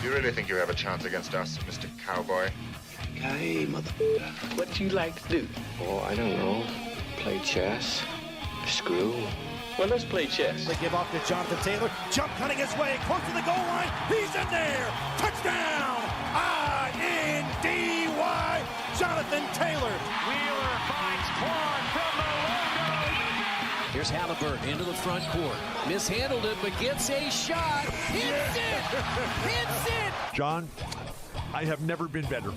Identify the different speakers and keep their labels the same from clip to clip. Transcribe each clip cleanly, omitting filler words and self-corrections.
Speaker 1: You really think you have a chance against us, Mr. Cowboy?
Speaker 2: Hey, mother... What do you like to do?
Speaker 3: Oh, I don't know. Play chess. Screw.
Speaker 2: Well, let's play chess.
Speaker 4: They give off to Jonathan Taylor. Jump cutting his way. Close to the goal line. He's in there. Touchdown. I-N-D-Y. Jonathan Taylor.
Speaker 5: Wheeler finds Quan from the logo.
Speaker 6: Here's Halliburton into the front court. Mishandled it, but gets a shot. Hits it. Hits it.
Speaker 7: John, I have never been better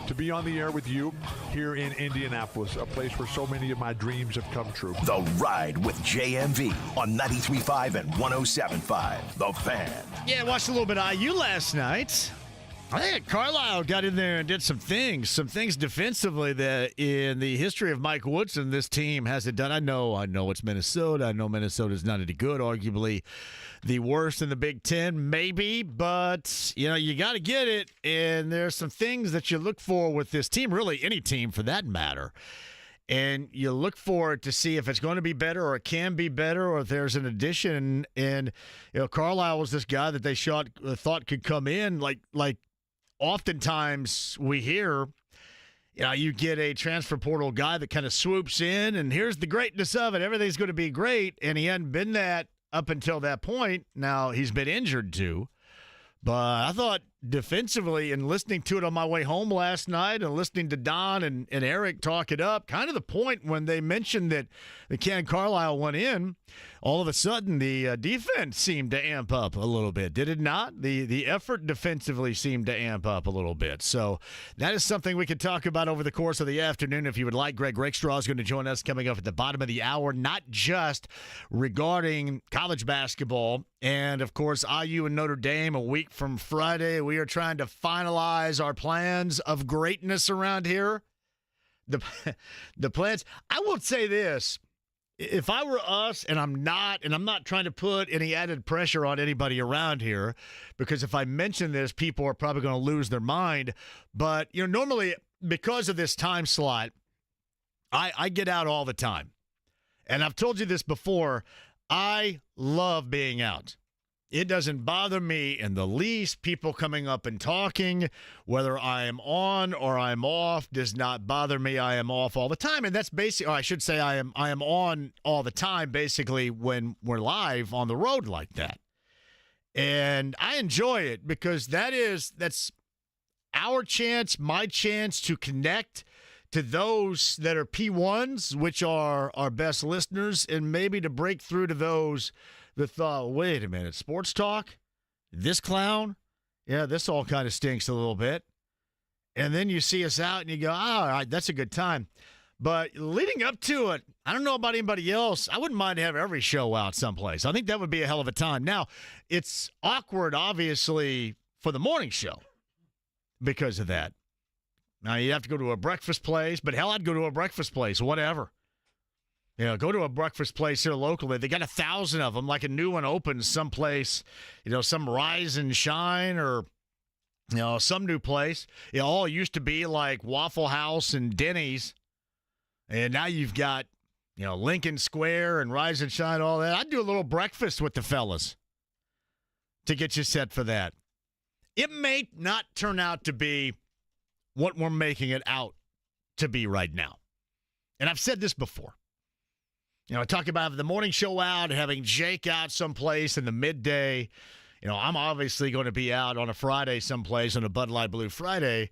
Speaker 7: to be on the air with you here in Indianapolis, a place where so many of my dreams have come true.
Speaker 8: The Ride with JMV on 93.5 and 107.5. The Fan.
Speaker 9: Yeah, I watched a little bit of IU last night. I think Carlisle got in there and did some things defensively that in the history of Mike Woodson, this team hasn't done. I know it's Minnesota. I know Minnesota's not any good, arguably the worst in the Big Ten, maybe, but, you got to get it, and there's some things that you look for with this team, really any team for that matter, and you look for it to see if it's going to be better or it can be better or if there's an addition, and, Carlisle was this guy that they thought could come in like oftentimes we hear, you get a transfer portal guy that kind of swoops in, and here's the greatness of it. Everything's going to be great, and he hadn't been that up until that point. Now, he's been injured too. But I thought defensively, and listening to it on my way home last night and listening to Don and Eric talk it up, kind of the point when they mentioned that the Ken Carlisle went in, all of a sudden the defense seemed to amp up a little bit, did it not? The effort defensively seemed to amp up a little bit. So that is something we could talk about over the course of the afternoon if you would like. Greg Rakestraw is going to join us coming up at the bottom of the hour, not just regarding college basketball and, of course, IU and Notre Dame a week from Friday. We are trying to finalize our plans of greatness around here. The plans. I will say this. If I were us, and I'm not trying to put any added pressure on anybody around here, because if I mention this, people are probably going to lose their mind. But, normally because of this time slot, I get out all the time. And I've told you this before, I love being out. It doesn't bother me in the least. People coming up and talking, whether I am on or I'm off, does not bother me. I am off all the time. And that's basically, or I should say I am on all the time, basically, when we're live on the road like that. And I enjoy it because that's our chance, my chance to connect to those that are P1s, which are our best listeners, and maybe to break through to those that thought, wait a minute, sports talk? This clown? Yeah, this all kind of stinks a little bit. And then you see us out and you go, all right, that's a good time. But leading up to it, I don't know about anybody else. I wouldn't mind to have every show out someplace. I think that would be a hell of a time. Now, it's awkward, obviously, for the morning show because of that. Now, you have to go to a breakfast place, but hell, I'd go to a breakfast place, whatever. Go to a breakfast place here locally. They got 1,000 of them, like a new one opens someplace, some Rise and Shine or, some new place. It all used to be like Waffle House and Denny's. And now you've got, Lincoln Square and Rise and Shine, all that. I'd do a little breakfast with the fellas to get you set for that. It may not turn out to be what we're making it out to be right now. And I've said this before. I talk about having the morning show out, having Jake out someplace in the midday. I'm obviously going to be out on a Friday someplace on a Bud Light Blue Friday.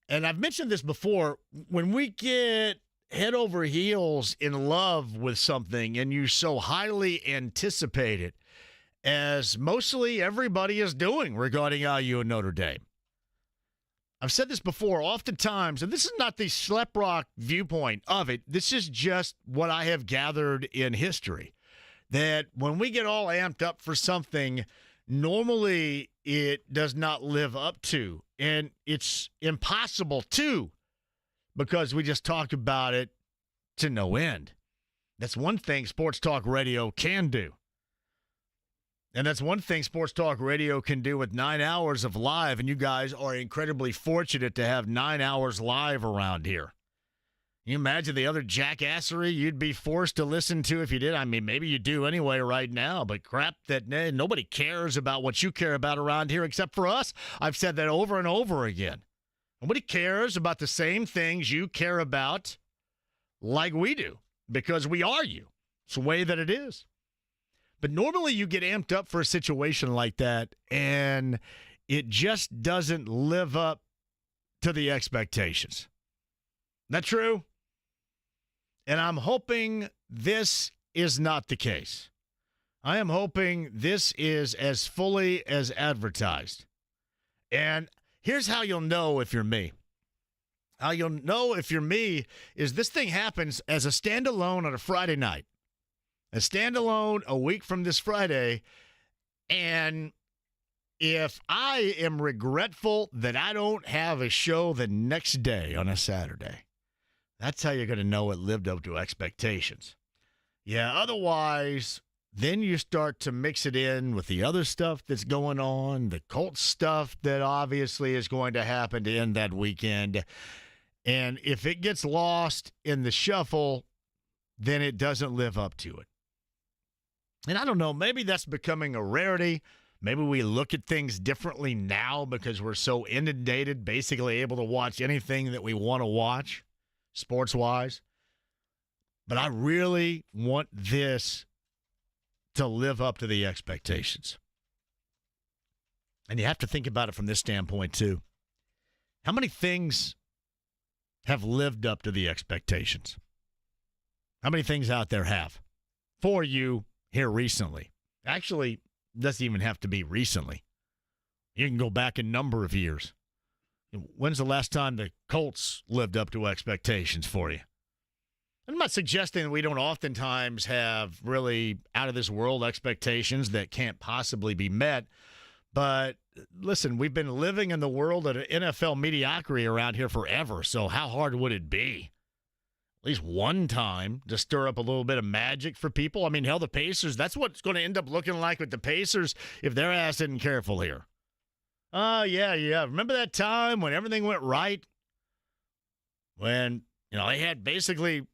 Speaker 9: And I've mentioned this before. When we get head over heels in love with something and you so highly anticipate it, as mostly everybody is doing regarding IU and Notre Dame. I've said this before, oftentimes, and this is not the Schleprock viewpoint of it. This is just what I have gathered in history, that when we get all amped up for something, normally it does not live up to, and it's impossible to, because we just talk about it to no end. That's one thing sports talk radio can do. And that's one thing Sports Talk Radio can do with 9 hours of live, and you guys are incredibly fortunate to have 9 hours live around here. You imagine the other jackassery you'd be forced to listen to if you did? I mean, maybe you do anyway right now, but crap that nobody cares about what you care about around here except for us. I've said that over and over again. Nobody cares about the same things you care about like we do because we are you. It's the way that it is. But normally you get amped up for a situation like that, and it just doesn't live up to the expectations. That true? And I'm hoping this is not the case. I am hoping this is as fully as advertised. And here's how you'll know if you're me. How you'll know if you're me is this thing happens as a standalone on a Friday night. A standalone a week from this Friday. And if I am regretful that I don't have a show the next day on a Saturday, that's how you're going to know it lived up to expectations. Yeah, otherwise, then you start to mix it in with the other stuff that's going on, the Colts stuff that obviously is going to happen to end that weekend. And if it gets lost in the shuffle, then it doesn't live up to it. And I don't know, maybe that's becoming a rarity. Maybe we look at things differently now because we're so inundated, basically able to watch anything that we want to watch, sports-wise. But I really want this to live up to the expectations. And you have to think about it from this standpoint, too. How many things have lived up to the expectations? How many things out there have for you here recently? Actually, doesn't even have to be recently. You can go back a number of years. When's the last time the Colts lived up to expectations for you? I'm not suggesting that we don't oftentimes have really out-of-this-world expectations that can't possibly be met, but listen, we've been living in the world of NFL mediocrity around here forever, so how hard would it be? At least one time to stir up a little bit of magic for people. I mean, hell, the Pacers, that's what it's going to end up looking like with the Pacers if their ass isn't careful here. Yeah. Remember that time when everything went right? When, they had basically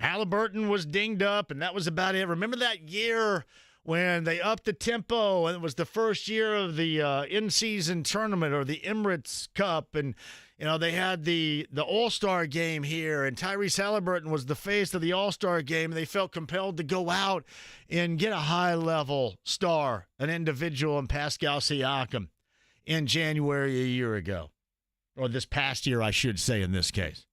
Speaker 9: Halliburton was dinged up, and that was about it. Remember that year when they upped the tempo, and it was the first year of the in-season tournament or the Emirates Cup, and they had the All-Star game here, and Tyrese Halliburton was the face of the All-Star game, and they felt compelled to go out and get a high-level star, an individual in Pascal Siakam in January a year ago. Or this past year, I should say, in this case.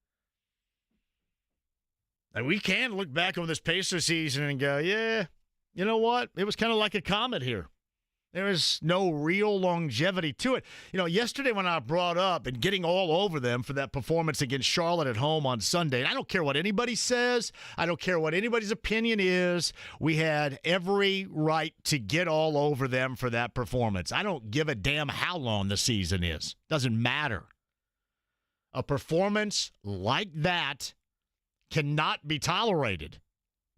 Speaker 9: And we can look back on this Pacer season and go, yeah, you know what? It was kind of like a comet here. There is no real longevity to it. Yesterday when I brought up and getting all over them for that performance against Charlotte at home on Sunday, and I don't care what anybody says. I don't care what anybody's opinion is. We had every right to get all over them for that performance. I don't give a damn how long the season is. Doesn't matter. A performance like that cannot be tolerated.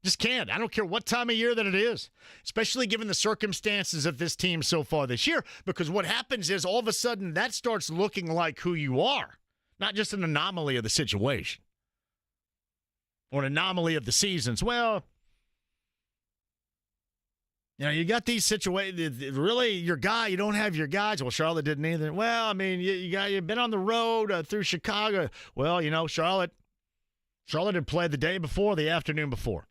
Speaker 9: Just can't. I don't care what time of year that it is, especially given the circumstances of this team so far this year, because what happens is all of a sudden that starts looking like who you are, not just an anomaly of the situation or an anomaly of the seasons. Well, you got these situations. Really, your guy, you don't have your guys. Well, Charlotte didn't either. Well, I mean, you've been on the road through Chicago. Well, Charlotte had played the day before, the afternoon before.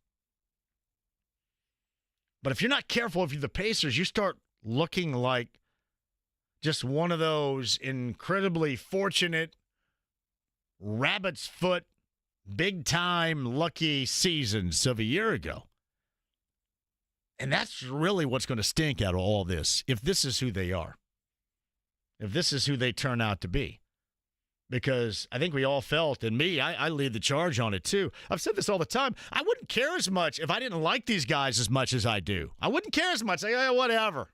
Speaker 9: But if you're not careful, if you're the Pacers, you start looking like just one of those incredibly fortunate, rabbit's foot, big-time lucky seasons of a year ago. And that's really what's going to stink out of all this, if this is who they are, if this is who they turn out to be. Because I think we all felt, and me, I lead the charge on it too. I've said this all the time. I wouldn't care as much if I didn't like these guys as much as I do. I wouldn't care as much. Whatever.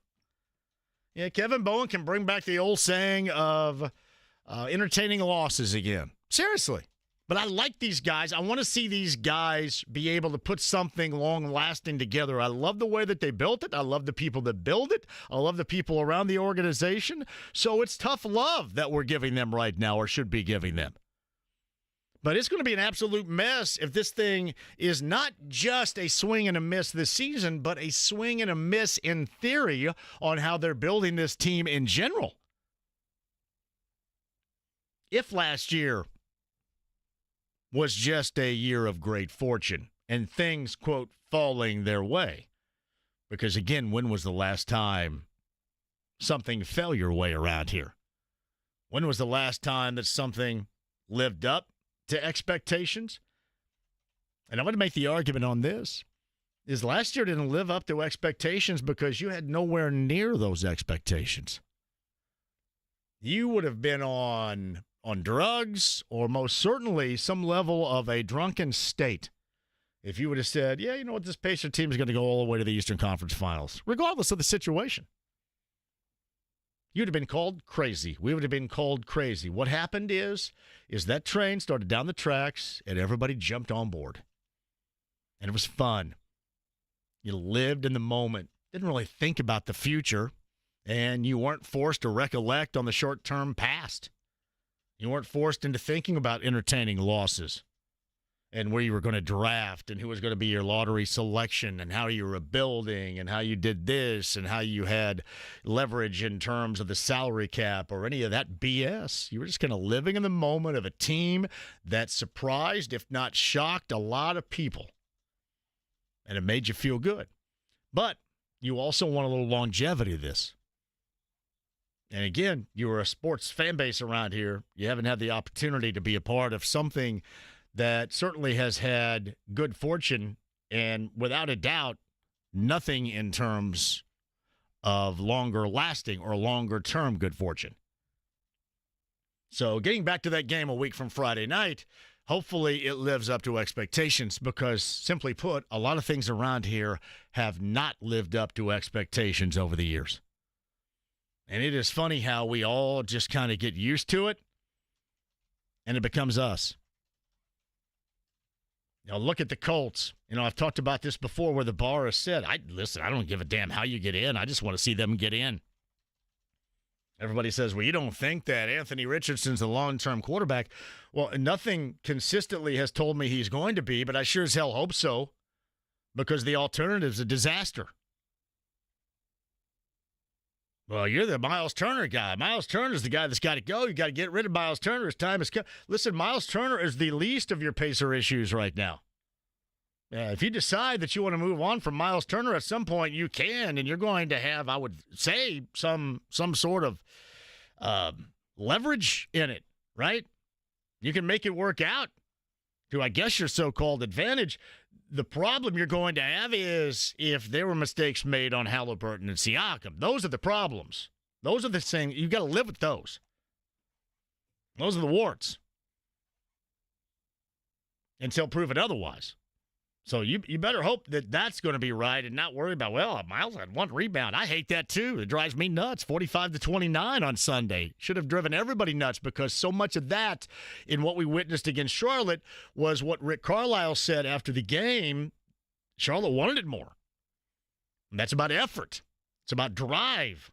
Speaker 9: Yeah, Kevin Bowen can bring back the old saying of entertaining losses again. Seriously. But I like these guys. I want to see these guys be able to put something long-lasting together. I love the way that they built it. I love the people that build it. I love the people around the organization. So it's tough love that we're giving them right now, or should be giving them. But it's going to be an absolute mess if this thing is not just a swing and a miss this season, but a swing and a miss in theory on how they're building this team in general. If last year was just a year of great fortune and things, quote, falling their way, because, again, when was the last time something fell your way around here? When was the last time that something lived up to expectations? And I'm going to make the argument on this, is last year didn't live up to expectations because you had nowhere near those expectations. You would have been on drugs or most certainly some level of a drunken state if you would have said, yeah, you know what, this Pacer team is going to go all the way to the Eastern Conference Finals, regardless of the situation. You'd have been called crazy. We would have been called crazy. What happened is that train started down the tracks and everybody jumped on board. And it was fun. You lived in the moment. Didn't really think about the future. And you weren't forced to recollect on the short-term past. You weren't forced into thinking about entertaining losses and where you were going to draft and who was going to be your lottery selection and how you were building and how you did this and how you had leverage in terms of the salary cap or any of that BS. You were just kind of living in the moment of a team that surprised, if not shocked, a lot of people. And it made you feel good. But you also want a little longevity of this. And again, you were a sports fan base around here. You haven't had the opportunity to be a part of something that certainly has had good fortune and, without a doubt, nothing in terms of longer lasting or longer term good fortune. So getting back to that game a week from Friday night, hopefully it lives up to expectations because, simply put, a lot of things around here have not lived up to expectations over the years. And it is funny how we all just kind of get used to it, and it becomes us. Look at the Colts. I've talked about this before where the bar is set. I don't give a damn how you get in. I just want to see them get in. Everybody says, well, you don't think that Anthony Richardson's a long-term quarterback. Well, nothing consistently has told me he's going to be, but I sure as hell hope so because the alternative's a disaster. Well, you're the Miles Turner guy. Miles Turner's the guy that's got to go. You got to get rid of Miles Turner. His time has come. Listen, Miles Turner is the least of your Pacer issues right now. If you decide that you want to move on from Miles Turner at some point, you can, and you're going to have, I would say, some sort of leverage in it, right? You can make it work out to, I guess, your so-called advantage. The problem you're going to have is if there were mistakes made on Halliburton and Siakam. Those are the problems. Those are the things. You've got to live with those. Those are the warts. Until proven otherwise. So you better hope that that's going to be right and not worry about, well, Miles had one rebound. I hate that too. It drives me nuts. 45-29 on Sunday. Should have driven everybody nuts because so much of that in what we witnessed against Charlotte was what Rick Carlisle said after the game. Charlotte wanted it more. And that's about effort. It's about drive.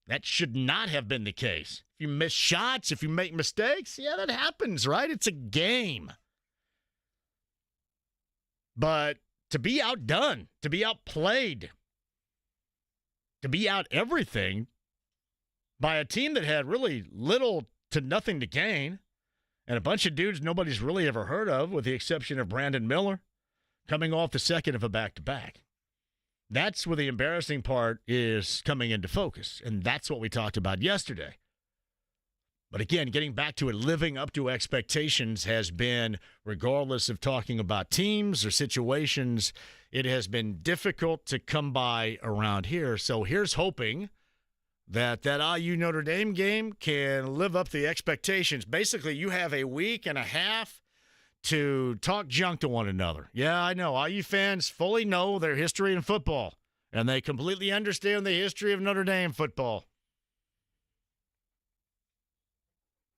Speaker 9: That should not have been the case. If you miss shots, if you make mistakes, yeah, that happens, right? It's a game. But to be outdone, to be outplayed, to be out everything by a team that had really little to nothing to gain and a bunch of dudes nobody's really ever heard of, with the exception of Brandon Miller, coming off the second of a back-to-back. That's where the embarrassing part is coming into focus, and that's what we talked about yesterday. But again, getting back to it, living up to expectations has been, regardless of talking about teams or situations, it has been difficult to come by around here. So here's hoping that IU Notre Dame game can live up to the expectations. Basically, you have a week and a half to talk junk to one another. Yeah, I know. IU fans fully know their history in football, and they completely understand the history of Notre Dame football.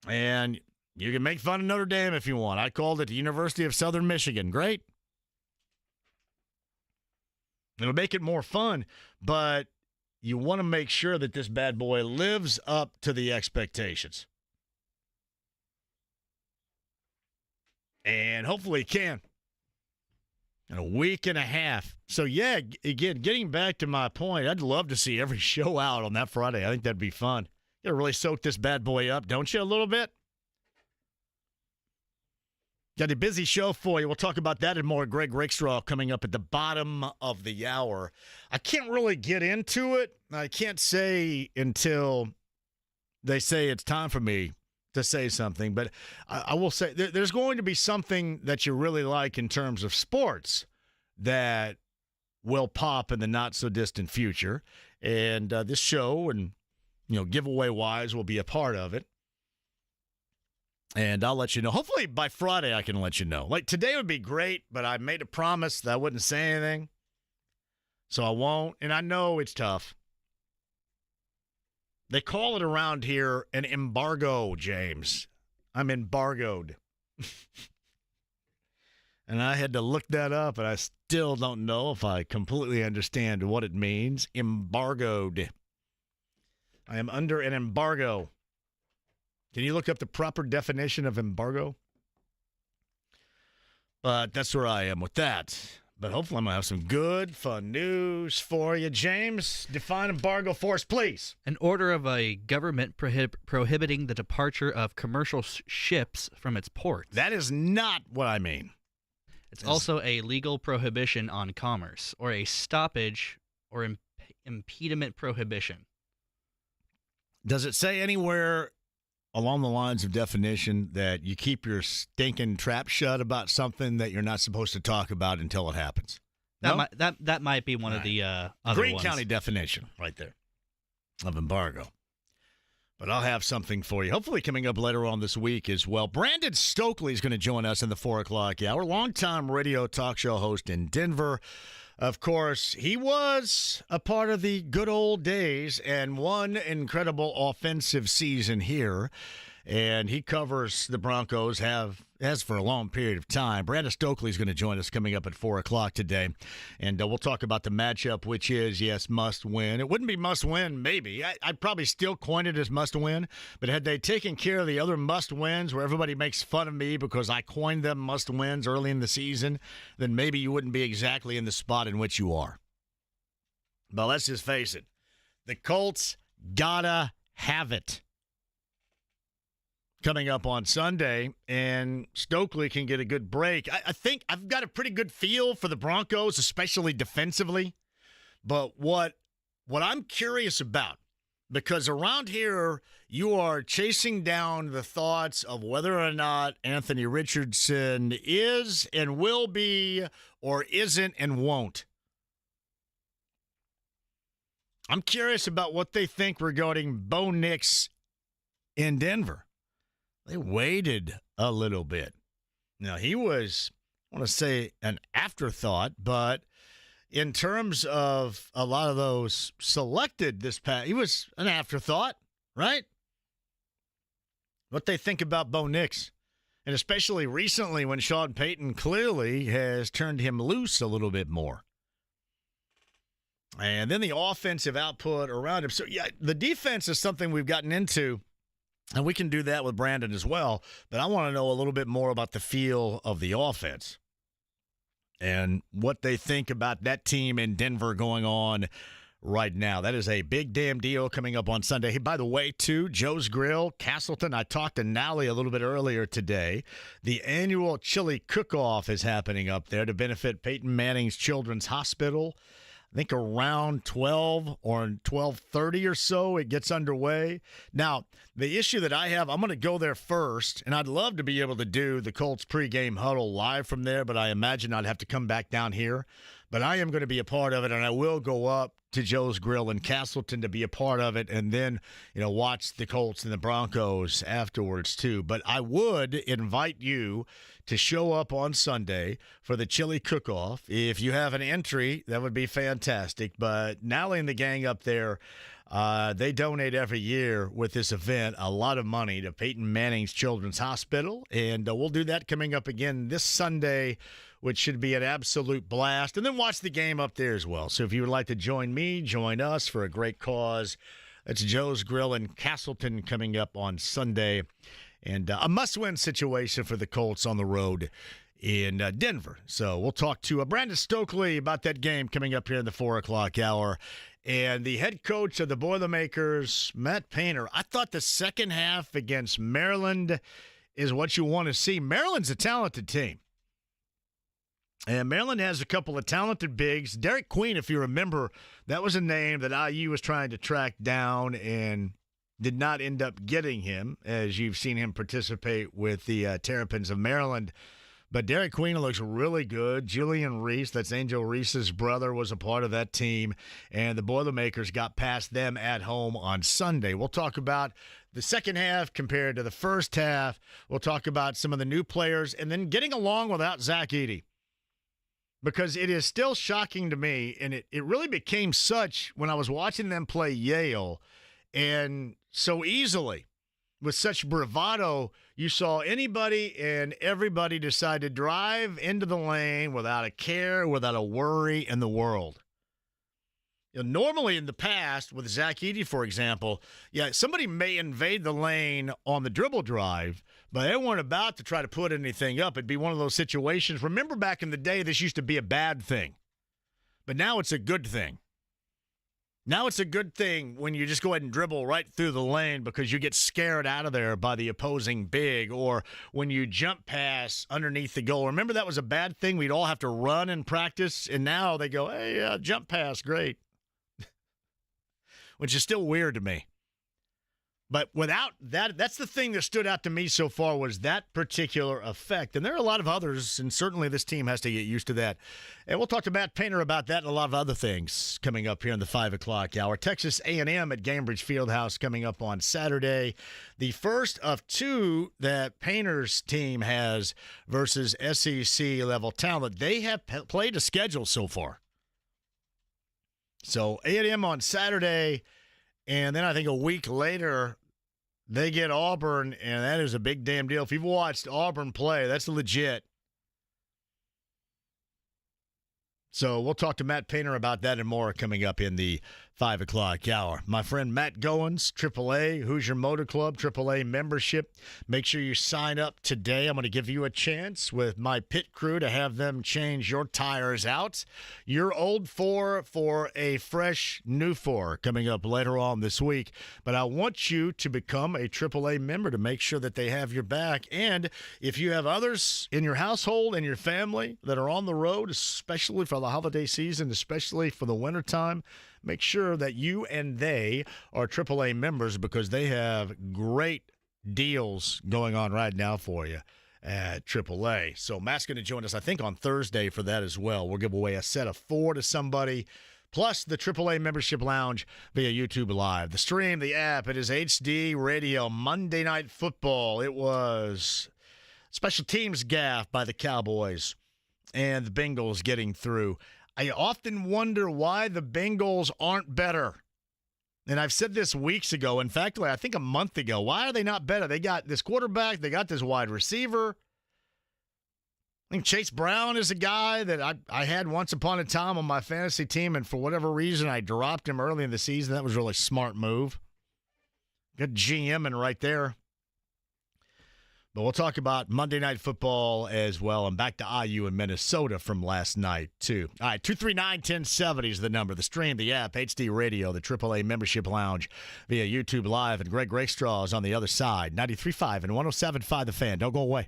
Speaker 9: And you can make fun of Notre Dame if you want. I called it the University of Southern Michigan. Great. It'll make it more fun, but you want to make sure that this bad boy lives up to the expectations. And hopefully he can. In a week and a half. So, yeah, again, getting back to my point, I'd love to see every show out on that Friday. I think that'd be fun. You got to really soak this bad boy up, don't you, a little bit? Got a busy show for you. We'll talk about that and more. Greg Rakestraw coming up at the bottom of the hour. I can't really get into it. I can't say until they say it's time for me to say something. But I will say there's going to be something that you really like in terms of sports that will pop in the not-so-distant future. And this show and, giveaway-wise will be a part of it. And I'll let you know. Hopefully by Friday I can let you know. Like today would be great, but I made a promise that I wouldn't say anything. So I won't. And I know it's tough. They call it around here an embargo, James. I'm embargoed. And I had to look that up, and I still don't know if I completely understand what it means. Embargoed. I am under an embargo. Can you look up the proper definition of embargo? But that's where I am with that. But hopefully I'm going to have some good, fun news for you. James, define embargo for us, please.
Speaker 10: An order of a government prohibiting the departure of commercial ships from its ports.
Speaker 9: That is not what I mean.
Speaker 10: It's also a legal prohibition on commerce, or a stoppage or impediment prohibition.
Speaker 9: Does it say anywhere along the lines of definition that you keep your stinking trap shut about something that you're not supposed to talk about until it happens?
Speaker 10: That might be one of the other
Speaker 9: Greene
Speaker 10: ones.
Speaker 9: County definition right there of embargo. But I'll have something for you, hopefully coming up later on this week as well. Brandon Stokley is going to join us in the 4 o'clock hour, longtime radio talk show host in Denver. Of course, he was a part of the good old days and one incredible offensive season here. And he covers the Broncos, has for a long period of time. Brandon Stokley is going to join us coming up at 4 o'clock today. And we'll talk about the matchup, which is, yes, must win. It wouldn't be must win, maybe. I'd probably still coin it as must win. But had they taken care of the other must wins where everybody makes fun of me because I coined them must wins early in the season, then maybe you wouldn't be exactly in the spot in which you are. But let's just face it. The Colts gotta have it coming up on Sunday, and Stokley can get a good break. I think I've got a pretty good feel for the Broncos, especially defensively. But what I'm curious about, because around here you are chasing down the thoughts of whether or not Anthony Richardson is and will be or isn't and won't. I'm curious about what they think regarding Bo Nix in Denver. They waited a little bit. Now, he was, I want to say, an afterthought, but in terms of a lot of those selected this past, he was an afterthought, right? What they think about Bo Nix, and especially recently when Sean Payton clearly has turned him loose a little bit more. And then the offensive output around him. So, yeah, the defense is something we've gotten into. And we can do that with Brandon as well. But I want to know a little bit more about the feel of the offense and what they think about that team in Denver going on right now. That is a big damn deal coming up on Sunday. Hey, by the way, too, Joe's Grill, Castleton. I talked to Nally a little bit earlier today. The annual chili cook-off is happening up there to benefit Peyton Manning's Children's Hospital. I think around 12 or 12:30 or so it gets underway. Now, the issue that I have, I'm going to go there first, and I'd love to be able to do the Colts pregame huddle live from there, but I imagine I'd have to come back down here. But I am going to be a part of it, and I will go up to Joe's Grill in Castleton to be a part of it, and then, watch the Colts and the Broncos afterwards too. But I would invite you to show up on Sunday for the chili cook-off. If you have an entry, that would be fantastic. But Nally and the gang up there, they donate every year with this event a lot of money to Peyton Manning's Children's Hospital, and we'll do that coming up again this Sunday, which should be an absolute blast. And then watch the game up there as well. So if you would like to join me, join us for a great cause, that's Joe's Grill in Castleton coming up on Sunday. And a must-win situation for the Colts on the road in Denver. So we'll talk to Brandon Stokley about that game coming up here in the 4 o'clock hour. And the head coach of the Boilermakers, Matt Painter, I thought the second half against Maryland is what you want to see. Maryland's a talented team. And Maryland has a couple of talented bigs. Derek Queen, if you remember, that was a name that IU was trying to track down and did not end up getting him, as you've seen him participate with the Terrapins of Maryland. But Derek Queen looks really good. Julian Reese, that's Angel Reese's brother, was a part of that team. And the Boilermakers got past them at home on Sunday. We'll talk about the second half compared to the first half. We'll talk about some of the new players and then getting along without Zach Edey. Because it is still shocking to me, and it really became such when I was watching them play Yale, and so easily, with such bravado, you saw anybody and everybody decide to drive into the lane without a care, without a worry in the world. You know, normally in the past, with Zach Edey, for example, somebody may invade the lane on the dribble drive, but they weren't about to try to put anything up. It'd be one of those situations. Remember back in the day, this used to be a bad thing, but now it's a good thing. Now it's a good thing when you just go ahead and dribble right through the lane because you get scared out of there by the opposing big, or when you jump pass underneath the goal. Remember that was a bad thing? We'd all have to run in practice, and now they go, hey, jump pass, great. Which is still weird to me. But without that, that's the thing that stood out to me so far, was that particular effect. And there are a lot of others, and certainly this team has to get used to that. And we'll talk to Matt Painter about that and a lot of other things coming up here in the 5 o'clock hour. Texas A&M at Gainbridge Fieldhouse coming up on Saturday. The first of two that Painter's team has versus SEC-level talent. They have played a schedule so far. So A&M on Saturday, and then I think a week later, they get Auburn, and that is a big damn deal. If you've watched Auburn play, that's legit. So we'll talk to Matt Painter about that and more coming up in the 5 o'clock hour. My friend Matt Goins, AAA, Hoosier Motor Club, AAA membership. Make sure you sign up today. I'm going to give you a chance with my pit crew to have them change your tires out. Your old four for a fresh new four coming up later on this week. But I want you to become a AAA member to make sure that they have your back. And if you have others in your household and your family that are on the road, especially for the holiday season, especially for the wintertime, make sure that you and they are AAA members, because they have great deals going on right now for you at AAA. So Matt's going to join us, I think, on Thursday for that as well. We'll give away a set of 4 to somebody, plus the AAA membership lounge via YouTube Live. The stream, the app, it is HD Radio. Monday Night Football. It was special teams gaff by the Cowboys and the Bengals getting through. I often wonder why the Bengals aren't better. And I've said this weeks ago. In fact, I think a month ago. Why are they not better? They got this quarterback. They got this wide receiver. I think Chase Brown is a guy that I had once upon a time on my fantasy team, and for whatever reason, I dropped him early in the season. That was a really smart move. Good GMing right there. But we'll talk about Monday Night Football as well, and back to IU in Minnesota from last night, too. All right, 239-1070 is the number. The stream, the app, HD Radio, the AAA Membership Lounge via YouTube Live, and Greg Rakestraw is on the other side. 93.5 and 107.5 The Fan. Don't go away.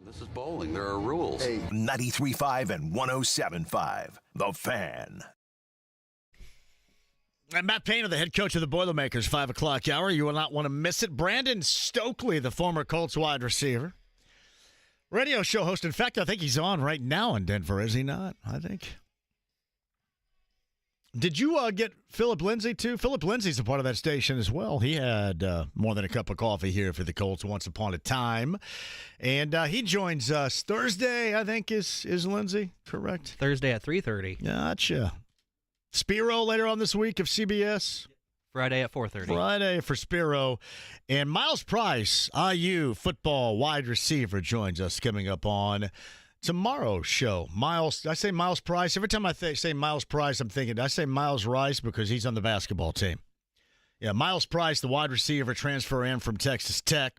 Speaker 3: This is bowling. There are rules.
Speaker 8: 93.5 and 107.5. The Fan.
Speaker 9: And Matt Painter, the head coach of the Boilermakers, 5 o'clock hour. You will not want to miss it. Brandon Stokley, the former Colts wide receiver. Radio show host. In fact, I think he's on right now in Denver, is he not? I think. Did you get Philip Lindsay, too? Philip Lindsay's a part of that station as well. He had more than a cup of coffee here for the Colts once upon a time. And he joins us Thursday, I think, is Lindsay, correct?
Speaker 10: Thursday at 3:30.
Speaker 9: Gotcha. Spiro later on this week of CBS.
Speaker 10: Friday at 4:30.
Speaker 9: Friday for Spiro. And Miles Price, IU football wide receiver, joins us coming up on tomorrow's show. Miles, did I say Miles Price? Every time I say Miles Price, I'm thinking, did I say Miles Rice? Because he's on the basketball team. Yeah, Miles Price, the wide receiver, transfer in from Texas Tech,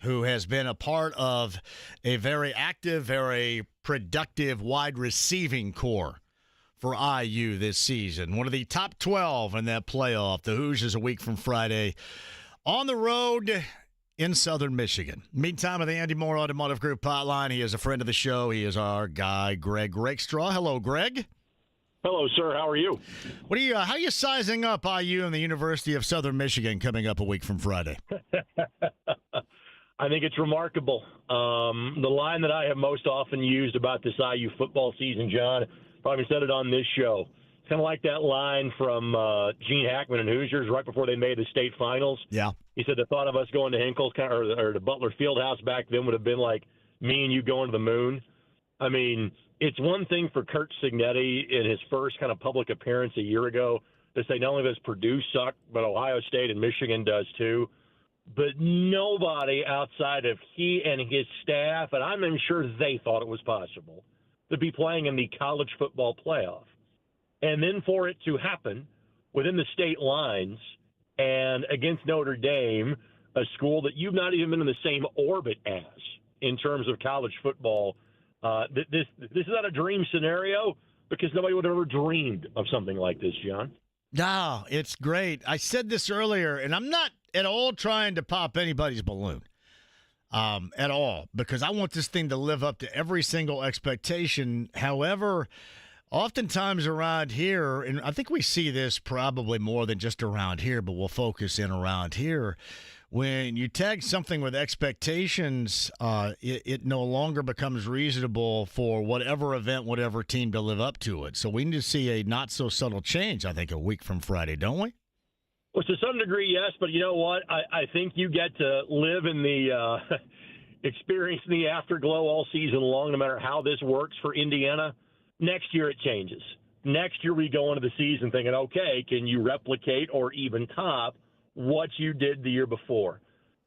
Speaker 9: who has been a part of a very active, very productive wide receiving core for IU this season. One of the top 12 in that playoff. The Hoosiers a week from Friday on the road in southern Michigan. Meantime, with the Andy Moore Automotive Group hotline, he is a friend of the show. He is our guy, Greg Rakestraw. Hello, Greg.
Speaker 11: Hello, sir. How are you?
Speaker 9: How are you sizing up IU and the University of Southern Michigan coming up a week from Friday?
Speaker 11: I think it's remarkable. The line that I have most often used about this IU football season, John, probably said it on this show. It's kind of like that line from Gene Hackman and Hoosiers right before they made the state finals.
Speaker 9: Yeah.
Speaker 11: He said the thought of us going to Hinkle's or the Butler Fieldhouse back then would have been like me and you going to the moon. I mean, it's one thing for Kurt Signetti in his first kind of public appearance a year ago to say not only does Purdue suck, but Ohio State and Michigan does too. But nobody outside of he and his staff, and I'm sure they thought it was possible, to be playing in the college football playoff. And then for it to happen within the state lines and against Notre Dame, a school that you've not even been in the same orbit as in terms of college football, this is not a dream scenario because nobody would have ever dreamed of something like this, John.
Speaker 9: No, it's great. I said this earlier, and I'm not at all trying to pop anybody's balloon at all, because I want this thing to live up to every single expectation. However, oftentimes around here, and I think we see this probably more than just around here, but we'll focus in around here. When you tag something with expectations, it no longer becomes reasonable for whatever event, whatever team to live up to it. So we need to see a not-so-subtle change, I think, a week from Friday, don't we?
Speaker 11: Well, to some degree, yes, but you know what? I think you get to live in the experience in the afterglow all season long, no matter how this works for Indiana. Next year it changes. Next year we go into the season thinking, okay, can you replicate or even top what you did the year before?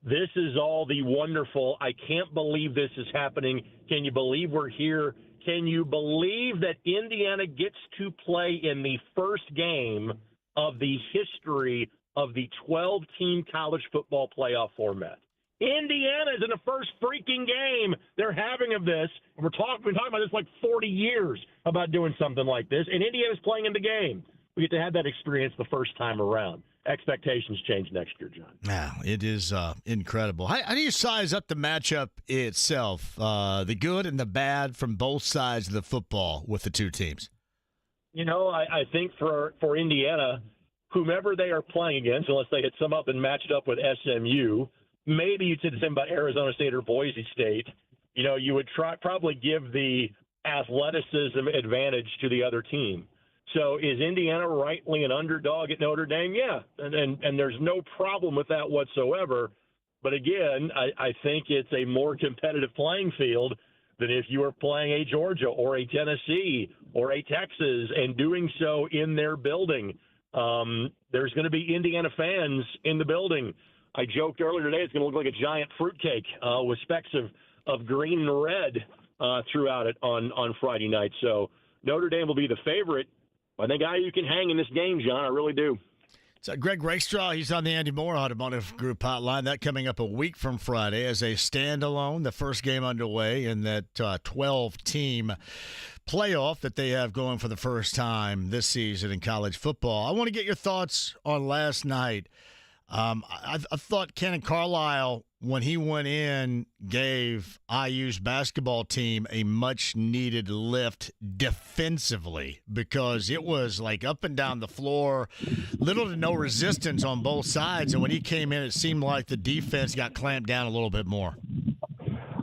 Speaker 11: This is all the wonderful, I can't believe this is happening. Can you believe we're here? Can you believe that Indiana gets to play in the first game of the history of the 12-team college football playoff format? Indiana is in the first freaking game they're having of this. We've been talking about this like 40 years about doing something like this, and Indiana's playing in the game. We get to have that experience the first time around. Expectations change next year, John.
Speaker 9: Yeah, it is incredible. How do you size up the matchup itself, the good and the bad from both sides of the football with the two teams?
Speaker 11: You know, I think for Indiana, whomever they are playing against, unless they had some up and matched up with SMU, maybe you'd say the same about Arizona State or Boise State. You know, you would probably give the athleticism advantage to the other team. So is Indiana rightly an underdog at Notre Dame? Yeah, and there's no problem with that whatsoever. But again, I think it's a more competitive playing field than if you were playing a Georgia or a Tennessee or a Texas and doing so in their building. There's going to be Indiana fans in the building. I joked earlier today it's going to look like a giant fruitcake with specks of green and red throughout it on Friday night. So Notre Dame will be the favorite. I think IU can hang in this game, John. I really do.
Speaker 9: So Greg Rakestraw, he's on the Andy Moore Automotive Group hotline. That coming up a week from Friday as a standalone, the first game underway in that 12-team playoff that they have going for the first time this season in college football. I want to get your thoughts on last night. I thought Ken Carlisle when he went in, gave IU's basketball team a much-needed lift defensively because it was like up and down the floor, little to no resistance on both sides. And when he came in, it seemed like the defense got clamped down a little bit more.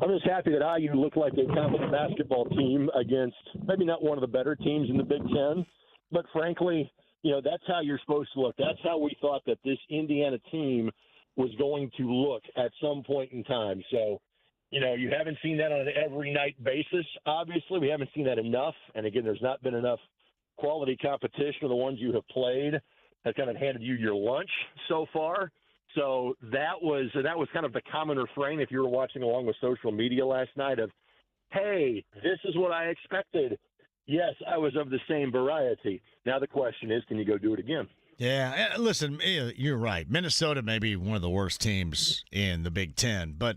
Speaker 11: I'm just happy that IU looked like a competent basketball team against maybe not one of the better teams in the Big Ten, but frankly, that's how you're supposed to look. That's how we thought that this Indiana team was going to look at some point in time. So, you haven't seen that on an every night basis. Obviously, we haven't seen that enough. And again, there's not been enough quality competition. The ones you have played have kind of handed you your lunch so far. So that was kind of the common refrain if you were watching along with social media last night of, hey, this is what I expected. Yes, I was of the same variety. Now the question is, can you go do it again?
Speaker 9: Yeah, listen, you're right. Minnesota may be one of the worst teams in the Big Ten, but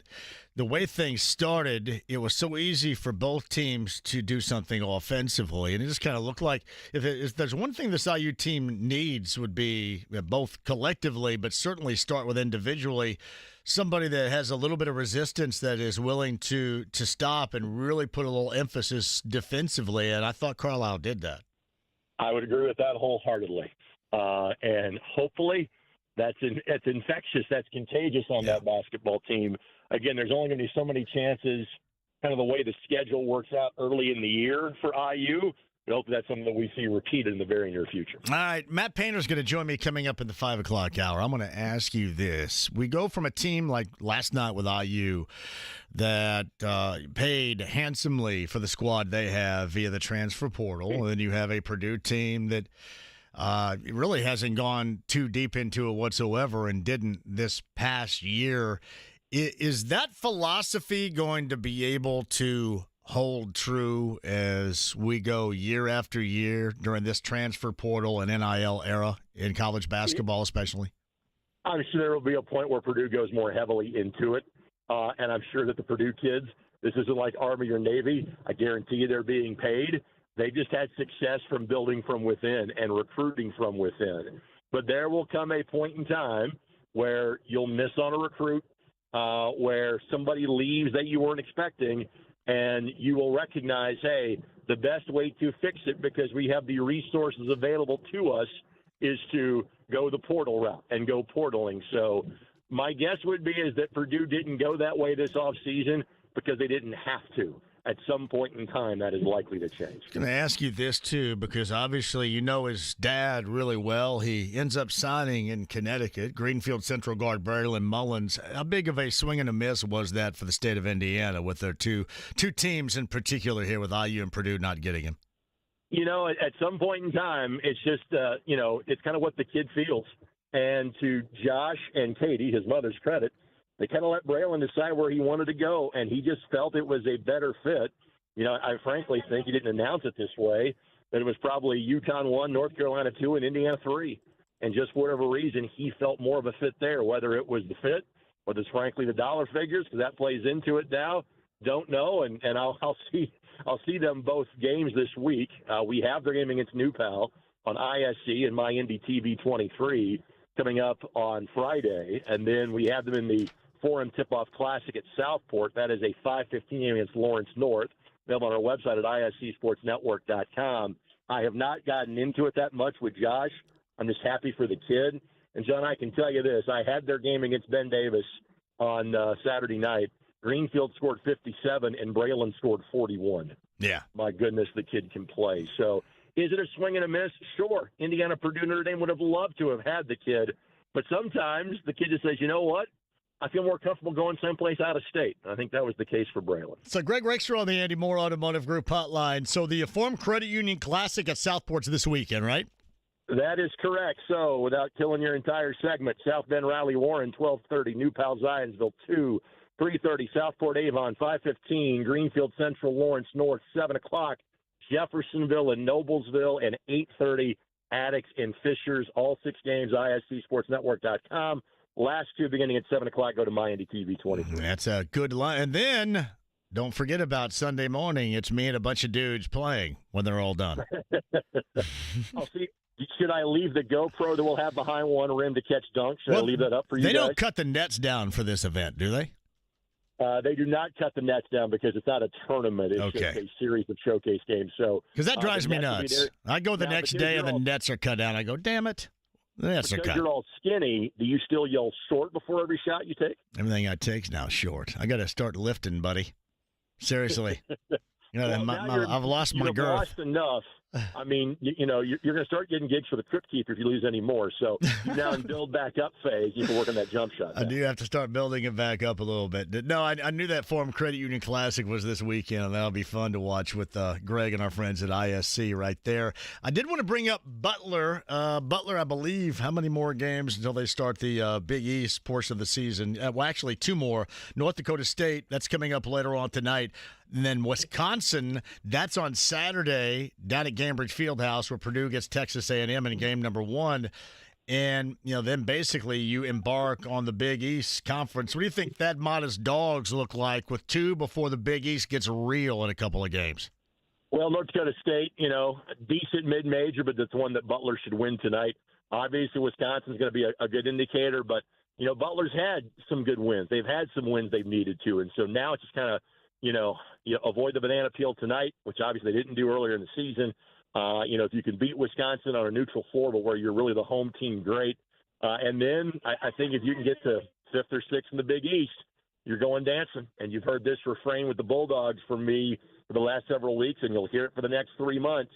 Speaker 9: the way things started, it was so easy for both teams to do something offensively, and it just kind of looked like if there's one thing this IU team needs would be both collectively, but certainly start with individually, somebody that has a little bit of resistance that is willing to stop and really put a little emphasis defensively, and I thought Carlisle did that.
Speaker 11: I would agree with that wholeheartedly. And hopefully that's infectious, that's contagious on that basketball team. Again, there's only going to be so many chances, kind of the way the schedule works out early in the year for IU. But hopefully that's something that we see repeated in the very near future.
Speaker 9: All right, Matt Painter's going to join me coming up in the 5 o'clock hour. I'm going to ask you this. We go from a team like last night with IU that paid handsomely for the squad they have via the transfer portal, and then you have a Purdue team that it really hasn't gone too deep into it whatsoever and didn't this past year. Is that philosophy going to be able to hold true as we go year after year during this transfer portal and NIL era in college basketball especially?
Speaker 11: I'm sure there will be a point where Purdue goes more heavily into it, and I'm sure that the Purdue kids, this isn't like Army or Navy. I guarantee you they're being paid. They just had success from building from within and recruiting from within. But there will come a point in time where you'll miss on a recruit, where somebody leaves that you weren't expecting, and you will recognize, hey, the best way to fix it, because we have the resources available to us, is to go the portal route and go portaling. So my guess would be is that Purdue didn't go that way this offseason because they didn't have to. At some point in time, that is likely to change.
Speaker 9: I'm going to ask you this, too, because obviously you know his dad really well. He ends up signing in Connecticut, Greenfield Central guard Braylon Mullins. How big of a swing and a miss was that for the state of Indiana with their two teams in particular here with IU and Purdue not getting him?
Speaker 11: At some point in time, it's just, it's kind of what the kid feels. And to Josh and Katie, his mother's credit, they kind of let Braylon decide where he wanted to go, and he just felt it was a better fit. I frankly think he didn't announce it this way, that it was probably UConn 1, North Carolina 2, and Indiana 3. And just for whatever reason, he felt more of a fit there, whether it was the fit, whether it's frankly the dollar figures, because that plays into it now. Don't know, and I'll see them both games this week. We have their game against New Pal on ISC and my Indy TV 23 coming up on Friday, and then we have them in the Forum Tip-Off Classic at Southport. That is a 5:15 game against Lawrence North. Available on our website at iscsportsnetwork.com. I have not gotten into it that much with Josh. I'm just happy for the kid. And, John, I can tell you this. I had their game against Ben Davis on Saturday night. Greenfield scored 57, and Braylon scored 41.
Speaker 9: Yeah.
Speaker 11: My goodness, the kid can play. So is it a swing and a miss? Sure. Indiana, Purdue, Notre Dame would have loved to have had the kid. But sometimes the kid just says, you know what? I feel more comfortable going someplace out of state. I think that was the case for Braylon.
Speaker 9: So Greg Rakestraw on the Andy Moore Automotive Group hotline. So the Forum Credit Union Classic at Southport's this weekend, right?
Speaker 11: That is correct. So without killing your entire segment, South Bend, Raleigh, Warren, 12:30, New Pal, Zionsville, 2, 3:30, Southport, Avon, 5:15, Greenfield Central, Lawrence North, 7 o'clock, Jeffersonville and Noblesville, and 8:30, Addicts and Fishers. All 6 games, iscsportsnetwork.com. Last 2 beginning at 7 o'clock, go to my Indy TV 23.
Speaker 9: That's a good line. And then don't forget about Sunday morning. It's me and a bunch of dudes playing when they're all done.
Speaker 11: Should I leave the GoPro that we'll have behind one rim to catch dunks? Should I leave that up for you guys?
Speaker 9: They don't cut the nets down for this event, do they?
Speaker 11: They do not cut the nets down because it's not a tournament. It's just a series of showcase games. So
Speaker 9: because that drives me nuts. I go the next day and the nets are cut down. I go, damn it. The nets are cut.
Speaker 11: Because you're all skinny, do you still yell short before every shot you take?
Speaker 9: Everything I take's now short. I got to start lifting, buddy. Seriously. I've lost my girth.
Speaker 11: Lost enough. I mean, you're going to start getting gigs for the crypt keeper if you lose any more. So you're now in build back up phase. You can work on that jump shot.
Speaker 9: I do have to start building it back up a little bit. No, I knew that Forum Credit Union Classic was this weekend, and that'll be fun to watch with Greg and our friends at ISC right there. I did want to bring up Butler. Butler, I believe, how many more games until they start the Big East portion of the season? Well, actually, 2 more. North Dakota State, that's coming up later on tonight. And then Wisconsin, that's on Saturday down at Cambridge Fieldhouse where Purdue gets Texas A&M in game number 1. And, then basically you embark on the Big East Conference. What do you think Thad Matta's Dogs look like with 2 before the Big East gets real in a couple of games?
Speaker 11: Well, North Dakota State, decent mid-major, but that's one that Butler should win tonight. Obviously, Wisconsin's going to be a good indicator, but, Butler's had some good wins. They've had some wins they've needed to, and so now it's just kind of, you avoid the banana peel tonight, which obviously they didn't do earlier in the season. If you can beat Wisconsin on a neutral floor, but where you're really the home team, great. And then I think if you can get to 5th or 6th in the Big East, you're going dancing. And you've heard this refrain with the Bulldogs from me for the last several weeks, and you'll hear it for the next 3 months.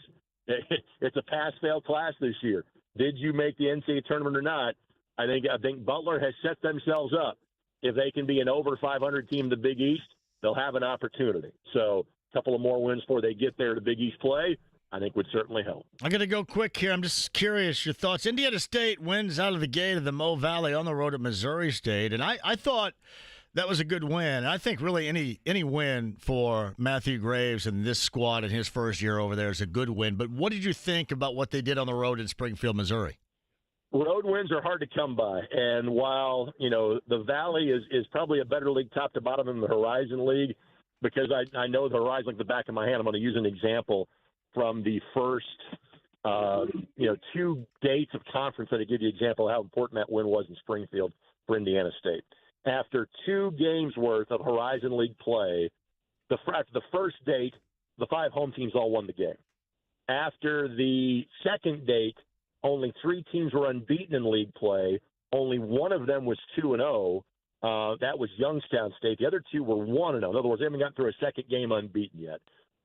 Speaker 11: It's a pass-fail class this year. Did you make the NCAA tournament or not? I think Butler has set themselves up. If they can be an over 500 team in the Big East, they'll have an opportunity. So a couple of more wins before they get there to Big East play, I think would certainly help.
Speaker 9: I'm going to go quick here. I'm just curious, your thoughts. Indiana State wins out of the gate of the Mo Valley on the road at Missouri State, and I thought that was a good win. I think really any win for Matthew Graves and this squad in his first year over there is a good win. But what did you think about what they did on the road in Springfield, Missouri?
Speaker 11: Road wins are hard to come by, and while the Valley is probably a better league top to bottom than the Horizon League, because I know the Horizon like the back of my hand. I'm going to use an example from the first 2 dates of conference that I give you an example of how important that win was in Springfield for Indiana State. After 2 games worth of Horizon League play, after the first date, the 5 home teams all won the game. After the second date, only 3 teams were unbeaten in league play. Only one of them was 2-0. That was Youngstown State. The other 2 were 1-0. In other words, they haven't gotten through a second game unbeaten yet.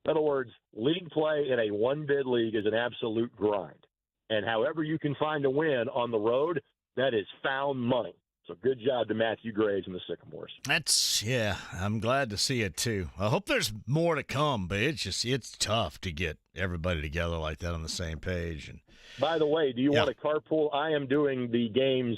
Speaker 11: In other words, league play in a one-bid league is an absolute grind. And however you can find a win on the road, that is found money. So good job to Matthew Graves and the Sycamores.
Speaker 9: I'm glad to see it too. I hope there's more to come, but it's tough to get everybody together like that on the same page. And
Speaker 11: by the way, do you want to carpool? I am doing the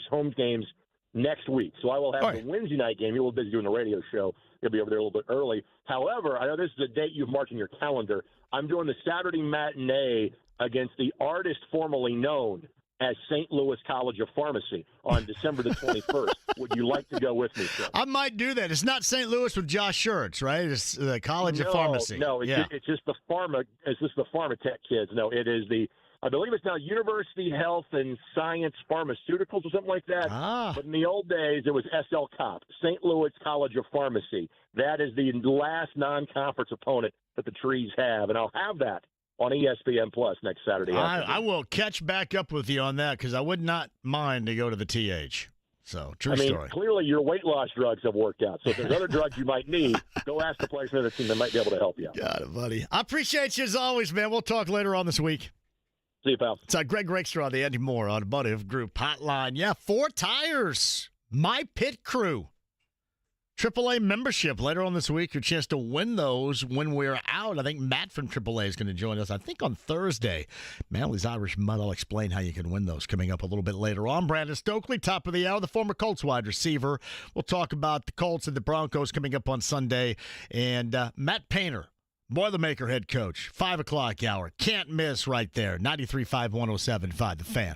Speaker 11: home games next week. So I will have the Wednesday night game. You're a little busy doing the radio show. You'll be over there a little bit early. However, I know this is a date you've marked in your calendar. I'm doing the Saturday matinee against the artist formerly known as St. Louis College of Pharmacy on December the 21st. Would you like to go with me, sir?
Speaker 9: I might do that. It's not St. Louis with Josh Schertz, right? It's the College of Pharmacy.
Speaker 11: No, it's just the Pharmatech kids. No, it is I believe it's now University Health and Science Pharmaceuticals or something like that. But in the old days, it was SL Cop, St. Louis College of Pharmacy. That is the last non-conference opponent that the Trees have, and I'll have that on ESPN Plus next Saturday afternoon.
Speaker 9: I will catch back up with you on that because I would not mind to go to the TH. So, true story.
Speaker 11: Clearly your weight loss drugs have worked out. So if there's other drugs you might need, go ask the players on the team that might be able to help you out.
Speaker 9: Got it, buddy. I appreciate you as always, man. We'll talk later on this week.
Speaker 11: See you, pal.
Speaker 9: It's Greg Rakestraw, the Andy Moore Automotive Group hotline. Yeah, 4 tires. My Pit Crew. AAA membership later on this week. Your chance to win those when we're out. I think Matt from AAA is going to join us, I think, on Thursday. Manly's Irish Mud. I'll explain how you can win those coming up a little bit later on. Brandon Stokley, top of the hour, the former Colts wide receiver. We'll talk about the Colts and the Broncos coming up on Sunday. And Matt Painter, Boilermaker head coach, 5 o'clock hour. Can't miss right there. 93.5, 107.5, The Fan.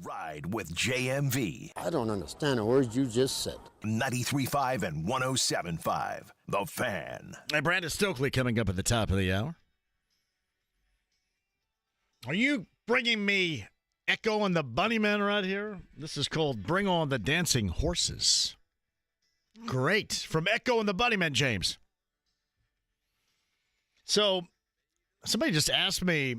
Speaker 8: Ride with JMV.
Speaker 2: I don't understand a word you just said.
Speaker 8: 93.5 and 107.5. The Fan.
Speaker 9: Hey, Brandon Stokley coming up at the top of the hour. Are you bringing me Echo and the Bunnymen right here? This is called Bring On the Dancing Horses. Great. From Echo and the Bunnymen, James. So, somebody just asked me,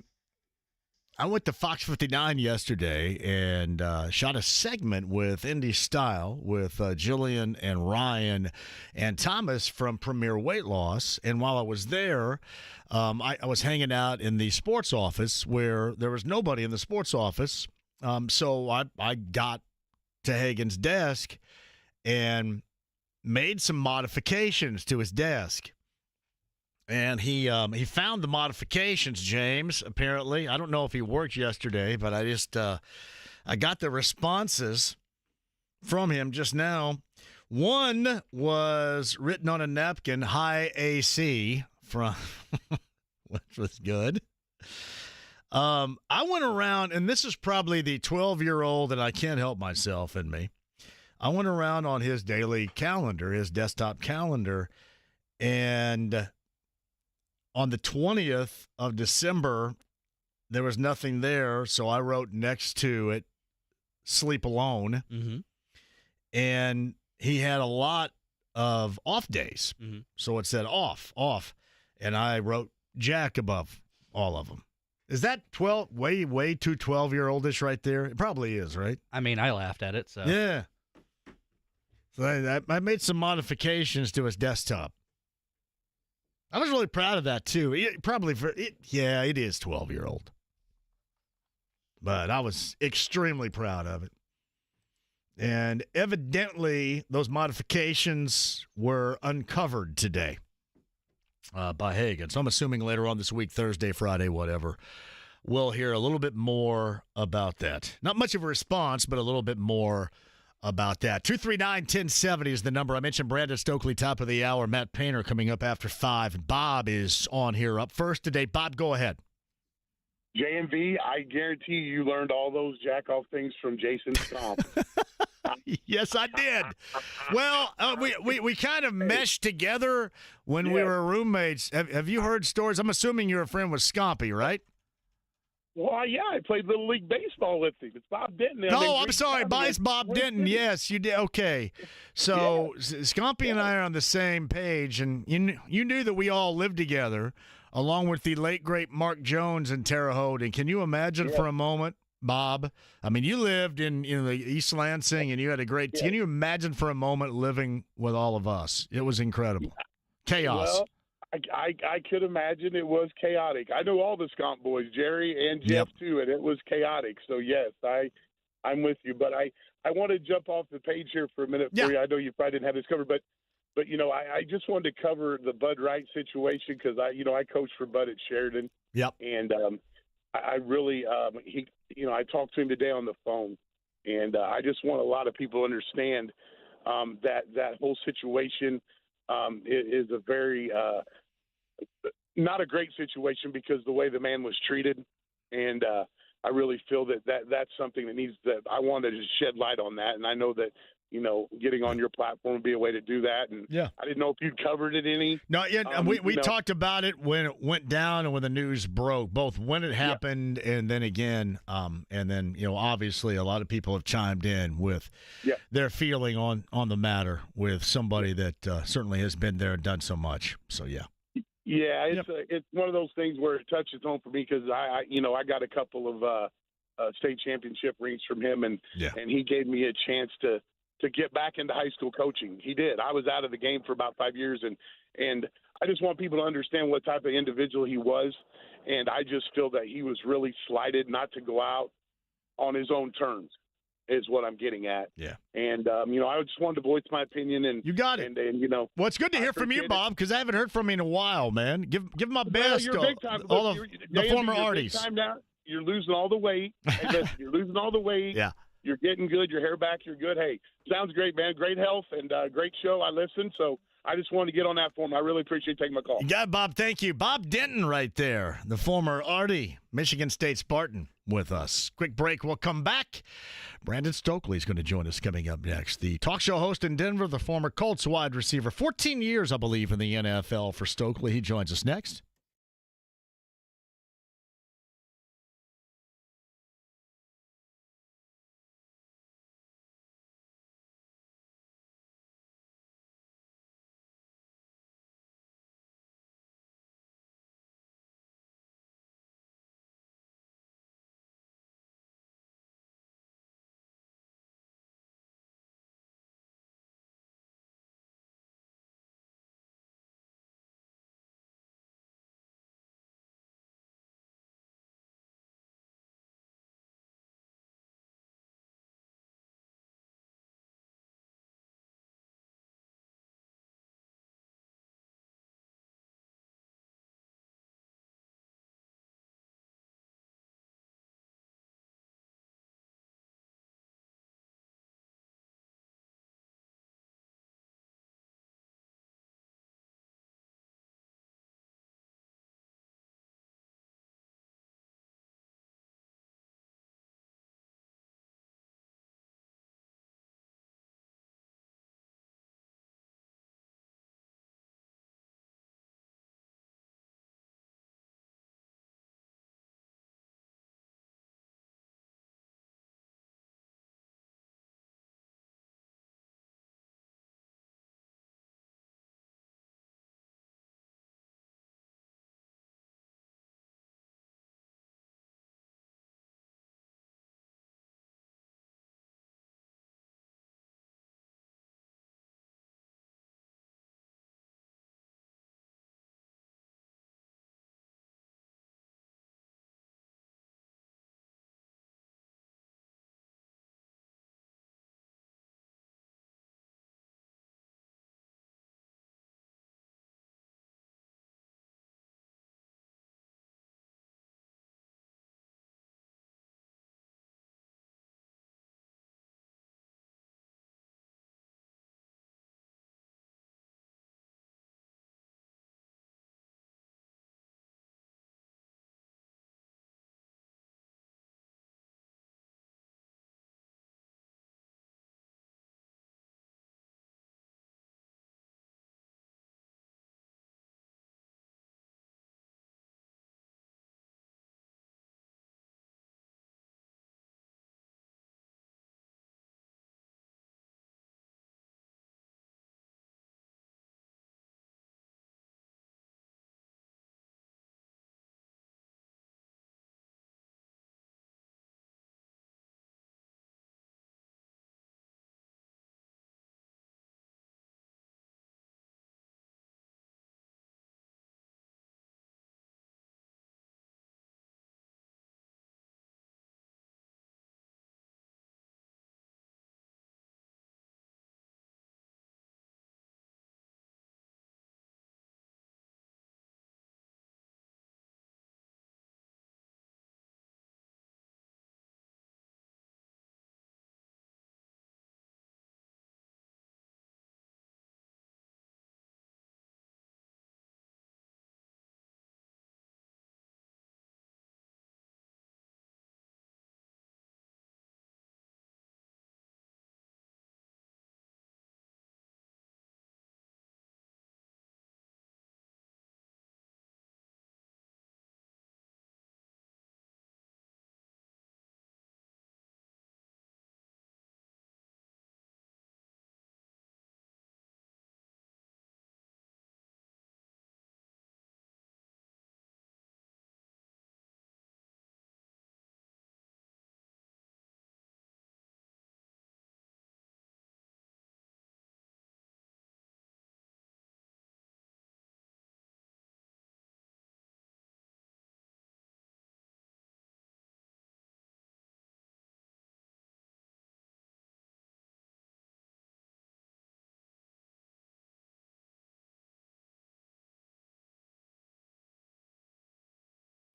Speaker 9: I went to Fox 59 yesterday and shot a segment with Indy Style with Jillian and Ryan and Thomas from Premier Weight Loss. And while I was there, I was hanging out in the sports office where there was nobody in the sports office. So I got to Hagen's desk and made some modifications to his desk. And he found the modifications, James, apparently. I don't know if he worked yesterday, but I just I got the responses from him just now. One was written on a napkin, high AC, from which was good. I went around, and this is probably the 12-year-old, and I can't help myself in me. I went around on his daily calendar, his desktop calendar, and on the 20th of December, there was nothing there, so I wrote next to it, sleep alone.
Speaker 10: Mm-hmm.
Speaker 9: And he had a lot of off days.
Speaker 10: Mm-hmm.
Speaker 9: So it said off. And I wrote Jack above all of them. Is that way too 12-year-oldish right there? It probably is, right?
Speaker 10: I mean, I laughed at it, so.
Speaker 9: Yeah. So I made some modifications to his desktop. I was really proud of that, too. It is 12-year-old. But I was extremely proud of it. And evidently, those modifications were uncovered today by Hagen. So I'm assuming later on this week, Thursday, Friday, whatever, we'll hear a little bit more about that. Not much of a response, but a little bit more about that. 239-1070 is the number. I mentioned Brandon Stokley, top of the hour. Matt Painter coming up after 5. Bob is on here up first today. Bob, go ahead.
Speaker 12: JMV, I guarantee you learned all those jack-off things from Jason Stomp.
Speaker 9: Yes, I did. Well, we kind of meshed together when we were roommates. Have you heard stories? I'm assuming you're a friend with Scompy, right?
Speaker 12: Well, yeah, I played Little League Baseball with him. It's Bob Denton.
Speaker 9: No, I'm sorry. It's Bob Denton. Yes, you did. Okay. So Scompy and I are on the same page, and you knew that we all lived together, along with the late, great Mark Jones and Terre Haute. And can you imagine for a moment, Bob? I mean, you lived in the East Lansing, and you had a great Can you imagine for a moment living with all of us? It was incredible. Chaos.
Speaker 12: Well, I could imagine it was chaotic. I know all the Scomp boys, Jerry and Jeff, too, and it was chaotic. So, yes, I'm with you. But I want to jump off the page here for a minute for you. I know you probably didn't have this covered, but I just wanted to cover the Bud Wright situation because I coached for Bud at Sheridan.
Speaker 9: Yep.
Speaker 12: And I really I talked to him today on the phone, and I just want a lot of people to understand that whole situation is a very not a great situation because the way the man was treated, and I really feel that's something that I wanted to shed light on that, and I know that getting on your platform would be a way to do that. And I didn't know if you'd covered it any.
Speaker 9: No, we talked about it when it went down and when the news broke, both when it happened and then again. And then, obviously a lot of people have chimed in with their feeling on the matter with somebody that certainly has been there and done so much. So, yeah.
Speaker 12: Yeah, it's one of those things where it touches home for me because I got a couple of state championship rings from him, and he gave me a chance to get back into high school coaching. He did. I was out of the game for about 5 years, and I just want people to understand what type of individual he was, and I just feel that he was really slighted not to go out on his own terms is what I'm getting at.
Speaker 9: Yeah.
Speaker 12: And, I just wanted to voice my opinion. And
Speaker 9: you got it.
Speaker 12: And
Speaker 9: well, it's good to hear from you, Bob, because I haven't heard from you in a while, man. Give my best to all the former Arties.
Speaker 12: You're losing all the weight. Hey, listen, you're losing all the weight.
Speaker 9: Yeah.
Speaker 12: You're getting good. Your hair back. You're good. Hey, sounds great, man. Great health and great show. I listened. So I just wanted to get on that for him. I really appreciate taking my call.
Speaker 9: Yeah, Bob, thank you. Bob Denton right there, the former Artie, Michigan State Spartan with us. Quick break. We'll come back. Brandon Stokley is going to join us coming up next. The talk show host in Denver, the former Colts wide receiver. 14 years, I believe, in the NFL for Stokley. He joins us next.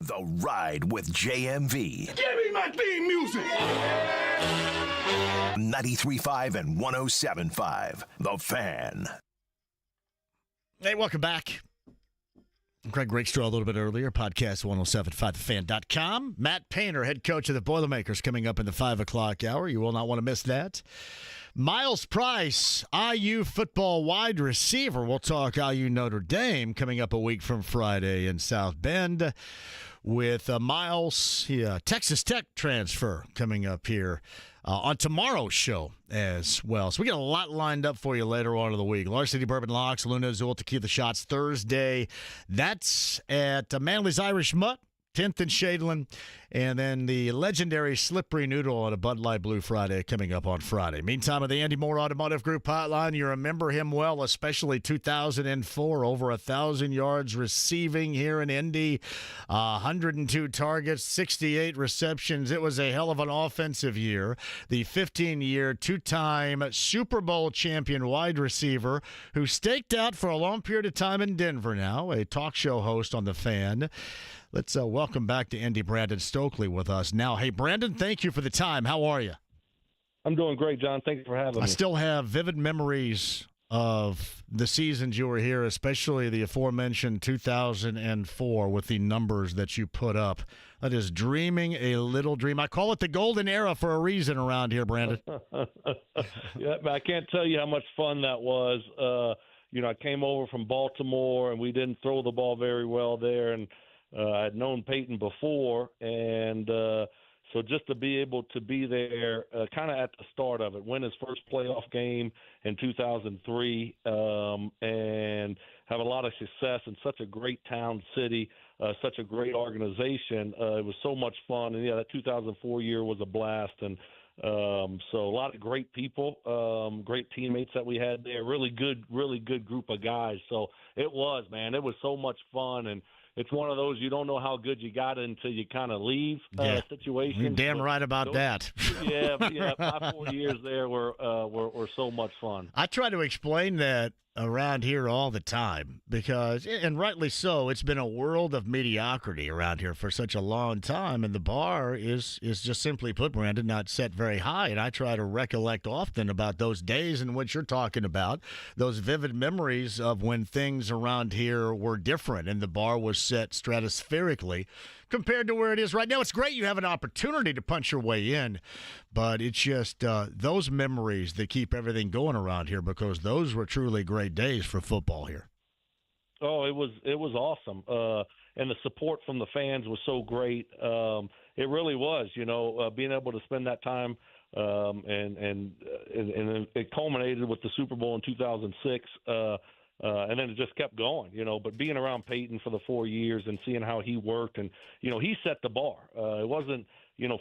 Speaker 8: The Ride with JMV.
Speaker 4: Give me my theme music!
Speaker 8: 93.5 and 107.5. The Fan.
Speaker 9: Hey, welcome back. Greg Rakestraw a little bit earlier, podcast 1075thefan.com. Matt Painter, head coach of the Boilermakers, coming up in the 5 o'clock hour. You will not want to miss that. Miles Price, IU football wide receiver. We'll talk IU Notre Dame coming up a week from Friday in South Bend with Miles, Texas Tech transfer coming up here on tomorrow's show as well. So we got a lot lined up for you later on in the week. Large City Bourbon Locks, Luna Azul Tequila Shots Thursday. That's at Manly's Irish Mutt, 10th and Shadeland. And then the legendary Slippery Noodle on a Bud Light Blue Friday coming up on Friday. Meantime, at the Andy Moore Automotive Group hotline, you remember him well, especially 2004, over 1,000 yards receiving here in Indy, 102 targets, 68 receptions. It was a hell of an offensive year. The 15-year, two-time Super Bowl champion wide receiver who staked out for a long period of time in Denver now, a talk show host on The Fan. Let's welcome back to Indy Brandon Stokley with us now. Hey, Brandon, thank you for the time. How are you?
Speaker 11: I'm doing great, John. Thank you for having me.
Speaker 9: I still have vivid memories of the seasons you were here, especially the aforementioned 2004 with the numbers that you put up. That is dreaming a little dream. I call it the golden era for a reason around here, Brandon.
Speaker 11: Yeah, I can't tell you how much fun that was. I came over from Baltimore, and we didn't throw the ball very well there, and I'd known Peyton before, and so just to be able to be there kind of at the start of it, win his first playoff game in 2003, and have a lot of success in such a great town, city, such a great organization. It was so much fun, and, that 2004 year was a blast, and so a lot of great people, great teammates that we had there, really good group of guys. So it was so much fun, and it's one of those you don't know how good you got until you kind of leave situations.
Speaker 9: You're damn right about that.
Speaker 11: My 4 years there were so much fun.
Speaker 9: I try to explain that around here all the time because, and rightly so, it's been a world of mediocrity around here for such a long time, and the bar is just simply put, Brandon, not set very high. And I try to recollect often about those days in which you're talking about, those vivid memories of when things around here were different and the bar was set stratospherically compared to where it is right now. It's great you have an opportunity to punch your way in, but it's just those memories that keep everything going around here because those were truly great days for football here.
Speaker 11: Oh, it was awesome, and the support from the fans was so great. It really was, being able to spend that time, and it culminated with the Super Bowl in 2006. And then it just kept going, but being around Peyton for the 4 years and seeing how he worked and, he set the bar. It wasn't,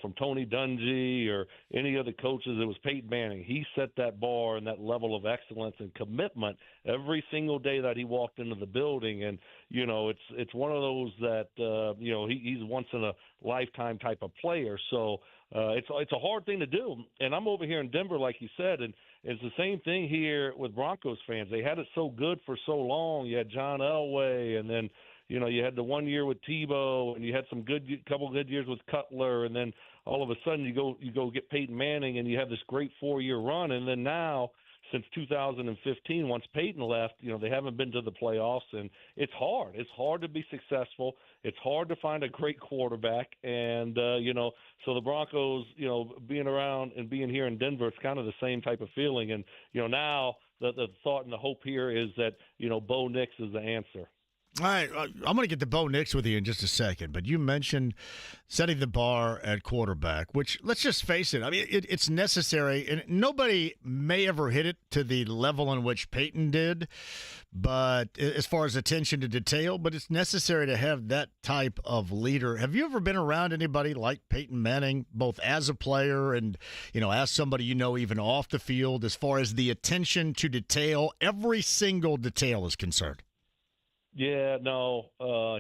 Speaker 11: from Tony Dungy or any other coaches. It was Peyton Manning. He set that bar and that level of excellence and commitment every single day that he walked into the building. And, it's one of those that, he's once in a lifetime type of player. So it's a hard thing to do. And I'm over here in Denver, like you said, and it's the same thing here with Broncos fans. They had it so good for so long. You had John Elway, and then you had the 1 year with Tebow, and you had some couple good years with Cutler, and then all of a sudden you go get Peyton Manning, and you have this great 4-year run, and then now since 2015, once Peyton left, they haven't been to the playoffs, and it's hard. It's hard to be successful. It's hard to find a great quarterback, and so the Broncos, being around and being here in Denver, it's kind of the same type of feeling. And now the thought and the hope here is that Bo Nix is the answer.
Speaker 9: All right, I'm going to get to Bo Nix with you in just a second, but you mentioned setting the bar at quarterback, which, let's just face it, I mean, it's necessary, and nobody may ever hit it to the level in which Peyton did, but as far as attention to detail, but it's necessary to have that type of leader. Have you ever been around anybody like Peyton Manning, both as a player and, as somebody even off the field, as far as the attention to detail, every single detail is concerned?
Speaker 11: Yeah, no,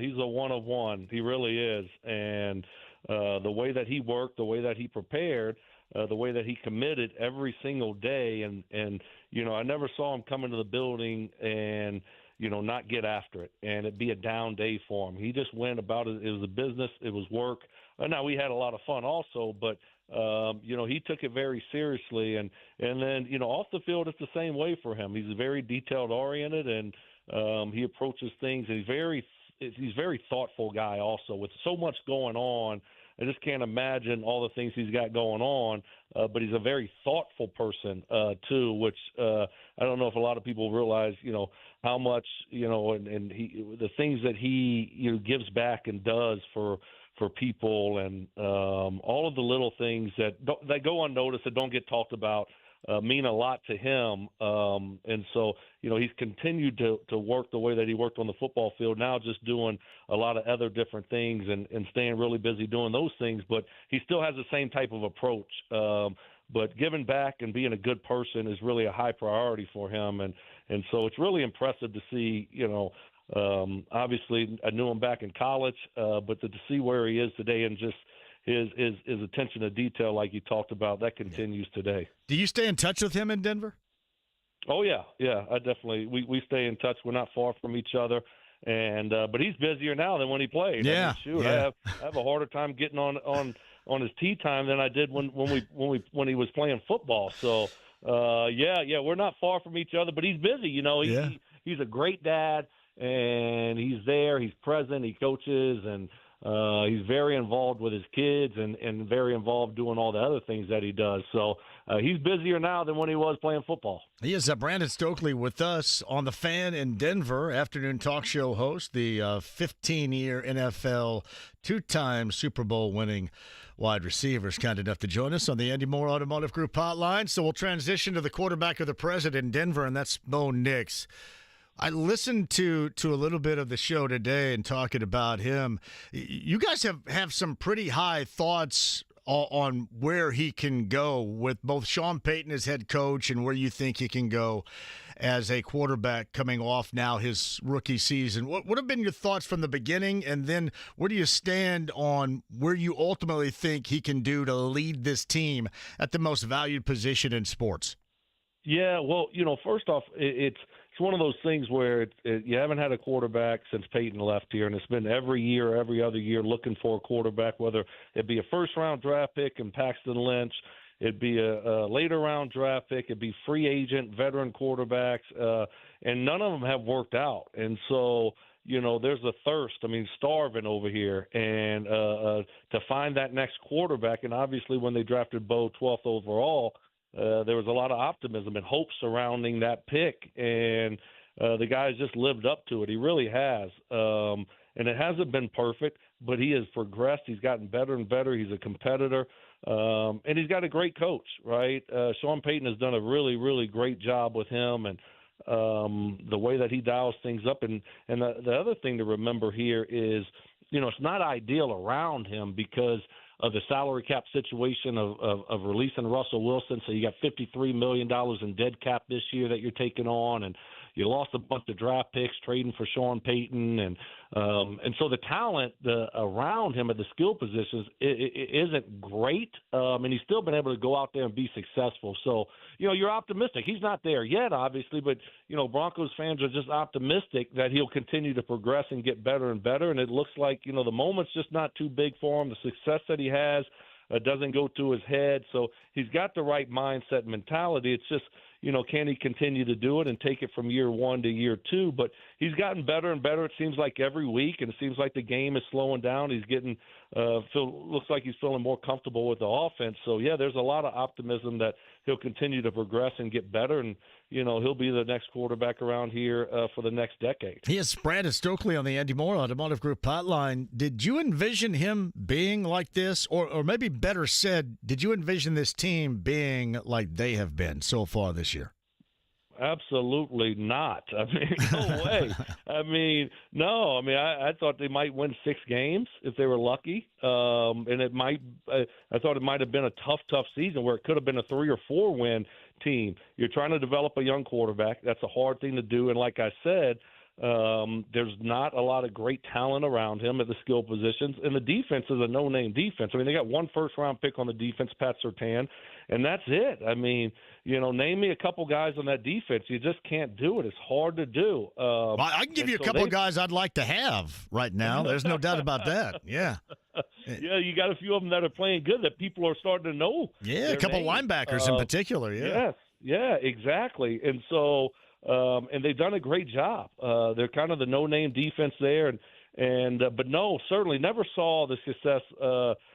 Speaker 11: he's a one of one. He really is. And the way that he worked, the way that he prepared, the way that he committed every single day. And I never saw him come into the building and, not get after it and it be a down day for him. He just went about it. It was a business. It was work. Now, we had a lot of fun also, but, he took it very seriously. And then, off the field, it's the same way for him. He's very detailed oriented and,
Speaker 13: He approaches things, and he's very thoughtful guy also. With so much going on, I just can't imagine all the things he's got going on, but he's a very thoughtful person too, which I don't know if a lot of people realize, how much, and the things that he, gives back and does for people, and all of the little things that go unnoticed, that don't get talked about, mean a lot to him. And so, he's continued to work the way that he worked on the football field, now just doing a lot of other different things and staying really busy doing those things. But he still has the same type of approach. But giving back and being a good person is really a high priority for him. And so it's really impressive to see, obviously I knew him back in college, but to see where he is today and just his attention to detail, like you talked about, that continues today.
Speaker 9: Do you stay in touch with him in Denver?
Speaker 13: Oh yeah, I definitely. We stay in touch. We're not far from each other, and but he's busier now than when he played.
Speaker 9: Yeah,
Speaker 13: I have a harder time getting on his tee time than I did when he was playing football. So we're not far from each other, but he's busy. He's a great dad, and he's there. He's present. He coaches, and he's very involved with his kids and very involved doing all the other things that he does. So he's busier now than when he was playing football.
Speaker 9: He is Brandon Stokley with us on The Fan in Denver, afternoon talk show host, the 15-year NFL, two-time Super Bowl winning wide receiver, is kind enough to join us on the Andy Moore Automotive Group hotline. So we'll transition to the quarterback of the present in Denver, and that's Bo Nix. I listened to a little bit of the show today and talking about him. You guys have some pretty high thoughts on where he can go with both Sean Payton as head coach and where you think he can go as a quarterback coming off now his rookie season. What have been your thoughts from the beginning, and then where do you stand on where you ultimately think he can do to lead this team at the most valued position in sports?
Speaker 13: Yeah, well, first off, it's one of those things where you haven't had a quarterback since Peyton left here, and it's been every year, every other year looking for a quarterback, whether it be a first-round draft pick in Paxton Lynch, it'd be a later-round draft pick, it'd be free agent, veteran quarterbacks, and none of them have worked out. And so, there's a thirst, starving over here, and to find that next quarterback. And obviously when they drafted Bo 12th overall, there was a lot of optimism and hope surrounding that pick, and the guy's just lived up to it. He really has. And it hasn't been perfect, but he has progressed. He's gotten better and better. He's a competitor, and he's got a great coach, right? Sean Payton has done a really, really great job with him, and the way that he dials things up. And the other thing to remember here is, it's not ideal around him because of the salary cap situation of releasing Russell Wilson. So you got $53 million in dead cap this year that you're taking on, and you lost a bunch of draft picks trading for Sean Payton, and so the talent around him at the skill positions isn't great, and he's still been able to go out there and be successful. So, you're optimistic. He's not there yet, obviously, but, Broncos fans are just optimistic that he'll continue to progress and get better and better, and it looks like, the moment's just not too big for him. The success that he has doesn't go to his head, so he's got the right mindset and mentality. It's just, can he continue to do it and take it from year one to year two? But he's gotten better and better, it seems like, every week, and it seems like the game is slowing down. He's getting looks like he's feeling more comfortable with the offense. So, yeah, there's a lot of optimism that he'll continue to progress and get better, and, he'll be the next quarterback around here for the next decade.
Speaker 9: He is Brandon Stokley on the Andy Moore Automotive Group hotline. Did you envision him being like this, or maybe better said, did you envision this team being like they have been so far this year?
Speaker 13: Absolutely not. No way. No. I thought they might win 6 games if they were lucky. And it might. I thought it might have been a tough season where it could have been a 3 or 4 win team. You're trying to develop a young quarterback. That's a hard thing to do. And like I said, there's not a lot of great talent around him at the skill positions, and the defense is a no-name defense. They got 1 first-round pick on the defense, Pat Surtain, and that's it. Name me a couple guys on that defense. You just can't do it. It's hard to do.
Speaker 9: Well, I can give you a couple of guys I'd like to have right now. There's no doubt about that. Yeah.
Speaker 13: Yeah, you got a few of them that are playing good that people are starting to know.
Speaker 9: Yeah, a couple linebackers in particular. Yeah.
Speaker 13: Yes. Yeah, exactly. And so, and they've done a great job. They're kind of the no-name defense there, but no, certainly never saw the success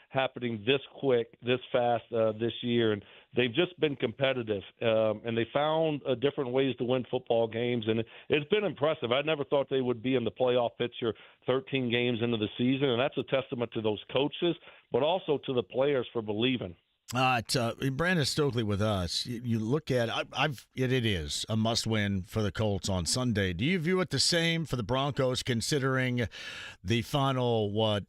Speaker 13: happening this quick, this fast this year, and they've just been competitive, and they found different ways to win football games, and it's been impressive. I never thought they would be in the playoff picture 13 games into the season, and that's a testament to those coaches, but also to the players for believing.
Speaker 9: Brandon Stokley with us. You look at it is a must-win for the Colts on Sunday. Do you view it the same for the Broncos, considering the final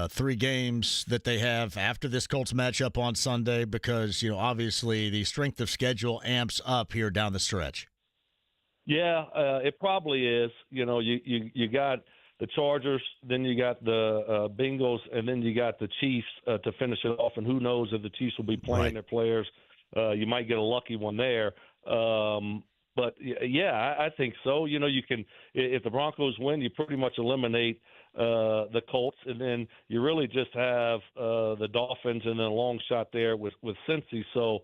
Speaker 9: 3 games that they have after this Colts matchup on Sunday? Because obviously the strength of schedule amps up here down the stretch.
Speaker 13: Yeah, it probably is. You got the Chargers, then you got the Bengals, and then you got the Chiefs to finish it off. And who knows if the Chiefs will be playing their players. You might get a lucky one there. But, yeah, I think so. You can if the Broncos win, you pretty much eliminate the Colts, and then you really just have the Dolphins and then a long shot there with Cincy. So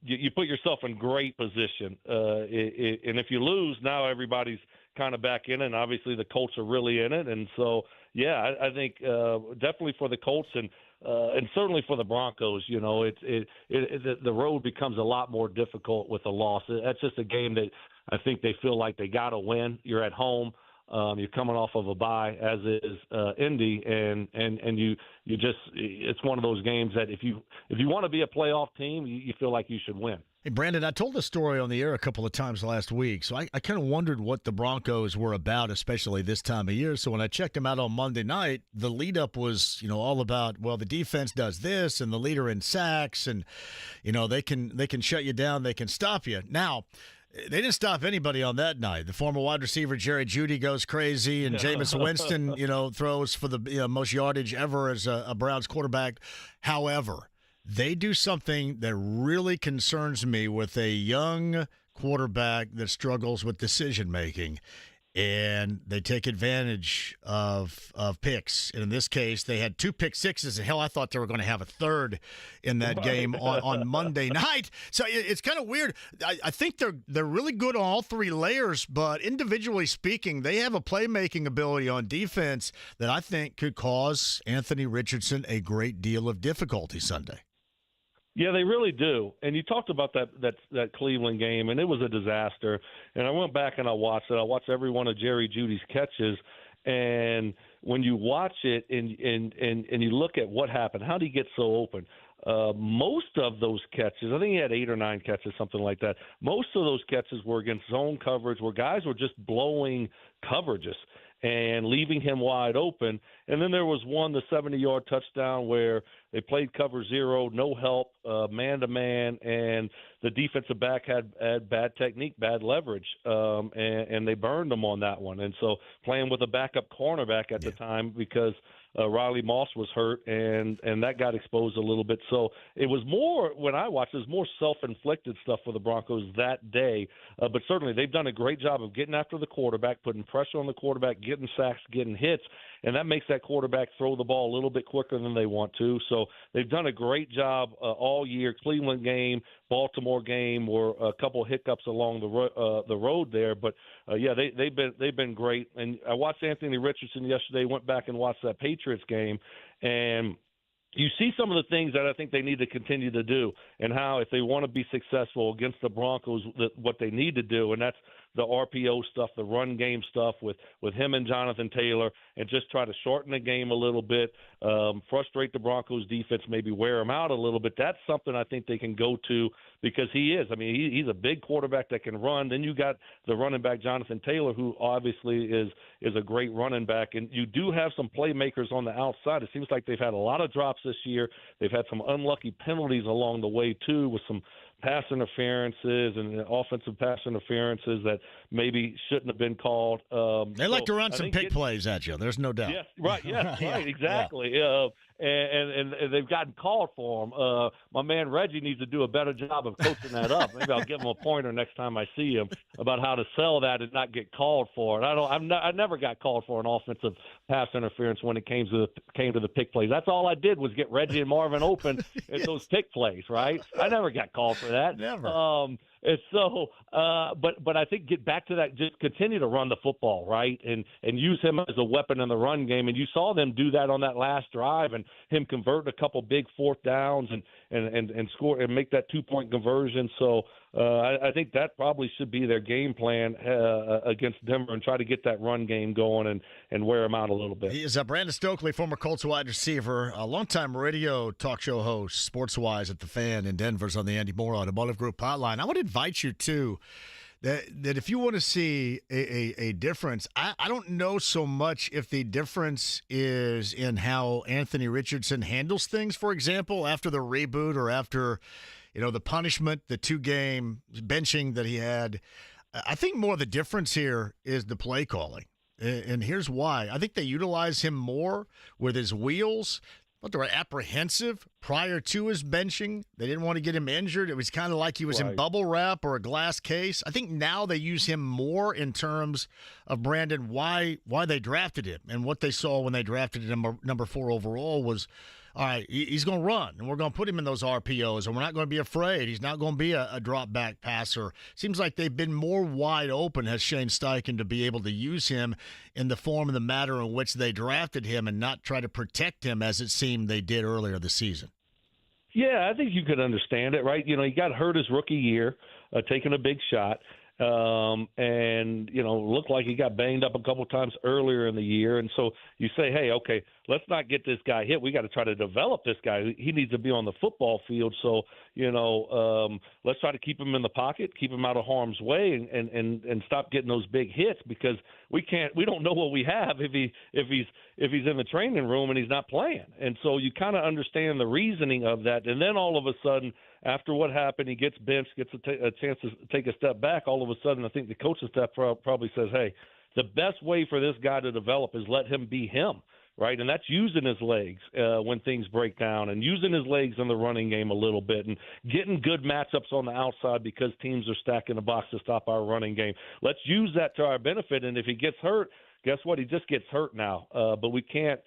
Speaker 13: you put yourself in great position. And if you lose, now everybody's kind of back in it, and obviously the Colts are really in it. And so, yeah, I think definitely for the Colts and certainly for the Broncos, the road becomes a lot more difficult with a loss. That's just a game that I think they feel like they got to win. You're at home. You're coming off of a bye, as is Indy, and you just it's one of those games that if you want to be a playoff team, you feel like you should win.
Speaker 9: Hey, Brandon, I told the story on the air a couple of times last week, so I kind of wondered what the Broncos were about, especially this time of year. So when I checked them out on Monday night, the lead-up was, all about, well, the defense does this, and the leader in sacks, and, they can shut you down, they can stop you. Now, they didn't stop anybody on that night. The former wide receiver Jerry Jeudy goes crazy, and Jameis Winston, throws for the most yardage ever as a Browns quarterback. However, they do something that really concerns me with a young quarterback that struggles with decision-making, and they take advantage of picks. And in this case, they had 2 pick sixes, and hell, I thought they were going to have a third in that game on Monday night. So it's kind of weird. I think they're really good on all 3 layers, but individually speaking, they have a playmaking ability on defense that I think could cause Anthony Richardson a great deal of difficulty Sunday.
Speaker 13: Yeah, they really do. And you talked about that Cleveland game, and it was a disaster. And I went back and I watched it. I watched every one of Jerry Jeudy's catches. And when you watch it and you look at what happened, how did he get so open? Most of those catches, I think he had 8 or 9 catches, something like that. Most of those catches were against zone coverage where guys were just blowing coverages and leaving him wide open. And then there was one, the 70-yard touchdown, where they played cover 0, no help, man-to-man, and the defensive back had bad technique, bad leverage, and they burned them on that one. And so playing with a backup cornerback at the time because Riley Moss was hurt, and that got exposed a little bit. So it was more, when I watched, it was more self-inflicted stuff for the Broncos that day. But certainly they've done a great job of getting after the quarterback, putting pressure on the quarterback, getting sacks, getting hits, and that makes that quarterback throw the ball a little bit quicker than they want to. So they've done a great job all year. Cleveland game, Baltimore game were a couple of hiccups along the road there, but yeah, they've been great. And I watched Anthony Richardson yesterday. Went back and watched that Patriots game, and you see some of the things that I think they need to continue to do, and how if they want to be successful against the Broncos, what they need to do, and that's the RPO stuff, the run game stuff with him and Jonathan Taylor, and just try to shorten the game a little bit, frustrate the Broncos defense, maybe wear them out a little bit. That's something I think they can go to because he is. I mean, he's a big quarterback that can run. Then you got the running back, Jonathan Taylor, who obviously is a great running back. And you do have some playmakers on the outside. It seems like they've had a lot of drops this year. They've had some unlucky penalties along the way, too, with some pass interferences and offensive pass interferences that maybe shouldn't have been called.
Speaker 9: They like to run some pick plays at you. There's no doubt.
Speaker 13: Yes, right. Yes,
Speaker 9: Yeah,
Speaker 13: right. Exactly.
Speaker 9: Yeah.
Speaker 13: and they've gotten called for him. My man Reggie needs to do a better job of coaching that up. Maybe I'll give him a pointer next time I see him about how to sell that and not get called for it. I never got called for an offensive pass interference when it came to the pick plays. That's all I did was get Reggie and Marvin open at those pick plays, right? I never got called for that.
Speaker 9: Never.
Speaker 13: And so, but I think get back to that. Just continue to run the football, right, and use him as a weapon in the run game. And you saw them do that on that last drive, and him convert a couple big fourth downs and score and make that 2-point conversion. So I think that probably should be their game plan against Denver, and try to get that run game going and wear them out a little bit.
Speaker 9: He is Brandon Stokley, former Colts wide receiver, a longtime radio talk show host, Sports-Wise at The Fan in Denver's on the Andy Moore Automotive Group hotline. I would invite you to that if you want to see a difference, I don't know so much if the difference is in how Anthony Richardson handles things, for example, after the reboot or after the punishment, the 2-game benching that he had. I think more of the difference here is the play calling. And here's why. I think they utilize him more with his wheels, but they were apprehensive prior to his benching. They didn't want to get him injured. It was kind of like he was in bubble wrap or a glass case. I think now they use him more in terms of, Brandon, why they drafted him, and what they saw when they drafted him number 4 overall was, all right, he's going to run, and we're going to put him in those RPOs, and we're not going to be afraid. He's not going to be a drop-back passer. Seems like they've been more wide open, has Shane Steichen, to be able to use him in the form and the matter in which they drafted him and not try to protect him as it seemed they did earlier this season.
Speaker 13: Yeah, I think you could understand it, right? He got hurt his rookie year, taking a big shot. And looked like he got banged up a couple times earlier in the year. And so you say, hey, okay, let's not get this guy hit. We got to try to develop this guy. He needs to be on the football field. So, let's try to keep him in the pocket, keep him out of harm's way, and stop getting those big hits, because we don't know what we have if he's in the training room and he's not playing. And so you kind of understand the reasoning of that. And then all of a sudden, after what happened, he gets benched, gets a chance to take a step back. All of a sudden, I think the coaching staff probably says, hey, the best way for this guy to develop is let him be him, right? And that's using his legs when things break down, and using his legs in the running game a little bit, and getting good matchups on the outside because teams are stacking the box to stop our running game. Let's use that to our benefit, and if he gets hurt, guess what? He just gets hurt now. But we can't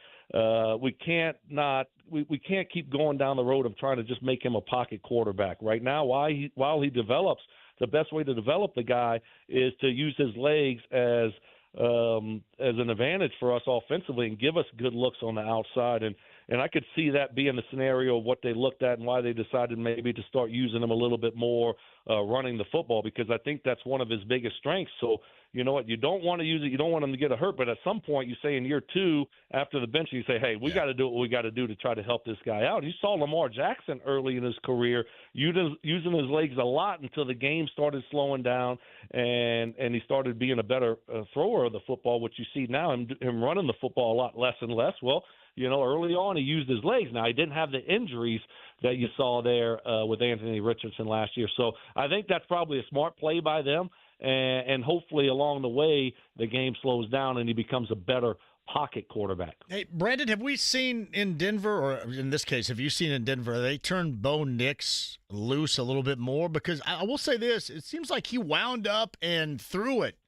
Speaker 13: keep going down the road of trying to just make him a pocket quarterback. Right now, while he develops, the best way to develop the guy is to use his legs as an advantage for us offensively and give us good looks on the outside. And I could see that being the scenario of what they looked at and why they decided maybe to start using him a little bit more running the football, because I think that's one of his biggest strengths. So, you know what, you don't want to use it, you don't want him to get hurt, but at some point you say in year 2 after the bench, you say, hey, we got to do what we got to do to try to help this guy out. You saw Lamar Jackson early in his career using his legs a lot until the game started slowing down and he started being a better thrower of the football, which you see now him running the football a lot less and less. Well, early on he used his legs. Now, he didn't have the injuries that you saw there with Anthony Richardson last year. So I think that's probably a smart play by them. And hopefully along the way the game slows down and he becomes a better pocket quarterback.
Speaker 9: Hey, Brandon, have we seen in Denver, or in this case, have you seen in Denver, they turned Bo Nix loose a little bit more? Because I will say this, it seems like he wound up and threw it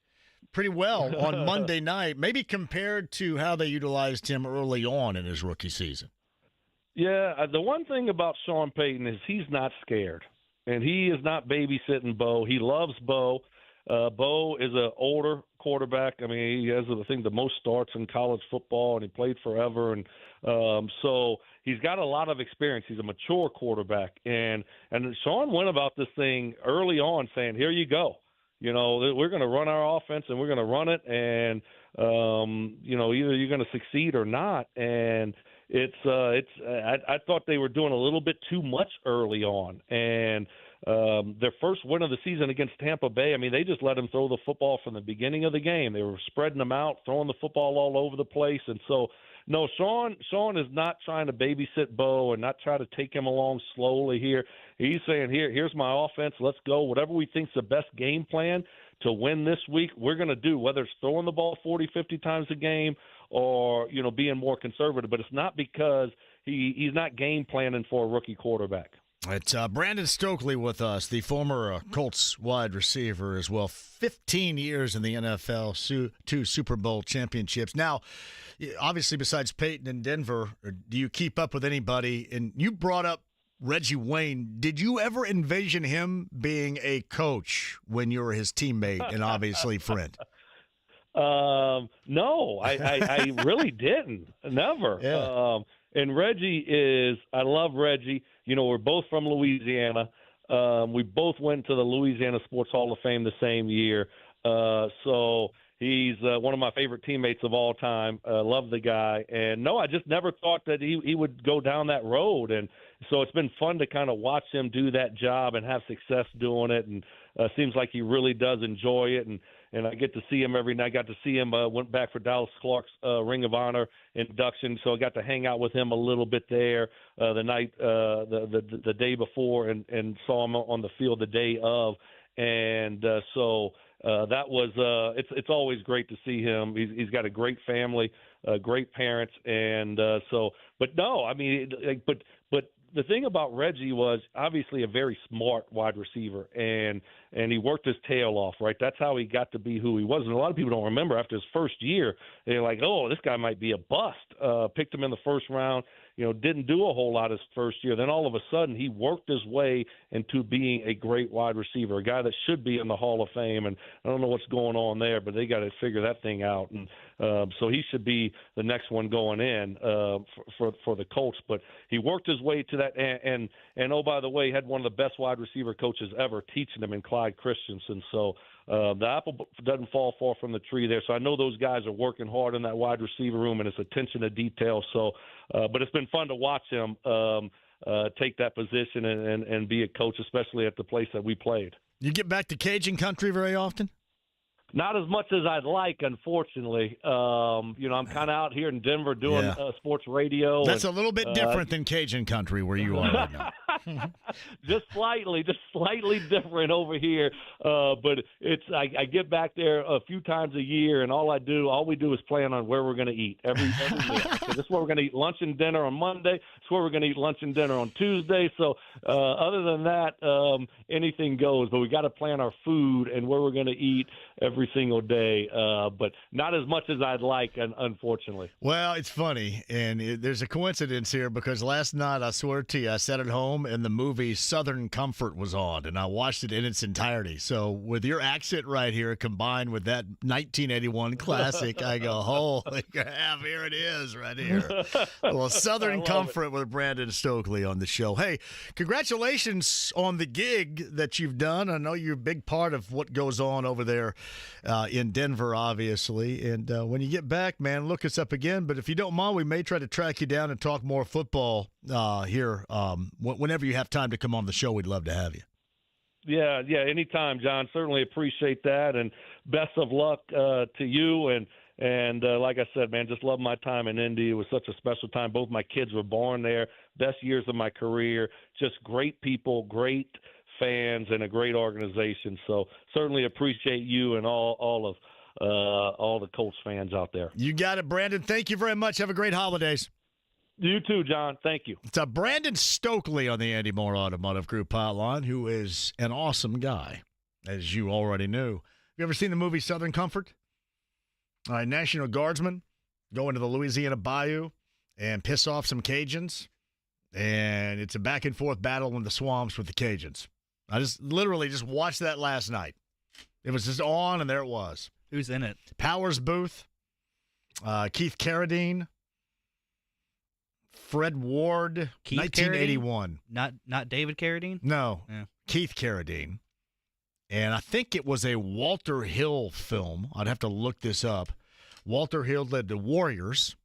Speaker 9: pretty well on Monday night, maybe compared to how they utilized him early on in his rookie season.
Speaker 13: Yeah, the one thing about Sean Payton is he's not scared, and he is not babysitting Bo. He loves Bo. Bo is an older quarterback. I mean, he has, I think, the most starts in college football, and he played forever. And so he's got a lot of experience. He's a mature quarterback. And Sean went about this thing early on saying, here you go. We're going to run our offense, and we're going to run it. And, either you're going to succeed or not. And I thought they were doing a little bit too much early on. And their first win of the season against Tampa Bay, I mean, they just let him throw the football from the beginning of the game. They were spreading them out, throwing the football all over the place. And so, no, Sean is not trying to babysit Bo and not try to take him along slowly here. He's saying, here's my offense. Let's go. Whatever we think's the best game plan to win this week, we're going to do, whether it's throwing the ball 40, 50 times a game or, being more conservative. But it's not because he's not game planning for a rookie quarterback.
Speaker 9: It's Brandon Stokley with us, the former Colts wide receiver as well. 15 years in the NFL, 2 Super Bowl championships. Now, obviously, besides Peyton and Denver, do you keep up with anybody? And you brought up Reggie Wayne. Did you ever envision him being a coach when you were his teammate and obviously friend?
Speaker 13: No, I really didn't. Never.
Speaker 9: Yeah.
Speaker 13: And Reggie I love Reggie. You know, we're both from Louisiana. We both went to the Louisiana Sports Hall of Fame the same year. So he's one of my favorite teammates of all time. Love the guy. And no, I just never thought that he would go down that road. And so it's been fun to kind of watch him do that job and have success doing it. And seems like he really does enjoy it. And I get to see him every night. I got to see him, went back for Dallas Clark's Ring of Honor induction, so I got to hang out with him a little bit there the night, the day before, and saw him on the field the day of. And so that was it's always great to see him. He's got a great family, great parents, and but no, I mean, but the thing about Reggie was obviously a very smart wide receiver, and he worked his tail off, right? That's how he got to be who he was. And a lot of people don't remember after his first year, they're like, oh, this guy might be a bust. Picked him in the first round, didn't do a whole lot his first year. Then all of a sudden he worked his way into being a great wide receiver, a guy that should be in the Hall of Fame. And I don't know what's going on there, but they got to figure that thing out. And so he should be the next one going in for the Colts. But he worked his way to that. And oh, by the way, had one of the best wide receiver coaches ever teaching him in Clyde Christensen. So the apple doesn't fall far from the tree there. So I know those guys are working hard in that wide receiver room, and it's attention to detail. So, but it's been fun to watch him take that position and be a coach, especially at the place that we played.
Speaker 9: You get back to Cajun country very often?
Speaker 13: Not as much as I'd like, unfortunately. I'm kind of out here in Denver doing sports radio.
Speaker 9: That's a little bit different than Cajun country where you are right now.
Speaker 13: just slightly different over here. But I get back there a few times a year, and all we do is plan on where we're going to eat every meal. So this is where we're going to eat lunch and dinner on Monday. This is where we're going to eat lunch and dinner on Tuesday. So other than that, anything goes. But we got to plan our food and where we're going to eat every single day, but not as much as I'd like, unfortunately.
Speaker 9: Well, it's funny, and there's a coincidence here because last night, I swear to you, I sat at home and the movie Southern Comfort was on, and I watched it in its entirety. So with your accent right here combined with that 1981 classic, I go, holy crap, here it is right here. Well, Southern Comfort with Brandon Stokley on the show. Hey, congratulations on the gig that you've done. I know you're a big part of what goes on over there in Denver, obviously. And when you get back, man, look us up again. But if you don't mind, we may try to track you down and talk more football here. Whenever you have time to come on the show, we'd love to have you.
Speaker 13: Yeah, anytime, John. Certainly appreciate that. And best of luck to you. And like I said, man, just love my time in Indy. It was such a special time. Both my kids were born there. Best years of my career. Just great people, great fans, and a great organization. So certainly appreciate you and all the Colts fans out there.
Speaker 9: You got it, Brandon. Thank you very much. Have a great holidays.
Speaker 13: You too, John. Thank you.
Speaker 9: It's Brandon Stokley on the Andy Moore Automotive Group hotline, who is an awesome guy, as you already knew. Have you ever seen the movie Southern Comfort? All right, National Guardsmen go into the Louisiana Bayou and piss off some Cajuns, and it's a back-and-forth battle in the swamps with the Cajuns. I literally watched that last night. It was just on, and there it was.
Speaker 10: Who's in it?
Speaker 9: Powers Booth, Keith Carradine, Fred Ward,
Speaker 10: Keith
Speaker 9: 1981.
Speaker 10: Carradine? Not David Carradine?
Speaker 9: No,
Speaker 10: yeah.
Speaker 9: Keith Carradine. And I think it was a Walter Hill film. I'd have to look this up. Walter Hill led the Warriors,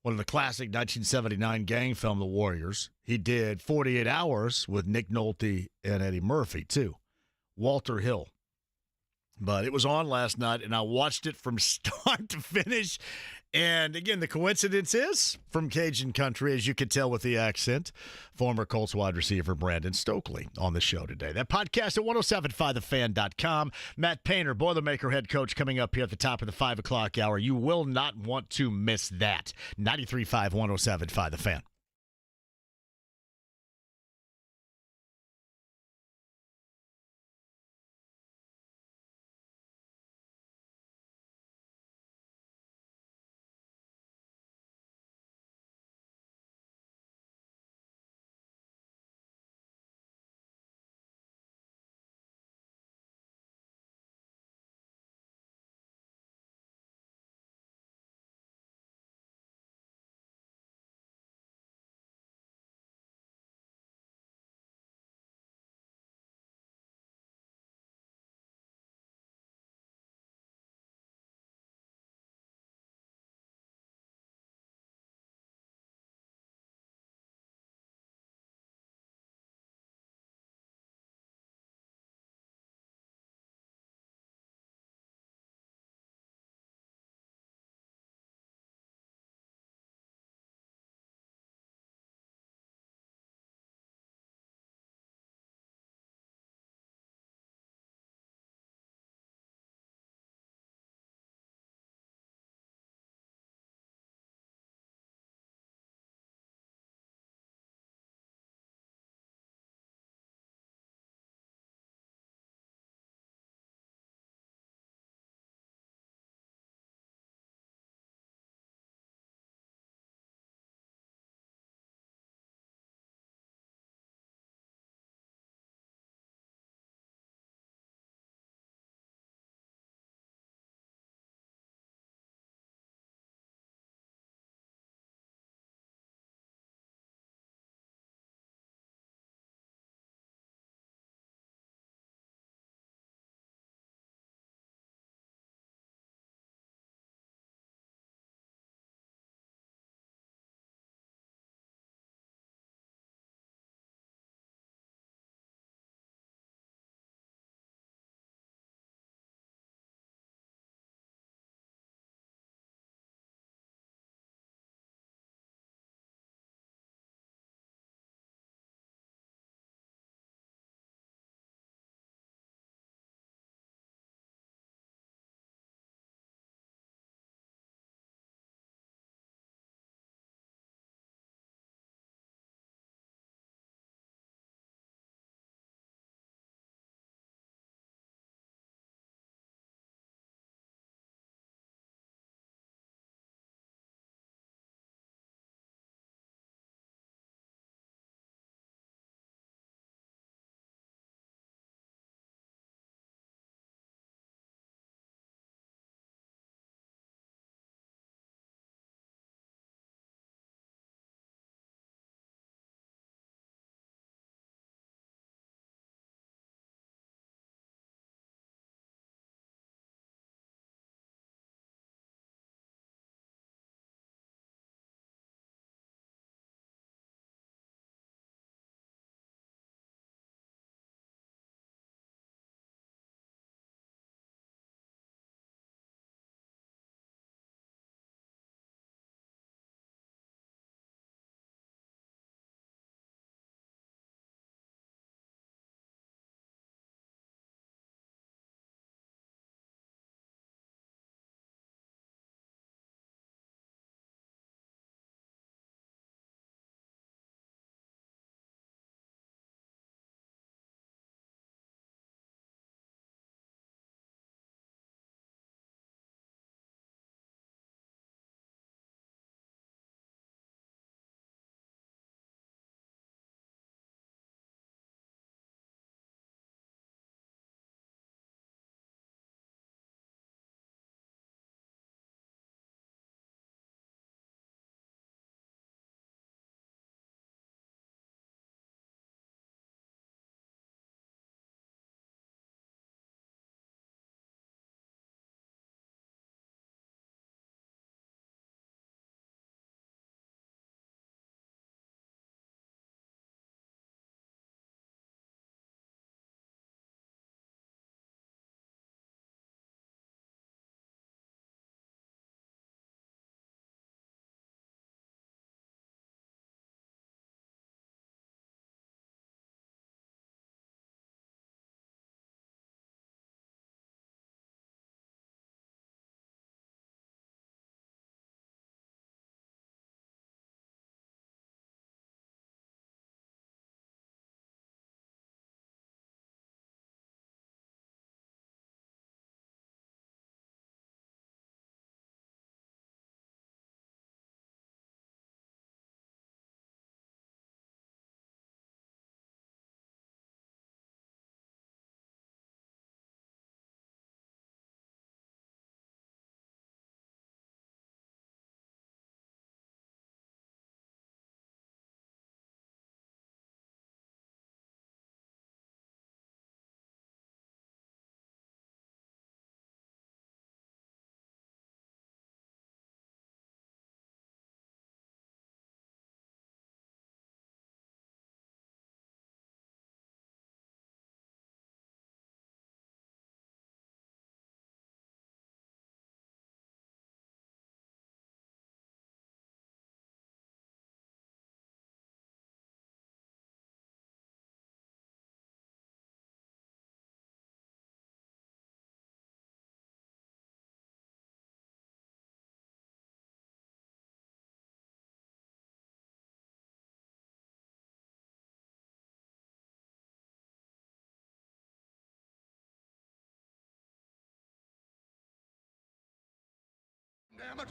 Speaker 9: one of the classic 1979 gang film, The Warriors. He did 48 Hours with Nick Nolte and Eddie Murphy, too. Walter Hill. But it was on last night, and I watched it from start to finish. And, again, the coincidence is from Cajun country, as you can tell with the accent, former Colts wide receiver Brandon Stokley on the show today. That podcast at 1075thefan.com. Matt Painter, Boilermaker head coach, coming up here at the top of the 5 o'clock hour. You will not want to miss that. 93.5, 1075 The Fan.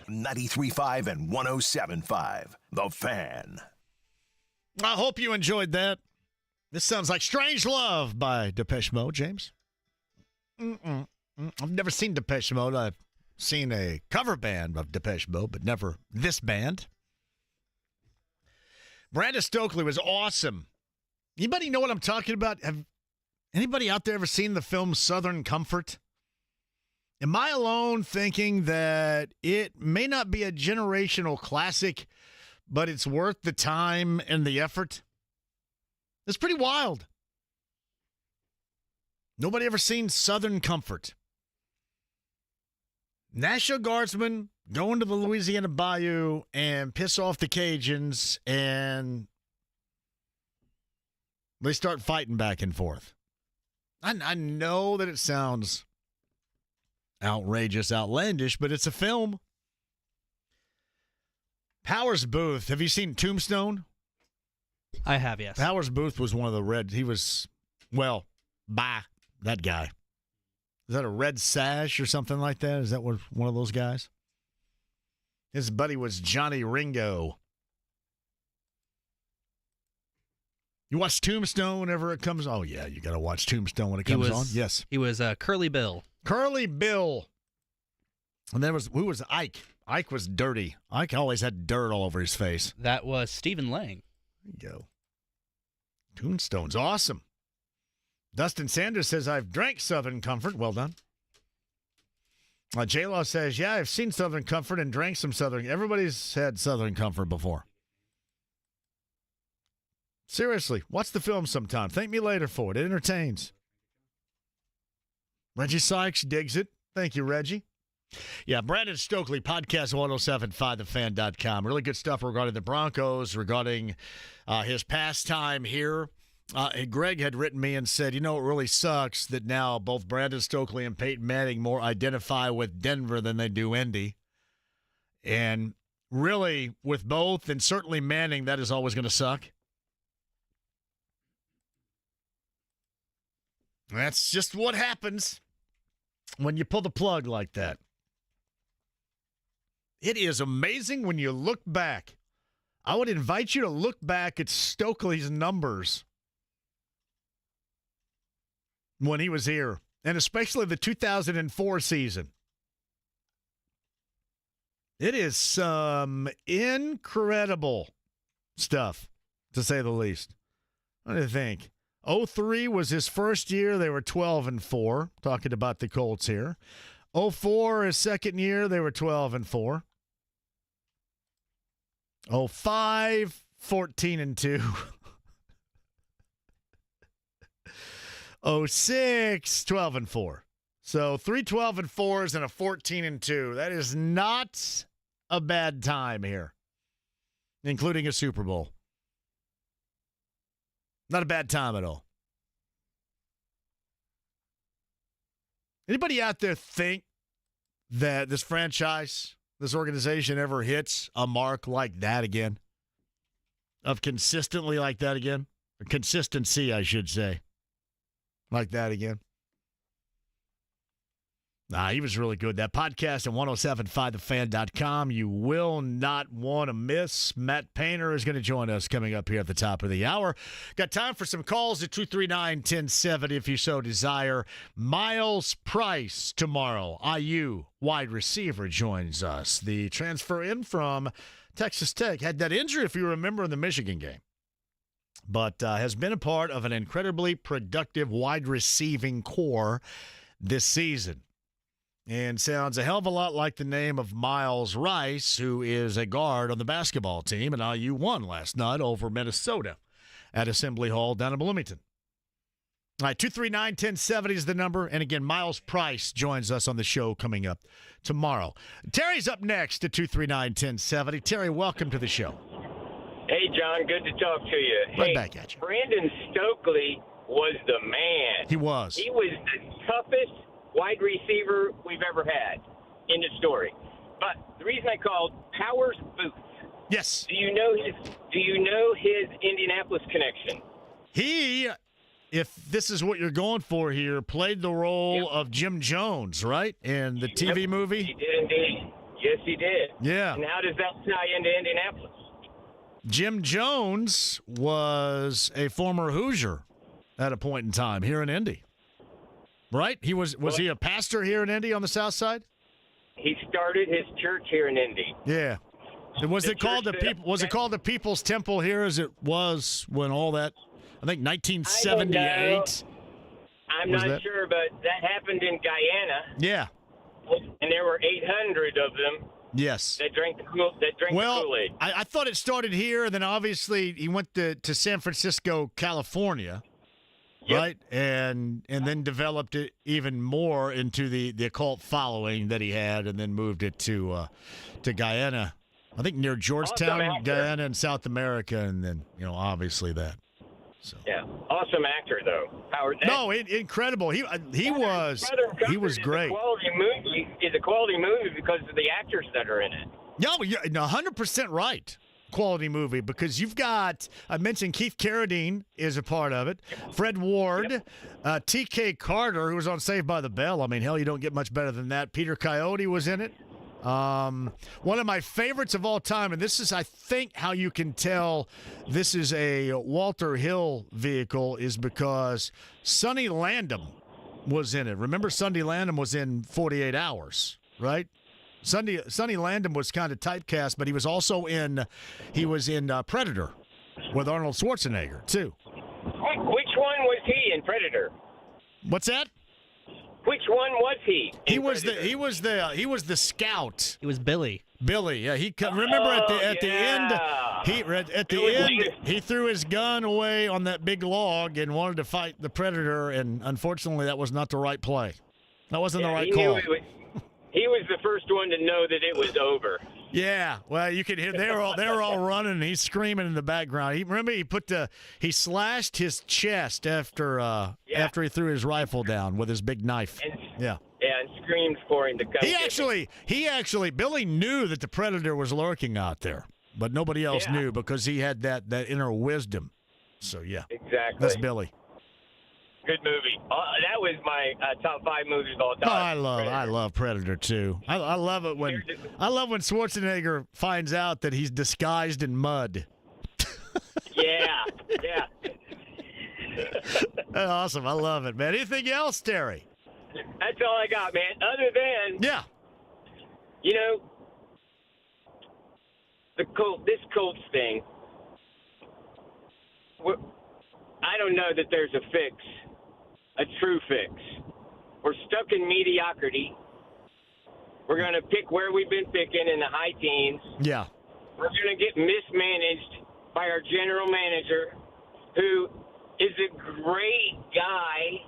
Speaker 8: 93.5 and 107.5. The Fan.
Speaker 9: I hope you enjoyed that. This sounds like Strange Love by Depeche Mode, James. I've never seen Depeche Mode. I've seen a cover band of Depeche Mode, but never this band. Brandon Stokley was awesome. Anybody know what I'm talking about? Have anybody out there ever seen the film Southern Comfort? Am I alone thinking that it may not be a generational classic, but it's worth the time and the effort? It's pretty wild. Nobody ever seen Southern Comfort. National Guardsmen go into the Louisiana Bayou and piss off the Cajuns, and they start fighting back and forth. I know that it sounds outrageous, outlandish, but it's a film. Powers Booth. Have you seen Tombstone?
Speaker 10: I have, yes.
Speaker 9: Powers Booth was one of the red. He was, well, that guy. Is that a red sash or something like that? Is that one of those guys? His buddy was Johnny Ringo. You watch Tombstone whenever it comes? Oh, yeah, you got to watch Tombstone when it comes on. Yes.
Speaker 10: He was Curly Bill.
Speaker 9: Curly Bill. And there was, who was Ike? Ike was dirty. Ike always had dirt all over his face.
Speaker 10: That was Stephen Lang.
Speaker 9: There you go. Tombstone's awesome. Dustin Sanders says, I've drank Southern Comfort. Well done. J-Law says, yeah, I've seen Southern Comfort and drank some Southern. Everybody's had Southern Comfort before. Seriously, watch the film sometime. Thank me later for it. It entertains. Reggie Sykes digs it. Thank you, Reggie. Yeah, Brandon Stokley, podcast 1075thefan.com. Really good stuff regarding the Broncos, regarding his pastime here. Greg had written me and said, you know, it really sucks that now both Brandon Stokley and Peyton Manning more identify with Denver than they do Indy. And really, with both, and certainly Manning, that is always going to suck. That's just what happens when you pull the plug like that. It is amazing when you look back. I would invite you to look back at Stokley's numbers when he was here, and especially the 2004 season. It is some incredible stuff, to say the least. What do you think? 03 was his first year. They were 12-4. Talking about the Colts here. 04, his second year, they were 12-4. 05, 14-2. 06, 12-4. So 3 12-4s and a 14-2. That is not a bad time here, including a Super Bowl. Not a bad time at all. Anybody out there think that this franchise, this organization ever hits a mark like that again? Of consistently like that again? Or consistency, I should say. Like that again? Nah, he was really good. That podcast at 1075thefan.com. You will not want to miss. Matt Painter is going to join us coming up here at the top of the hour. Got time for some calls at 239-1070 if you so desire. Miles Price tomorrow. IU wide receiver joins us. The transfer in from Texas Tech. Had that injury, if you remember, in the Michigan game. But has been a part of an incredibly productive wide receiving core this season. And sounds a hell of a lot like the name of Miles Rice, who is a guard on the basketball team, and IU won last night over Minnesota at Assembly Hall down in Bloomington. All right, 239-1070 is the number. And again, Miles Price joins us on the show coming up tomorrow. Terry's up next at 239-1070. Terry, welcome to the show.
Speaker 14: Hey, John, good to talk to you.
Speaker 9: Right
Speaker 14: hey,
Speaker 9: back at you.
Speaker 14: Brandon Stokley was the man.
Speaker 9: He was.
Speaker 14: He was the toughest wide receiver we've ever had. End of story. But the reason I called, Powers Booth.
Speaker 9: Yes.
Speaker 14: Do you know his Indianapolis connection?
Speaker 9: He, if this is what you're going for here, played the role of Jim Jones, right? In the TV movie?
Speaker 14: He did indeed. Yes, he did.
Speaker 9: Yeah.
Speaker 14: And how does that tie into Indianapolis?
Speaker 9: Jim Jones was a former Hoosier at a point in time here in Indy. Right? Was he a pastor here in Indy on the south side?
Speaker 14: He started his church here in Indy.
Speaker 9: Yeah. Was it called the People's Temple here as it was when all that, I think 1978?
Speaker 14: I'm not sure, but that happened in Guyana.
Speaker 9: Yeah.
Speaker 14: And there were 800 of them.
Speaker 9: Yes.
Speaker 14: That drank the Kool-Aid.
Speaker 9: I thought it started here, and then obviously he went to San Francisco, California, right? And then developed it even more into the occult following that he had, and then moved it to Guyana. I think near Georgetown, Guyana, in South America, and then obviously that. So.
Speaker 14: Yeah, awesome actor though, Howard.
Speaker 9: No, incredible. He was great.
Speaker 14: It's a quality movie because of the actors that are in it.
Speaker 9: No, you're 100% right. Quality movie because you've got, I mentioned Keith Carradine is a part of it. Fred Ward, T.K. Carter, who was on Saved by the Bell. I mean, hell, you don't get much better than that. Peter Coyote was in it. One of my favorites of all time, and this is, I think, how you can tell this is a Walter Hill vehicle, is because Sonny Landham was in it. Remember, Sonny Landham was in 48 Hours, right? Sonny Landham was kind of typecast, but he was also in Predator with Arnold Schwarzenegger too.
Speaker 14: Which one was he in Predator?
Speaker 9: What's that?
Speaker 14: Which one was he?
Speaker 9: He was the scout.
Speaker 10: He was Billy.
Speaker 9: Billy, yeah. Remember at the end, he threw his gun away on that big log and wanted to fight the Predator, and unfortunately, that was not the right play. That wasn't the right call.
Speaker 14: He was the first one to know that it was over.
Speaker 9: Yeah, well, you could hear they were all running, and he's screaming in the background. He slashed his chest after he threw his rifle down with his big knife.
Speaker 14: And screamed for him to come.
Speaker 9: He actually Billy knew that the Predator was lurking out there, but nobody else knew because he had that inner wisdom. So yeah,
Speaker 14: exactly.
Speaker 9: That's Billy.
Speaker 14: Good movie. That was my top 5 movies of all time.
Speaker 9: Oh, I love Predator too. I love it when Schwarzenegger finds out that he's disguised in mud.
Speaker 14: Yeah.
Speaker 9: That's awesome. I love it, man. Anything else, Terry?
Speaker 14: That's all I got, man. Other than this Colts thing. I don't know that there's a fix. A true fix. We're stuck in mediocrity. We're going to pick where we've been picking in the high teens.
Speaker 9: Yeah.
Speaker 14: We're going to get mismanaged by our general manager, who is a great guy.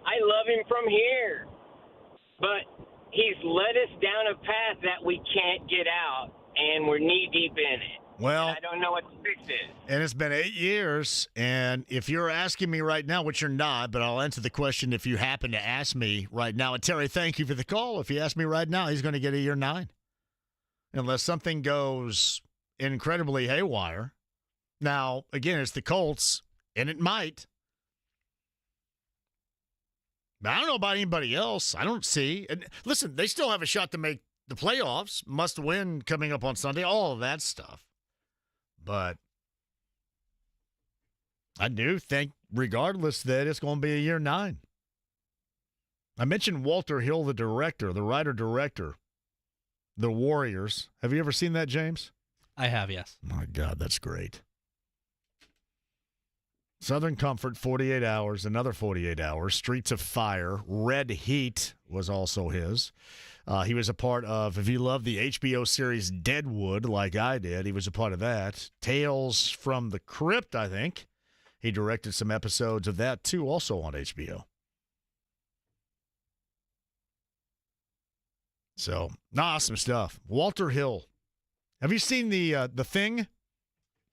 Speaker 14: I love him from here. But he's led us down a path that we can't get out, and we're knee-deep in it.
Speaker 9: Well,
Speaker 14: I don't know what the fix is.
Speaker 9: And it's been 8 years, and if you're asking me right now, which you're not, but I'll answer the question if you happen to ask me right now. And Terry, thank you for the call. If you ask me right now, he's going to get a year 9. Unless something goes incredibly haywire. Now, again, it's the Colts, and it might. But I don't know about anybody else. I don't see. And listen, they still have a shot to make the playoffs, must win coming up on Sunday, all of that stuff. But I do think, regardless, that it's going to be a year 9. I mentioned Walter Hill, the writer-director, The Warriors. Have you ever seen that, James?
Speaker 10: I have, yes.
Speaker 9: My God, that's great. Southern Comfort, 48 Hours, another 48 Hours. Streets of Fire. Red Heat was also his. He was a part of, if you love the HBO series Deadwood, like I did, he was a part of that. Tales from the Crypt, I think. He directed some episodes of that, too, also on HBO. So, awesome stuff. Walter Hill. Have you seen the Thing?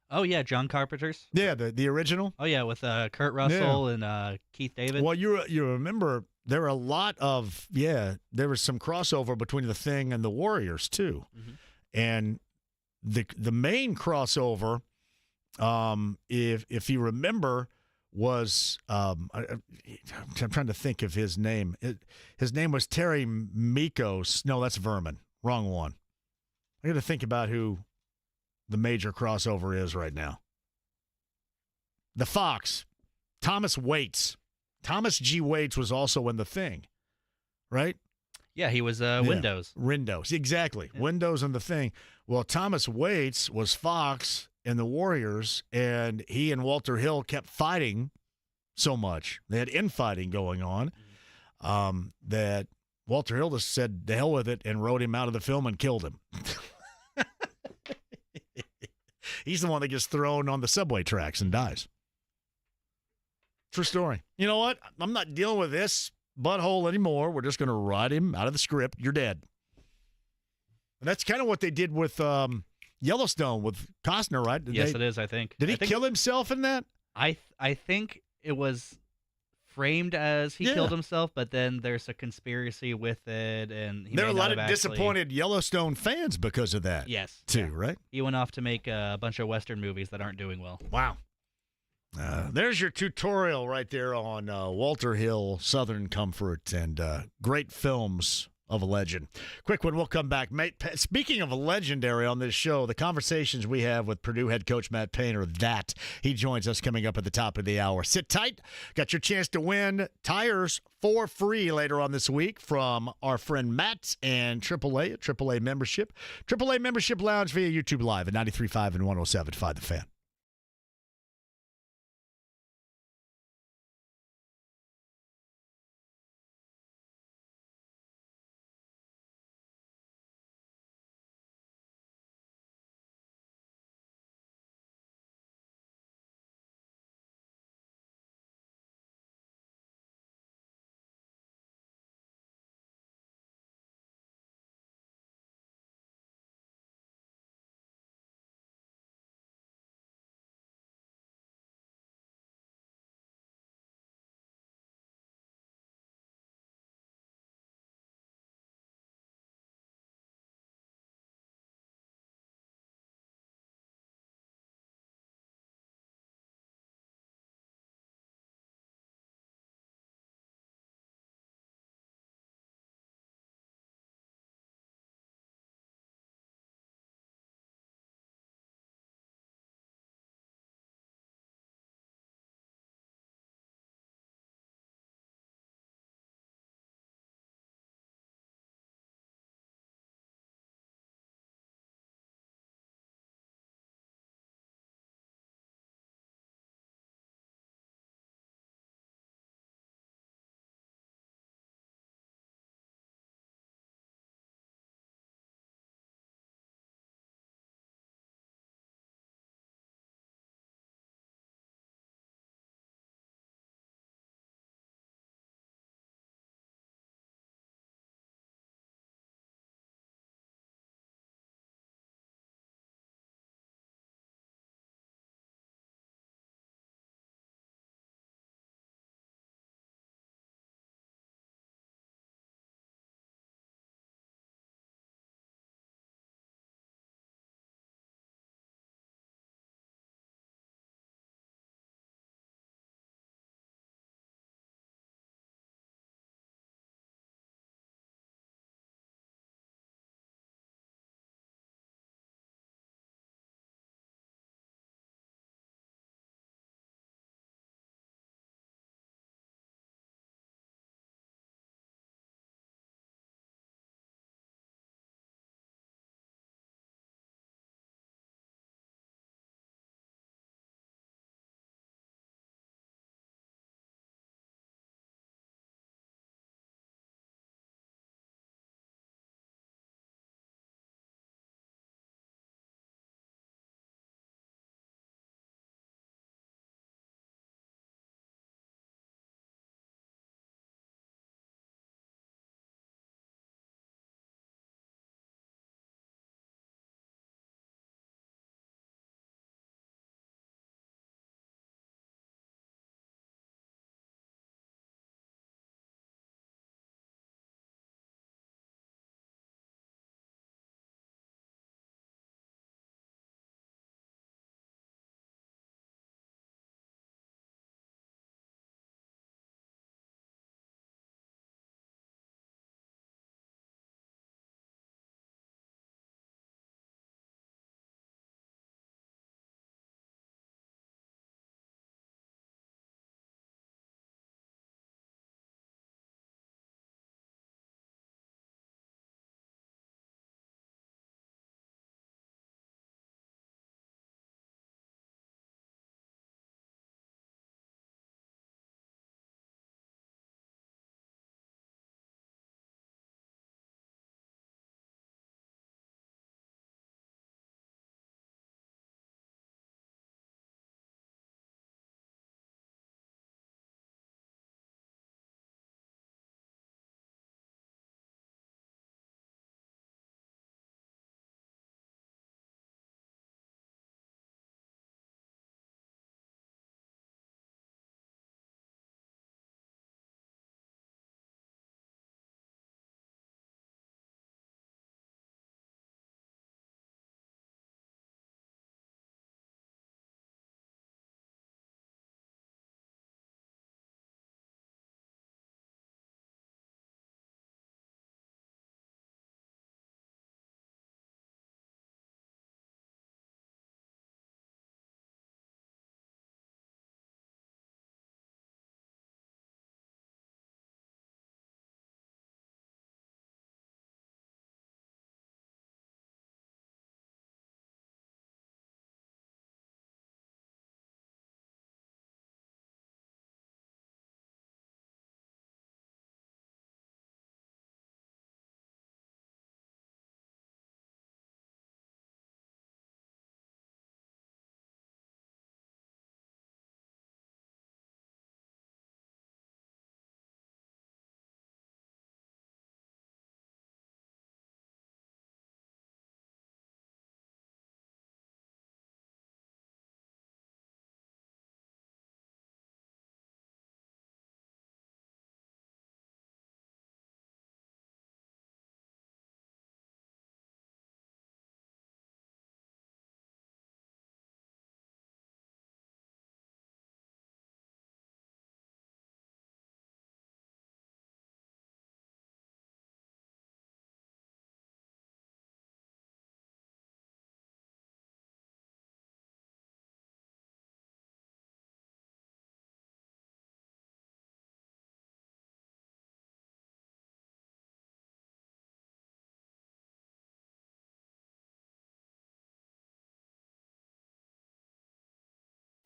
Speaker 10: Oh, yeah, John Carpenter's.
Speaker 9: Yeah, the original.
Speaker 10: Oh, yeah, with Kurt Russell and Keith David.
Speaker 9: Well, you remember there were a lot of, there was some crossover between The Thing and The Warriors, too. Mm-hmm. And the main crossover, if you remember, was, I'm trying to think of his name. His name was Terry Mikos. No, that's Vermin. Wrong one. I got to think about who the major crossover is right now. The Fox, Thomas Waits. Thomas G. Waits was also in The Thing, right?
Speaker 10: Yeah, he was Windows.
Speaker 9: Windows, exactly. Yeah. Windows and The Thing. Well, Thomas Waits was Fox in the Warriors, and he and Walter Hill kept fighting so much. They had infighting going on that Walter Hill just said, "The hell with it," and wrote him out of the film and killed him. He's the one that gets thrown on the subway tracks and dies. True story. You know what? I'm not dealing with this butthole anymore. We're just going to write him out of the script. You're dead. And that's kind of what they did with Yellowstone with Costner, right?
Speaker 10: Yes, it is, I think.
Speaker 9: Did he kill himself in that?
Speaker 10: I think it was framed as he killed himself, but then there's a conspiracy with it, and
Speaker 9: there are a lot of disappointed Yellowstone fans because of that.
Speaker 10: Yes,
Speaker 9: too, right?
Speaker 10: He went off to make a bunch of Western movies that aren't doing well.
Speaker 9: Wow. There's your tutorial right there on Walter Hill, Southern Comfort, and great films of a legend. Quick one, we'll come back. Speaking of a legendary on this show, the conversations we have with Purdue head coach Matt Painter, he joins us coming up at the top of the hour. Sit tight. Got your chance to win tires for free later on this week from our friend Matt and AAA membership. AAA membership lounge via YouTube Live at 93.5 and 107.5 The Fan.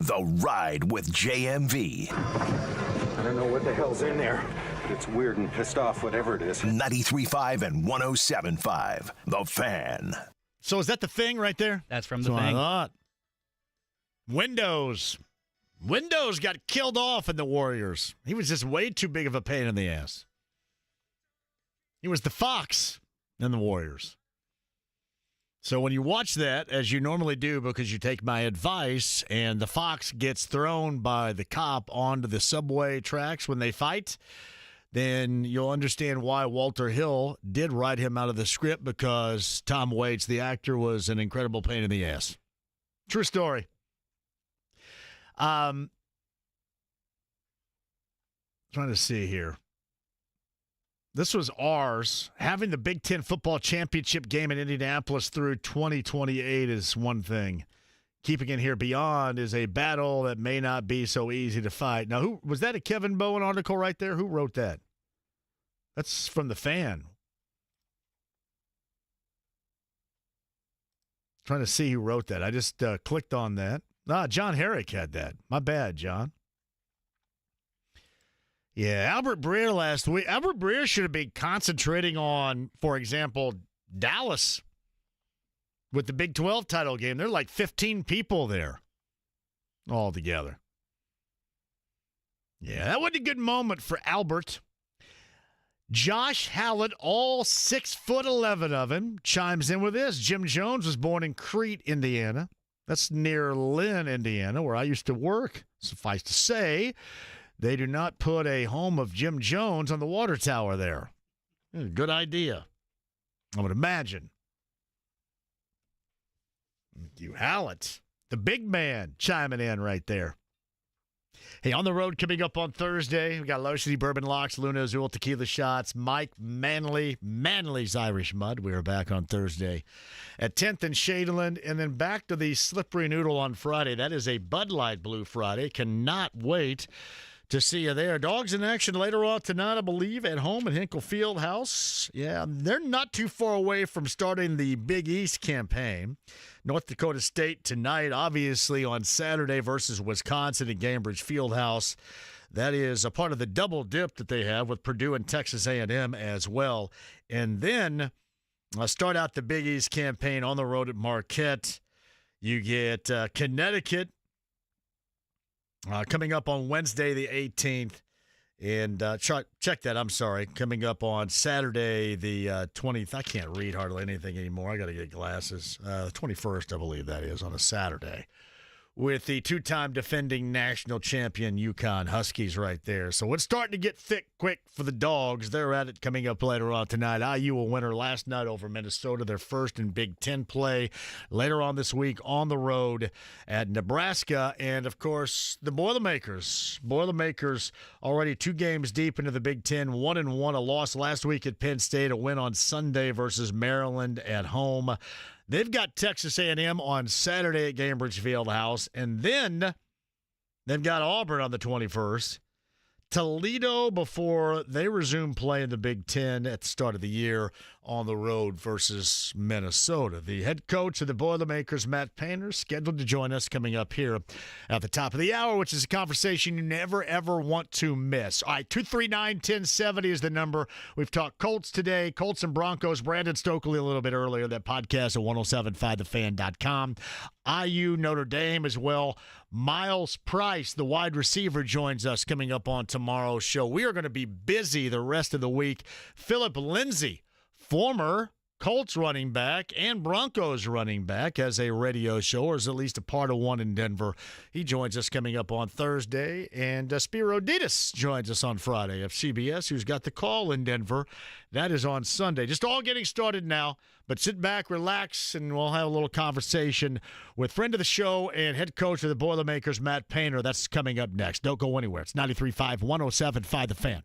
Speaker 8: The Ride with JMV.
Speaker 15: I don't know what the hell's in there, but it's weird and pissed off, whatever it is.
Speaker 8: 93.5 and 107.5. The Fan.
Speaker 9: So is that the thing right there?
Speaker 10: That's from the
Speaker 9: That's what
Speaker 10: thing.
Speaker 9: I thought. Windows got killed off in the Warriors. He was just way too big of a pain in the ass. He was the fox in the Warriors. So when you watch that, as you normally do because you take my advice, and the fox gets thrown by the cop onto the subway tracks when they fight, then you'll understand why Walter Hill did write him out of the script, because Tom Waits, the actor, was an incredible pain in the ass. True story. Trying to see here. This was ours. Having the Big Ten football championship game in Indianapolis through 2028 is one thing. Keeping it here beyond is a battle that may not be so easy to fight. Now, who was that? A Kevin Bowen article right there? Who wrote that? That's from The Fan. Trying to see who wrote that. I just clicked on that. John Herrick had that. My bad, John. Yeah, Albert Breer last week. Albert Breer should have been concentrating on, for example, Dallas with the Big 12 title game. There are like 15 people there all together. Yeah, that wasn't a good moment for Albert. Josh Hallett, all 6'11" of him, chimes in with this. Jim Jones was born in Crete, Indiana. That's near Lynn, Indiana, where I used to work. Suffice to say, they do not put a home of Jim Jones on the water tower there. Good idea, I would imagine. You Hallett, the big man, chiming in right there. Hey, on the road coming up on Thursday, we got Low City Bourbon Locks, Luna Azul Tequila Shots, Mike Manley's Irish Mud. We are back on Thursday at 10th and Shadeland, and then back to the Slippery Noodle on Friday. That is a Bud Light Blue Friday. Cannot wait to see you there. Dogs in action later on tonight, I believe, at home at Hinkle Fieldhouse. Yeah, they're not too far away from starting the Big East campaign. North Dakota State tonight, obviously on Saturday versus Wisconsin at Gainbridge Fieldhouse. That is a part of the double dip that they have with Purdue and Texas A&M as well. And then start out the Big East campaign on the road at Marquette. You get Connecticut coming up on Wednesday the 18th. And check that, I'm sorry, coming up on Saturday the 20th. I can't read hardly anything anymore. I got to get glasses. 21st, I believe that is, on a Saturday, with the two-time defending national champion UConn Huskies right there. So it's starting to get thick quick for the Dogs. They're at it coming up later on tonight. IU a winner last night over Minnesota, their first in Big Ten play. Later on this week on the road at Nebraska. And, of course, the Boilermakers. Boilermakers already 2 games deep into the Big Ten, 1-1, a loss last week at Penn State, a win on Sunday versus Maryland at home. They've got Texas A&M on Saturday at Gainbridge Fieldhouse, and then they've got Auburn on the 21st. Toledo before they resume play in the Big Ten at the start of the year on the road versus Minnesota. The head coach of the Boilermakers, Matt Painter, scheduled to join us coming up here at the top of the hour, which is a conversation you never, ever want to miss. All right, 239-1070 is the number. We've talked Colts today, Colts and Broncos. Brandon Stokley a little bit earlier, that podcast at 1075thefan.com. IU, Notre Dame as well. Miles Price, the wide receiver, joins us coming up on tomorrow's show. We are going to be busy the rest of the week. Philip Lindsay, former Colts running back and Broncos running back, has a radio show, or is at least a part of one in Denver. He joins us coming up on Thursday. And Spiro Ditas joins us on Friday of CBS, who's got the call in Denver. That is on Sunday. Just all getting started now, but sit back, relax, and we'll have a little conversation with friend of the show and head coach of the Boilermakers, Matt Painter. That's coming up next. Don't go anywhere. It's 93.5, 107.5 The Fan.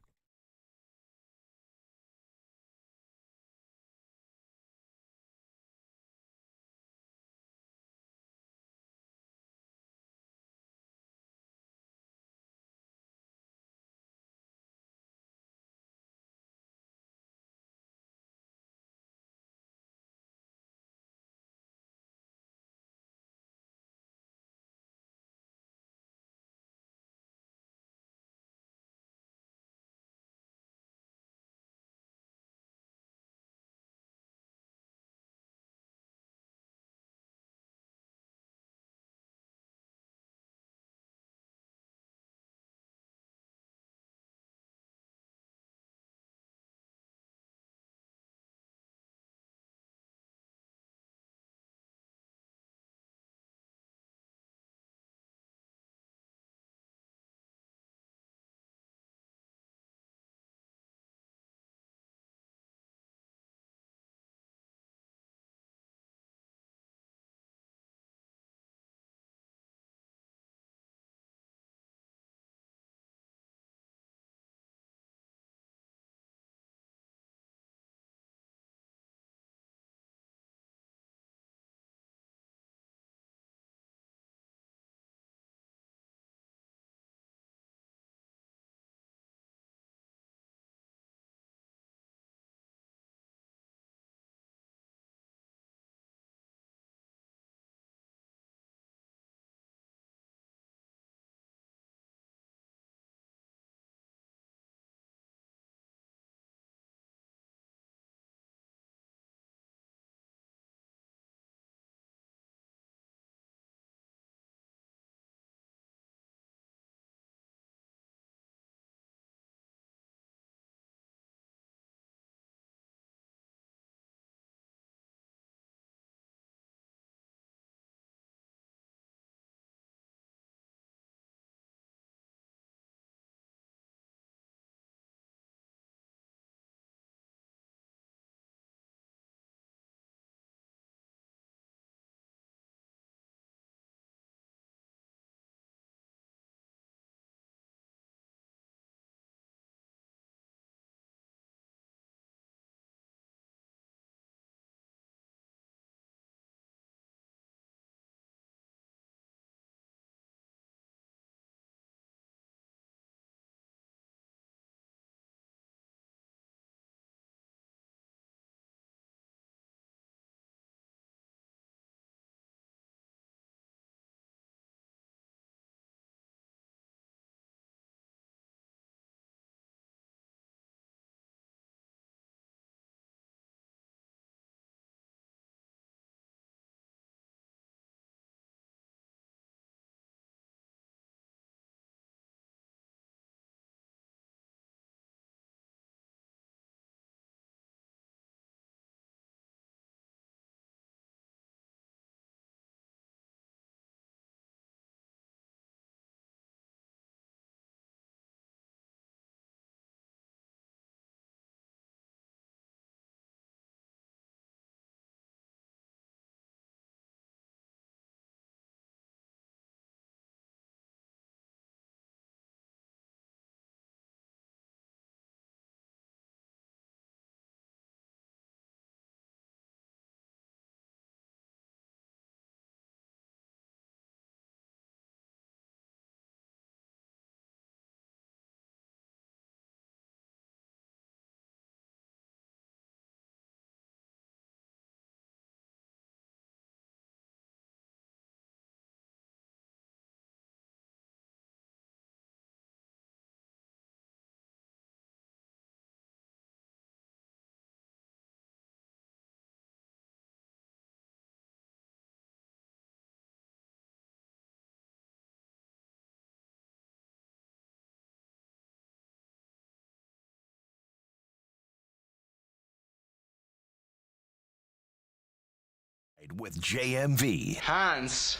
Speaker 8: with JMV.
Speaker 2: Hans,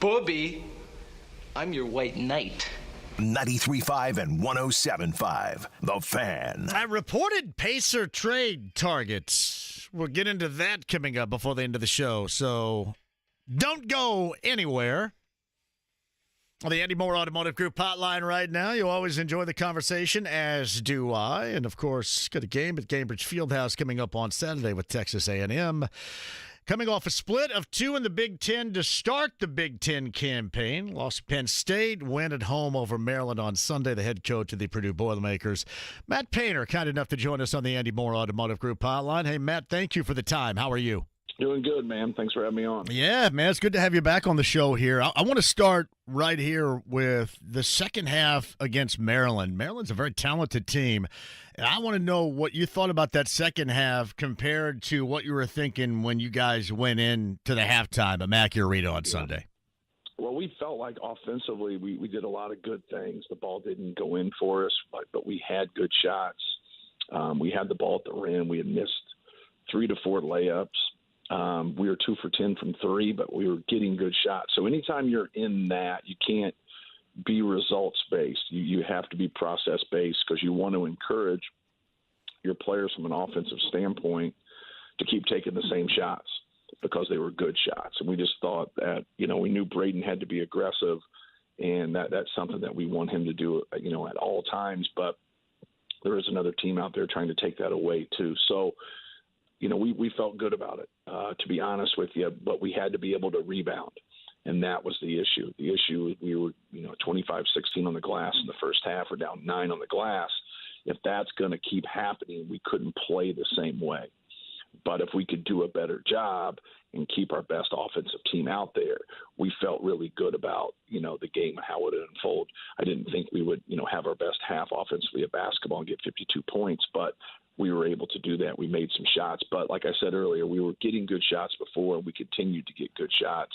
Speaker 2: Bobby, I'm your white knight.
Speaker 8: 93.5 and 107.5. The Fan.
Speaker 9: Reported Pacer trade targets. We'll get into that coming up before the end of the show, so don't go anywhere. On the Andy Moore Automotive Group hotline right now. You always enjoy the conversation, as do I. And, of course, got a game at Cambridge Fieldhouse coming up on Saturday with Texas A&M. Coming off a split of 2 in the Big Ten to start the Big Ten campaign. Lost to Penn State, win at home over Maryland on Sunday, the head coach of the Purdue Boilermakers. Matt Painter, kind enough to join us on the Andy Moore Automotive Group hotline. Hey, Matt, thank you for the time. How are you?
Speaker 16: Doing good, man. Thanks for having me on.
Speaker 9: Yeah, man, it's good to have you back on the show here. I want to start right here with the second half against Maryland. Maryland's a very talented team, and I want to know what you thought about that second half compared to what you were thinking when you guys went in to the halftime at Mackey Arena on Sunday.
Speaker 16: Well, we felt like offensively we did a lot of good things. The ball didn't go in for us, but we had good shots. We had the ball at the rim. We had missed 3 to 4 layups. We were 2 for 10 from 3, but we were getting good shots. So anytime you're in that, you can't be results-based. You have to be process-based because you want to encourage your players from an offensive standpoint to keep taking the same shots because they were good shots. And we just thought that, we knew Braden had to be aggressive, and that's something that we want him to do, at all times. But there is another team out there trying to take that away too. So, we felt good about it, to be honest with you, but we had to be able to rebound, and that was the issue. The issue, we were, 25-16 on the glass in the first half. We're down 9 on the glass. If that's going to keep happening, we couldn't play the same way. But if we could do a better job and keep our best offensive team out there, we felt really good about, the game and how it would unfold. I didn't think we would, have our best half offensively at basketball and get 52 points, but we were able to do that. We made some shots. But like I said earlier, we were getting good shots before, and we continued to get good shots.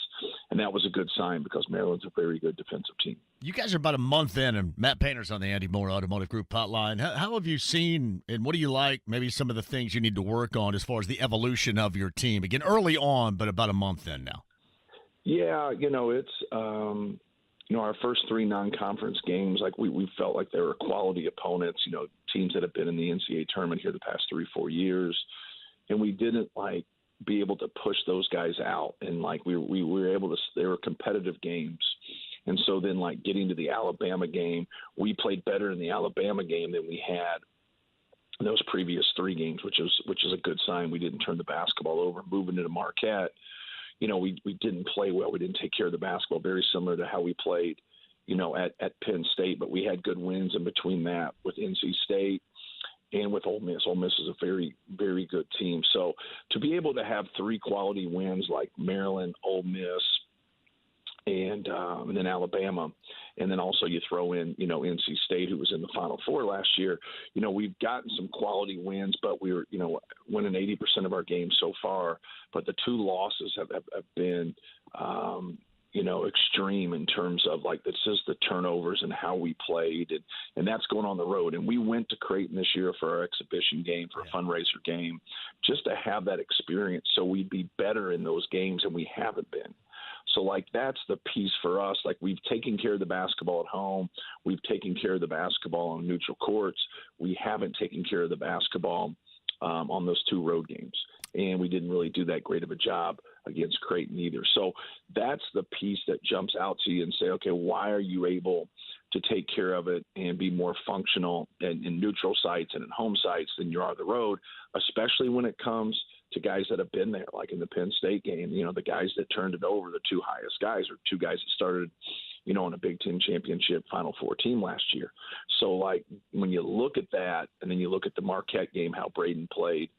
Speaker 16: And that was a good sign because Maryland's a very good defensive team.
Speaker 9: You guys are about a month in, and Matt Painter's on the Andy Moore Automotive Group hotline. How have you seen, and what do you like, maybe some of the things you need to work on as far as the evolution of your team? Again, early on, but about a month in now.
Speaker 16: Yeah, it's our first 3 non-conference games, like we felt like they were quality opponents, teams that have been in the NCAA tournament here the past 3-4 years. And we didn't be able to push those guys out. And we were able to, they were competitive games. And so then getting to the Alabama game, we played better in the Alabama game than we had in those previous 3 games, which is a good sign. We didn't turn the basketball over. Moving into Marquette, we didn't play well. We didn't take care of the basketball, very similar to how we played, at Penn State. But we had good wins in between that with NC State and with Ole Miss. Ole Miss is a very, very good team. So to be able to have 3 quality wins like Maryland, Ole Miss, and then Alabama, and then also you throw in, NC State, who was in the Final Four last year. We've gotten some quality wins, but we were, winning 80% of our games so far. But the 2 losses have been, extreme in terms of this is the turnovers and how we played, and that's going on the road. And we went to Creighton this year for our exhibition game, for a fundraiser game, just to have that experience so we'd be better in those games, and we haven't been. So, that's the piece for us. We've taken care of the basketball at home. We've taken care of the basketball on neutral courts. We haven't taken care of the basketball on those 2 road games. And we didn't really do that great of a job against Creighton either. So that's the piece that jumps out to you and say, okay, why are you able to take care of it and be more functional in neutral sites and in home sites than you are the road, especially when it comes to guys that have been there, like in the Penn State game, the guys that turned it over, the 2 highest guys, or 2 guys that started, on a Big Ten championship Final Four team last year. So, when you look at that and then you look at the Marquette game, how Braden played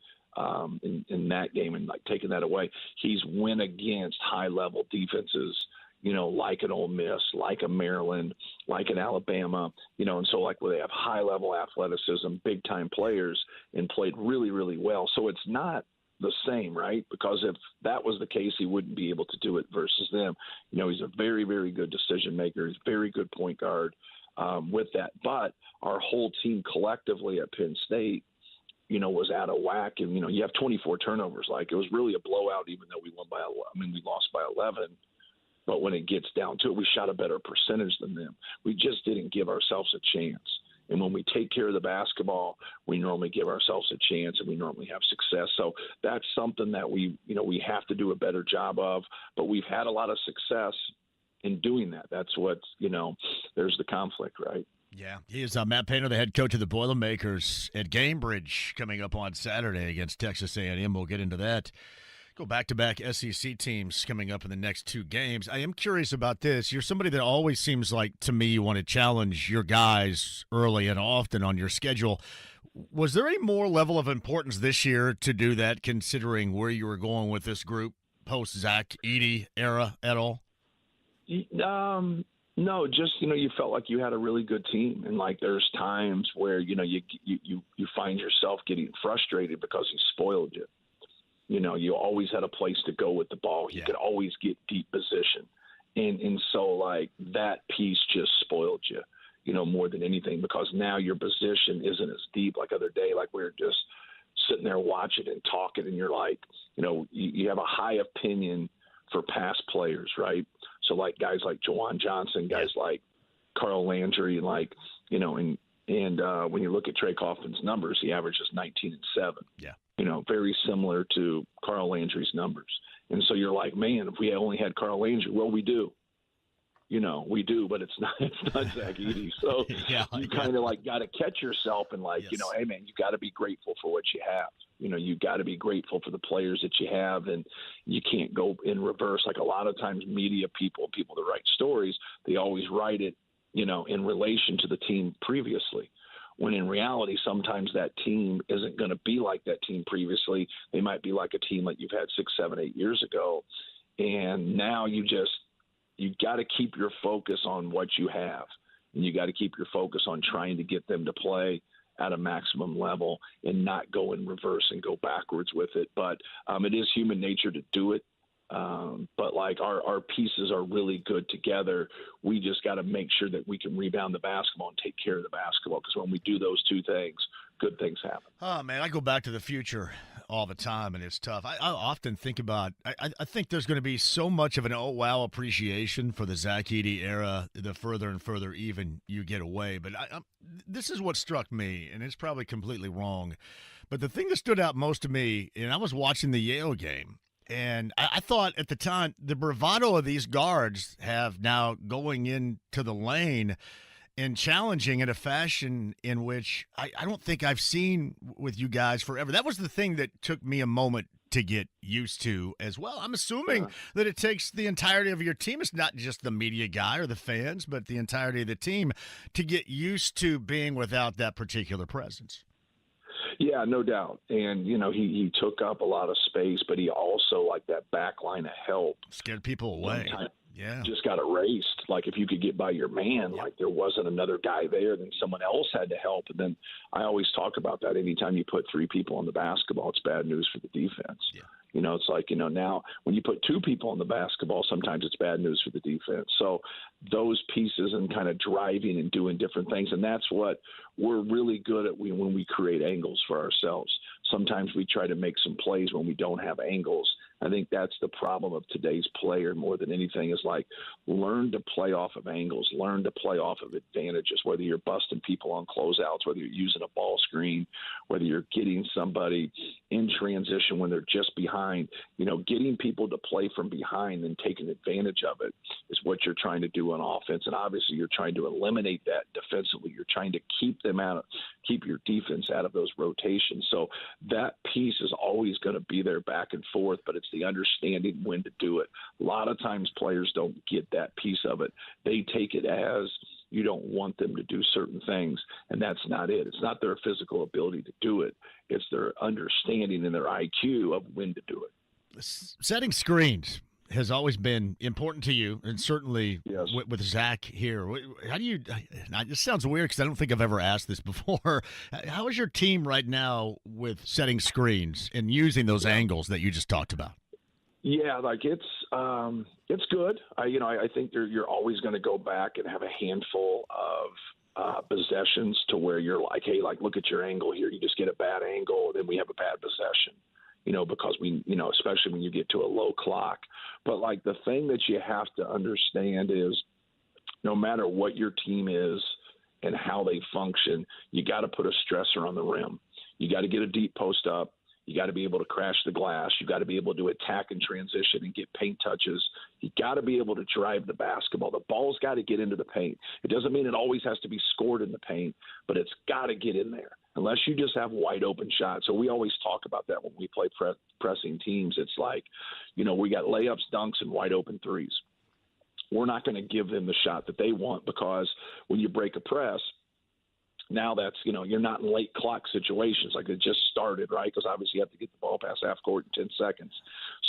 Speaker 16: in that game and taking that away, he's win against high-level defenses, like an Ole Miss, like a Maryland, like an Alabama, and so where they have high-level athleticism, big-time players, and played really, really well. So it's not the same, right? Because if that was the case, he wouldn't be able to do it versus them. He's a very, very good decision maker. He's a very good point guard with that. But our whole team collectively at Penn State was out of whack. And, you have 24 turnovers. Like, it was really a blowout, even though we lost by 11. But when it gets down to it, we shot a better percentage than them. We just didn't give ourselves a chance. And when we take care of the basketball, we normally give ourselves a chance and we normally have success. So that's something that we have to do a better job of. But we've had a lot of success in doing that. That's what, there's the conflict, right?
Speaker 9: Yeah, he is Matt Painter, the head coach of the Boilermakers at Gamebridge, coming up on Saturday against Texas A&M. We'll get into that. Go back-to-back SEC teams coming up in the next 2 games. I am curious about this. You're somebody that always seems like, to me, you want to challenge your guys early and often on your schedule. Was there any more level of importance this year to do that, considering where you were going with this group post-Zach Edey era at all?
Speaker 16: No, just, you felt like you had a really good team. And, like, there's times where, you find yourself getting frustrated because he spoiled you. You always had a place to go with the ball. You could always get deep position. And so, like, that piece just spoiled you, more than anything, because now your position isn't as deep like other day. Like, we were just sitting there watching and talking, and you're like, you have a high opinion for past players, right? So, like, guys like Jawan Johnson, guys like Carl Landry, like, and when you look at Trey Kaufman's numbers, he averages 19 and 7.
Speaker 9: Yeah.
Speaker 16: Very similar to Carl Landry's numbers. And so you're like, man, if we only had Carl Landry, well, we do. We do, but it's not Zach Edey. So you kind of like got to catch yourself and like, hey, man, you got to be grateful for what you have. You got to be grateful for the players that you have, and you can't go in reverse. Like, a lot of times media people that write stories, they always write it, in relation to the team previously. When in reality, sometimes that team isn't going to be like that team previously. They might be like a team that you've had 6, 7, 8 years ago. And now you got to keep your focus on what you have. And you got to keep your focus on trying to get them to play at a maximum level and not go in reverse and go backwards with it. But it is human nature to do it. But like our pieces are really good together. We just got to make sure that we can rebound the basketball and take care of the basketball, because when we do those two things, good things happen.
Speaker 9: Oh, man, I go back to the future all the time, and it's tough. I often think about I think there's going to be so much of an oh, wow appreciation for the Zach Edey era the further and further even you get away. But this is what struck me, and it's probably completely wrong. But the thing that stood out most to me, and I was watching the Yale game, and I thought at the time, the bravado of these guards have now going into the lane and challenging in a fashion in which I don't think I've seen with you guys forever. That was the thing that took me a moment to get used to as well. I'm assuming that it takes the entirety of your team. It's not just the media guy or the fans, but the entirety of the team to get used to being without that particular presence.
Speaker 16: Yeah, no doubt. And, he took up a lot of space, but he also, like, that back line of help,
Speaker 9: scared people away. Yeah.
Speaker 16: Just got erased. Like, if you could get by your man, like, there wasn't another guy there, then someone else had to help. And then I always talk about that. Anytime you put 3 people on the basketball, it's bad news for the defense. Yeah. It's like, now when you put 2 people on the basketball, sometimes it's bad news for the defense. So those pieces and kind of driving and doing different things, and that's what we're really good at when we create angles for ourselves. Sometimes we try to make some plays when we don't have angles. I think that's the problem of today's player more than anything, is like, learn to play off of angles, learn to play off of advantages, whether you're busting people on closeouts, whether you're using a ball screen, whether you're getting somebody in transition when they're just behind. Getting people to play from behind and taking advantage of it is what you're trying to do on offense. And obviously you're trying to eliminate that defensively. You're trying to keep your defense out of those rotations. So that piece is always going to be there back and forth, but it's the understanding when to do it. A lot of times players don't get that piece of it. They take it as you don't want them to do certain things, and that's not it. It's not their physical ability to do it. It's their understanding and their IQ of when to do it.
Speaker 9: Setting screens has always been important to you, and certainly with Zach here. How do you – this sounds weird because I don't think I've ever asked this before. How is your team right now with setting screens and using those angles that you just talked about?
Speaker 16: Yeah, like it's good. I think you're always going to go back and have a handful of possessions to where you're like, hey, like, look at your angle here. You just get a bad angle we have a bad possession, because we, especially when you get to a low clock. But like the thing that you have to understand is no matter what your team is and how they function, you got to put a stressor on the rim. You got to get a deep post up. You got to be able to crash the glass. You got to be able to attack and transition and get paint touches. You got to be able to drive the basketball. The ball's got to get into the paint. It doesn't mean it always has to be scored in the paint, but it's got to get in there unless you just have wide open shots. So we always talk about that when we play pressing teams. It's like, we got layups, dunks, and wide open threes. We're not going to give them the shot that they want because when you break a press, now that's, you're not in late clock situations like it just started, right? Because obviously you have to get the ball past half court in 10 seconds.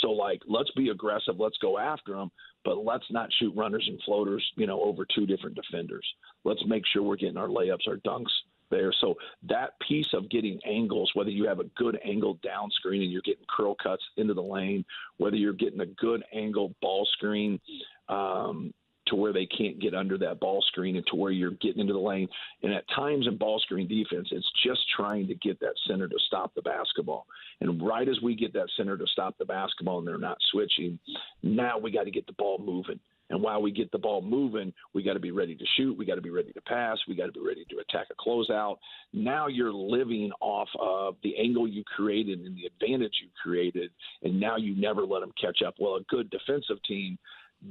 Speaker 16: So, let's be aggressive. Let's go after them, but let's not shoot runners and floaters, over two different defenders. Let's make sure we're getting our layups, our dunks there. So that piece of getting angles, whether you have a good angle down screen and you're getting curl cuts into the lane, whether you're getting a good angle ball screen, to where they can't get under that ball screen and to where you're getting into the lane. And at times in ball screen defense, it's just trying to get that center to stop the basketball. And right as we get that center to stop the basketball and they're not switching, now we got to get the ball moving. And while we get the ball moving, we got to be ready to shoot. We got to be ready to pass. We got to be ready to attack a closeout. Now you're living off of the angle you created and the advantage you created, and now you never let them catch up. Well, a good defensive team,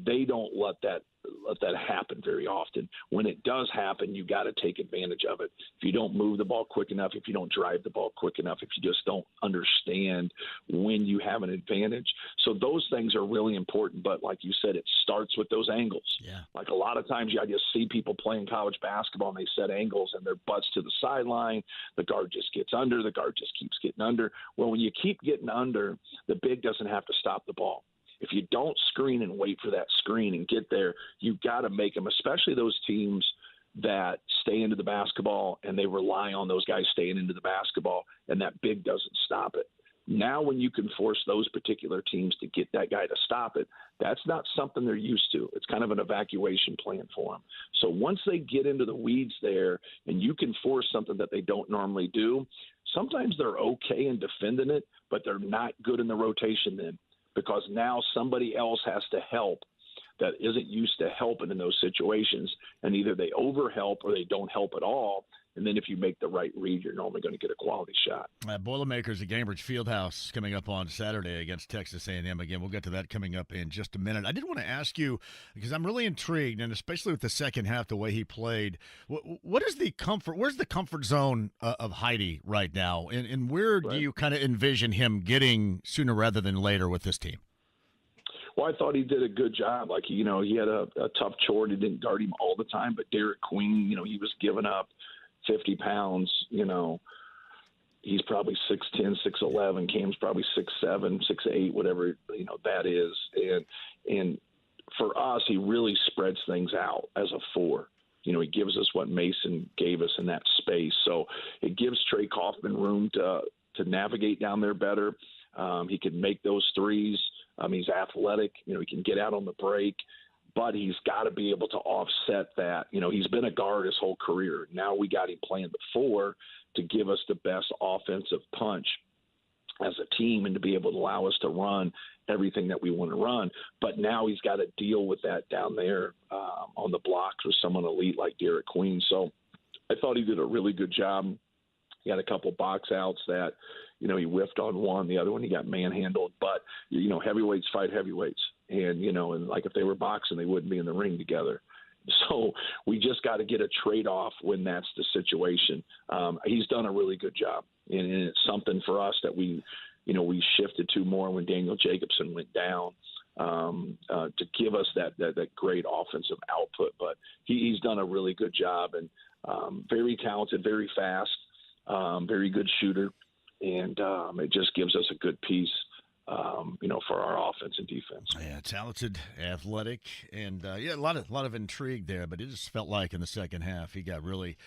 Speaker 16: they don't let that happen very often. When it does happen, you got to take advantage of it. If you don't move the ball quick enough, if you don't drive the ball quick enough, if you just don't understand when you have an advantage. So those things are really important. But like you said, it starts with those angles.
Speaker 9: Yeah.
Speaker 16: Like a lot of times I just see people playing college basketball and they set angles and their butts to the sideline. The guard just gets under. The guard just keeps getting under. Well, when you keep getting under, the big doesn't have to stop the ball. If you don't screen and wait for that screen and get there, you got to make them, especially those teams that stay into the basketball and they rely on those guys staying into the basketball, and that big doesn't stop it. Now when you can force those particular teams to get that guy to stop it, that's not something they're used to. It's kind of an evacuation plan for them. So once they get into the weeds there and you can force something that they don't normally do, sometimes they're okay in defending it, but they're not good in the rotation then. Because now somebody else has to help that isn't used to helping in those situations, and either they overhelp or they don't help at all. And then if you make the right read, you're normally going to get a quality shot.
Speaker 9: Boilermakers at Cambridge Fieldhouse coming up on Saturday against Texas A&M. Again, we'll get to that coming up in just a minute. I did want to ask you, because I'm really intrigued, and especially with the second half, the way he played, what is the comfort? Where's the comfort zone of Heidi right now? And where do you kind of envision him getting sooner rather than later with this team?
Speaker 16: Well, I thought he did a good job. Like, he had a tough chore. He didn't guard him all the time, but Derek Queen, he was giving up 50 pounds, he's probably 6'10", 6'11". Cam's probably 6'7", 6'8", whatever, that is. And for us, he really spreads things out as a four. He gives us what Mason gave us in that space. So it gives Trey Kaufman room to navigate down there better. He can make those threes. He's athletic. He can get out on the break. But he's got to be able to offset that. He's been a guard his whole career. Now we got him playing the four to give us the best offensive punch as a team and to be able to allow us to run everything that we want to run. But now he's got to deal with that down there on the blocks with someone elite like Derek Queen. So I thought he did a really good job. He had a couple box outs that, he whiffed on one. The other one he got manhandled. But, heavyweights fight heavyweights. And, and like if they were boxing, they wouldn't be in the ring together. So we just got to get a trade-off when that's the situation. He's done a really good job. And it's something for us that we shifted to more when Daniel Jacobson went down to give us that great offensive output. But he's done a really good job and very talented, very fast, very good shooter. And it just gives us a good piece. For our offense and defense.
Speaker 9: Yeah, talented, athletic, and a lot of intrigue there. But it just felt like in the second half he got really,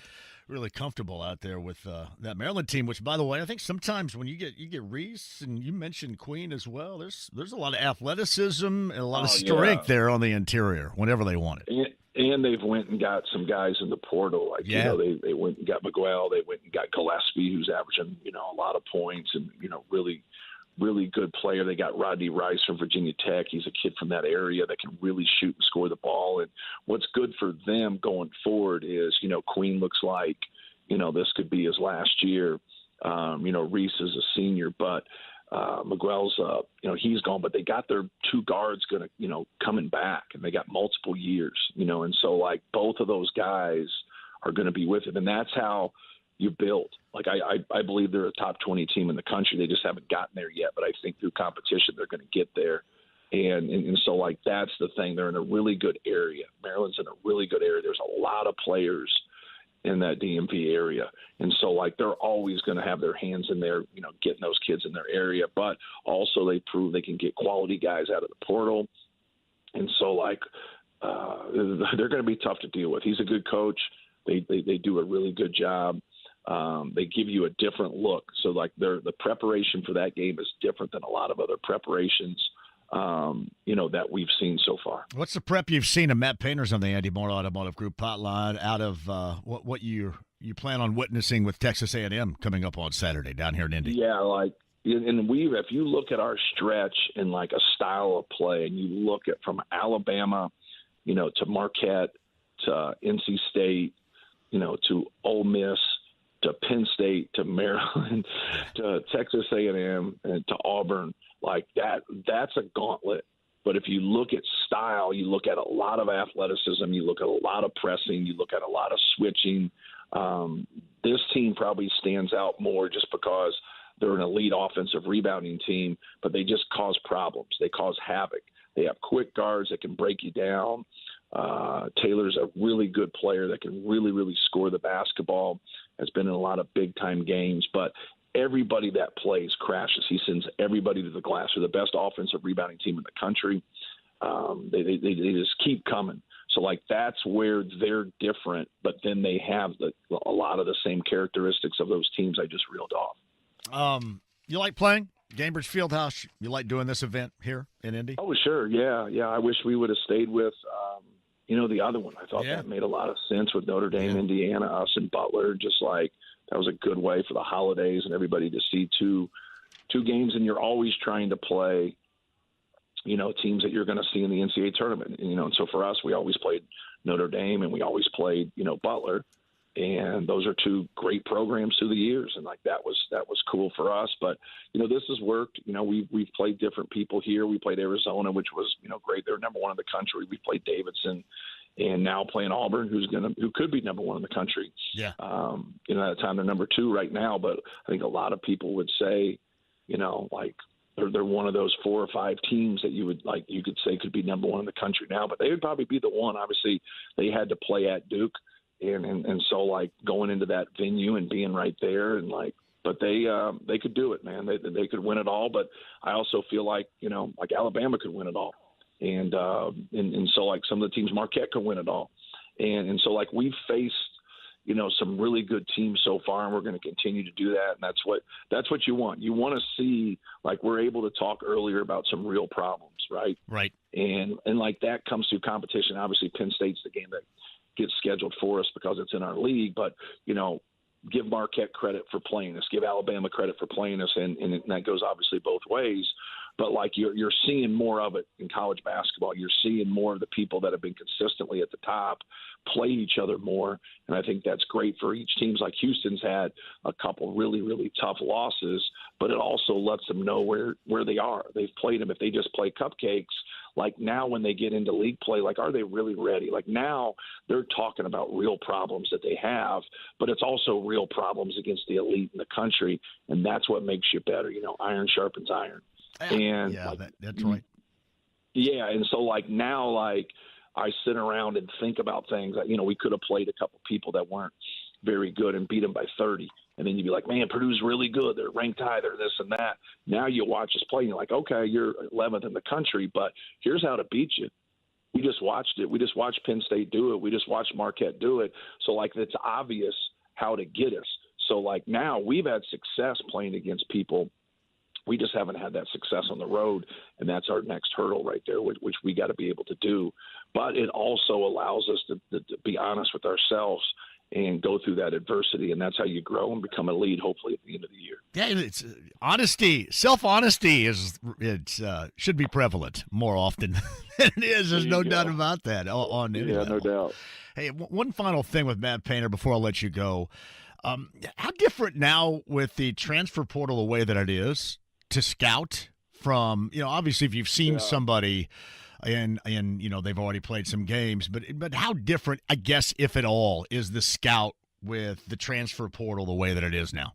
Speaker 9: really comfortable out there with that Maryland team. Which, by the way, I think sometimes when you get Reese and you mentioned Queen as well, there's a lot of athleticism and a lot of strength there on the interior whenever they want it.
Speaker 16: And they've went and got some guys in the portal. Like, they went and got Miguel. They went and got Gillespie, who's averaging, a lot of points and, really, really good player. They got Rodney Rice from Virginia Tech. He's a kid from that area that can really shoot and score the ball. And what's good for them going forward is, Queen looks like, this could be his last year. Reese is a senior, but Miguel's, he's gone, but they got their two guards going to, coming back, and they got multiple years, and so like both of those guys are going to be with him, and that's how you build. Like I believe they're a top 20 team in the country. They just haven't gotten there yet, but I think through competition they're going to get there. And so like that's the thing. They're in a really good area. Maryland's in a really good area. There's a lot of players in that DMV area. And so like they're always going to have their hands in there, getting those kids in their area, but also they prove they can get quality guys out of the portal. And so like they're going to be tough to deal with. He's a good coach. They do a really good job. They give you a different look. So like the preparation for that game is different than a lot of other preparations that we've seen so far.
Speaker 9: What's the prep you've seen of Matt Painters on the Andy Moore Automotive Group hotline out of what you plan on witnessing with Texas A&M coming up on Saturday down here in Indy?
Speaker 16: Yeah, like, and if you look at our stretch in like a style of play, and you look at from Alabama, to Marquette, to NC State, to Ole Miss, to Penn State, to Maryland, to Texas A&M, and to Auburn, like that's a gauntlet. But if you look at style, you look at a lot of athleticism, you look at a lot of pressing, you look at a lot of switching. This team probably stands out more just because they're an elite offensive rebounding team, but they just cause problems. They cause havoc. They have quick guards that can break you down. Taylor's a really good player that can really, really score the basketball, has been in a lot of big-time games, but everybody that plays crashes. He sends everybody to the glass. They're the best offensive rebounding team in the country. They just keep coming. So, like, that's where they're different, but then they have a lot of the same characteristics of those teams I just reeled off.
Speaker 9: You like playing Gainbridge Fieldhouse? You like doing this event here in Indy?
Speaker 16: Oh, sure. Yeah. I wish we would have stayed with, the other one. I thought that made a lot of sense with Notre Dame, Indiana, us, and Butler. Just like that was a good way for the holidays and everybody to see two games, and you're always trying to play, teams that you're going to see in the NCAA tournament. And so for us, we always played Notre Dame and we always played, Butler. And those are two great programs through the years. And like, that was cool for us. But, this has worked. We've played different people here. We played Arizona, which was, great. They're number one in the country. We played Davidson and now playing Auburn, who could be number one in the country.
Speaker 9: Yeah.
Speaker 16: At the time they're number two right now. But I think a lot of people would say, like, they're one of those 4 or 5 teams that you could say could be number one in the country now, but they would probably be the one. Obviously they had to play at Duke. And so like going into that venue and being right there and like, but they could do it, man. They could win it all. But I also feel like, like Alabama could win it all. And so like some of the teams, Marquette could win it all. And so like we've faced, some really good teams so far, and we're going to continue to do that. And that's what you want. You want to see, like, we're able to talk earlier about some real problems, right?
Speaker 9: Right.
Speaker 16: And like that comes through competition. Obviously Penn State's the game that gets scheduled for us because it's in our league, but give Marquette credit for playing us, give Alabama credit for playing us, and that goes obviously both ways. But like you're seeing more of it in college basketball. You're seeing more of the people that have been consistently at the top play each other more, and I think that's great for each team. Like Houston's had a couple really, really tough losses, but it also lets them know where they are. They've played them. If they just play cupcakes, like now when they get into league play, like are they really ready? Like now they're talking about real problems that they have, but it's also real problems against the elite in the country, and that's what makes you better. Iron sharpens iron. And
Speaker 9: that's right.
Speaker 16: Yeah, and so like now, like I sit around and think about things that we could have played a couple people that weren't very good and beat them by 30, and then you'd be like, man, Purdue's really good. They're ranked high. They're this and that. Now you watch us play, and you're like, okay, you're 11th in the country, but here's how to beat you. We just watched it. We just watched Penn State do it. We just watched Marquette do it. So like it's obvious how to get us. So like now we've had success playing against people We just haven't had that success on the road, and that's our next hurdle right there, which we got to be able to do. But it also allows us to be honest with ourselves and go through that adversity, and that's how you grow and become a lead, hopefully, at the end of the year.
Speaker 9: Yeah, it's honesty. Self-honesty should be prevalent more often than it is. There's no doubt about that on any level.
Speaker 16: No doubt.
Speaker 9: Hey, one final thing with Matt Painter before I'll let you go. How different now with the transfer portal the way that it is to scout from, obviously if you've seen somebody and they've already played some games, but how different, I guess, if at all, is the scout with the transfer portal the way that it is now?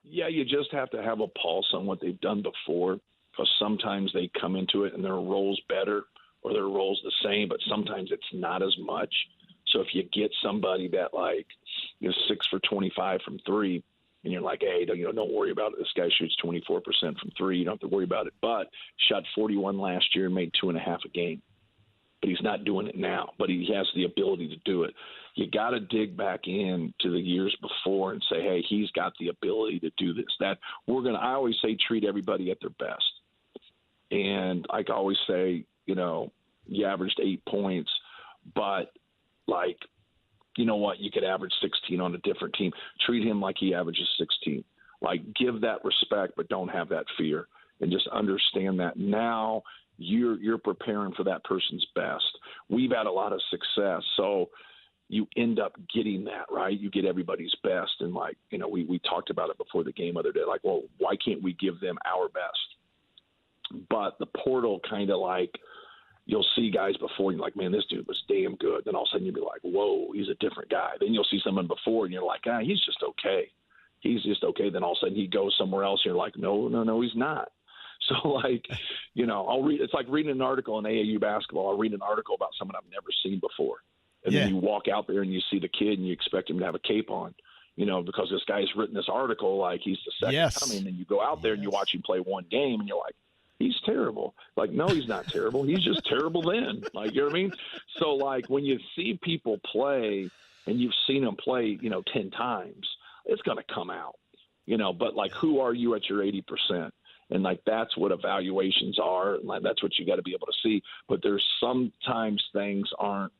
Speaker 16: Yeah, you just have to have a pulse on what they've done before, because sometimes they come into it and their role's better or their role's the same, but sometimes it's not as much. So if you get somebody that is 6 for 25 from three, and you're like, hey, don't worry about it. This guy shoots 24% from three. You don't have to worry about it. But shot 41 last year and made 2.5 a game. But he's not doing it now. But he has the ability to do it. You got to dig back in to the years before and say, hey, he's got the ability to do this. I always say treat everybody at their best. And I always say, you averaged 8 points, but you know what? You could average 16 on a different team. Treat him like he averages 16. Give that respect, but don't have that fear, and just understand that now you're preparing for that person's best. We've had a lot of success, so you end up getting that, right? You get everybody's best, and we talked about it before the game the other day. Well, why can't we give them our best? But the portal kind of you'll see guys before, and you're like, man, this dude was damn good. Then all of a sudden you'll be like, whoa, he's a different guy. Then you'll see someone before, and you're like, he's just okay. He's just okay. Then all of a sudden he goes somewhere else, and you're like, no, he's not. So, I'll read – it's like reading an article in AAU basketball. I'll read an article about someone I've never seen before. And then you walk out there and you see the kid and you expect him to have a cape on, because this guy's written this article like he's the second coming. And you go out there and you watch him play one game, and you're like, he's terrible. No, he's not terrible. He's just terrible then. You know what I mean? So, when you see people play and you've seen them play, 10 times, it's going to come out, But, who are you at your 80%? And, that's what evaluations are. And, that's what you got to be able to see. But there's sometimes things aren't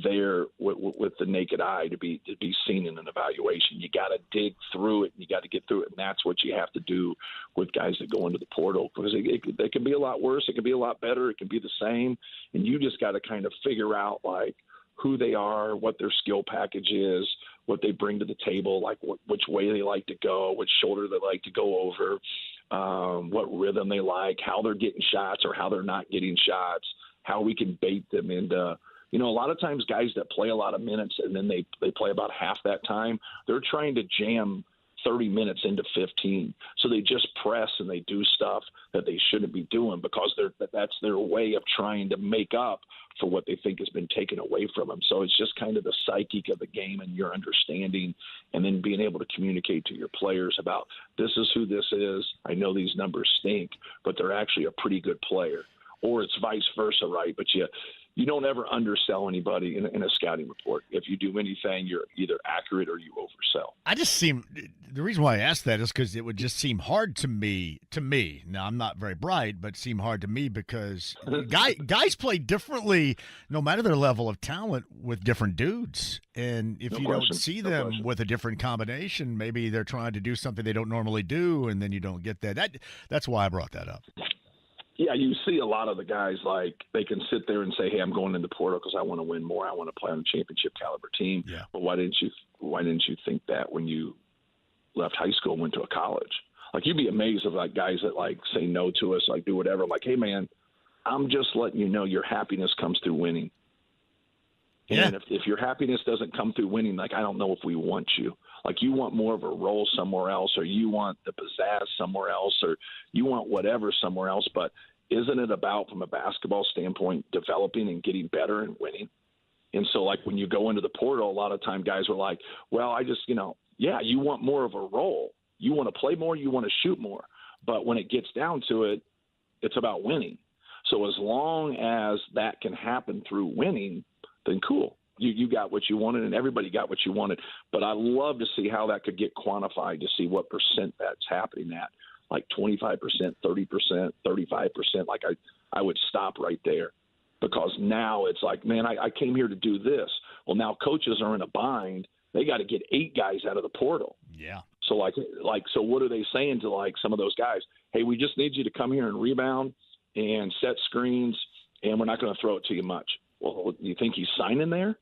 Speaker 16: there with the naked eye to be seen in an evaluation. You got to dig through it, and you got to get through it, and that's what you have to do with guys that go into the portal, because it can be a lot worse, it can be a lot better, it can be the same, and you just got to kind of figure out who they are, what their skill package is, what they bring to the table, which way they like to go, which shoulder they like to go over, what rhythm they like, how they're getting shots or how they're not getting shots, how we can bait them into. A lot of times guys that play a lot of minutes and then they play about half that time, they're trying to jam 30 minutes into 15. So they just press and they do stuff that they shouldn't be doing because that's their way of trying to make up for what they think has been taken away from them. So it's just kind of the psychic of the game and your understanding, and then being able to communicate to your players about, this is who this is. I know these numbers stink, but they're actually a pretty good player. Or it's vice versa, right? But you don't ever undersell anybody in a scouting report. If you do anything, you're either accurate or you oversell.
Speaker 9: The reason why I asked that is because it would just seem hard to me. Now, I'm not very bright, but seem hard to me because guys play differently no matter their level of talent with different dudes. And if you don't see them with a different combination, maybe they're trying to do something they don't normally do, and then you don't get that. That's why I brought that up.
Speaker 16: Yeah, you see a lot of the guys, they can sit there and say, hey, I'm going in the portal because I want to win more. I want to play on a championship caliber team. Yeah. But why didn't you think that when you left high school and went to a college? You'd be amazed of guys that say no to us, do whatever. I'm like, hey man, I'm just letting you know your happiness comes through winning. Yeah. And if your happiness doesn't come through winning, I don't know if we want you. You want more of a role somewhere else, or you want the pizzazz somewhere else, or you want whatever somewhere else. But isn't it about, from a basketball standpoint, developing and getting better and winning? And so, when you go into the portal, a lot of time guys are like, well, I just, you want more of a role. You want to play more, you want to shoot more. But when it gets down to it, it's about winning. So as long as that can happen through winning, then cool. You got what you wanted, and everybody got what you wanted. But I love to see how that could get quantified, to see what percent that's happening at. like 25%, 30%, 35%, like I would stop right there. Because now it's like, man, I came here to do this. Well, now coaches are in a bind. They got to get 8 guys out of the portal.
Speaker 9: Yeah.
Speaker 16: So so what are they saying to like some of those guys? Hey, we just need you to come here and rebound and set screens, and we're not going to throw it to you much. Well, you think he's signing there?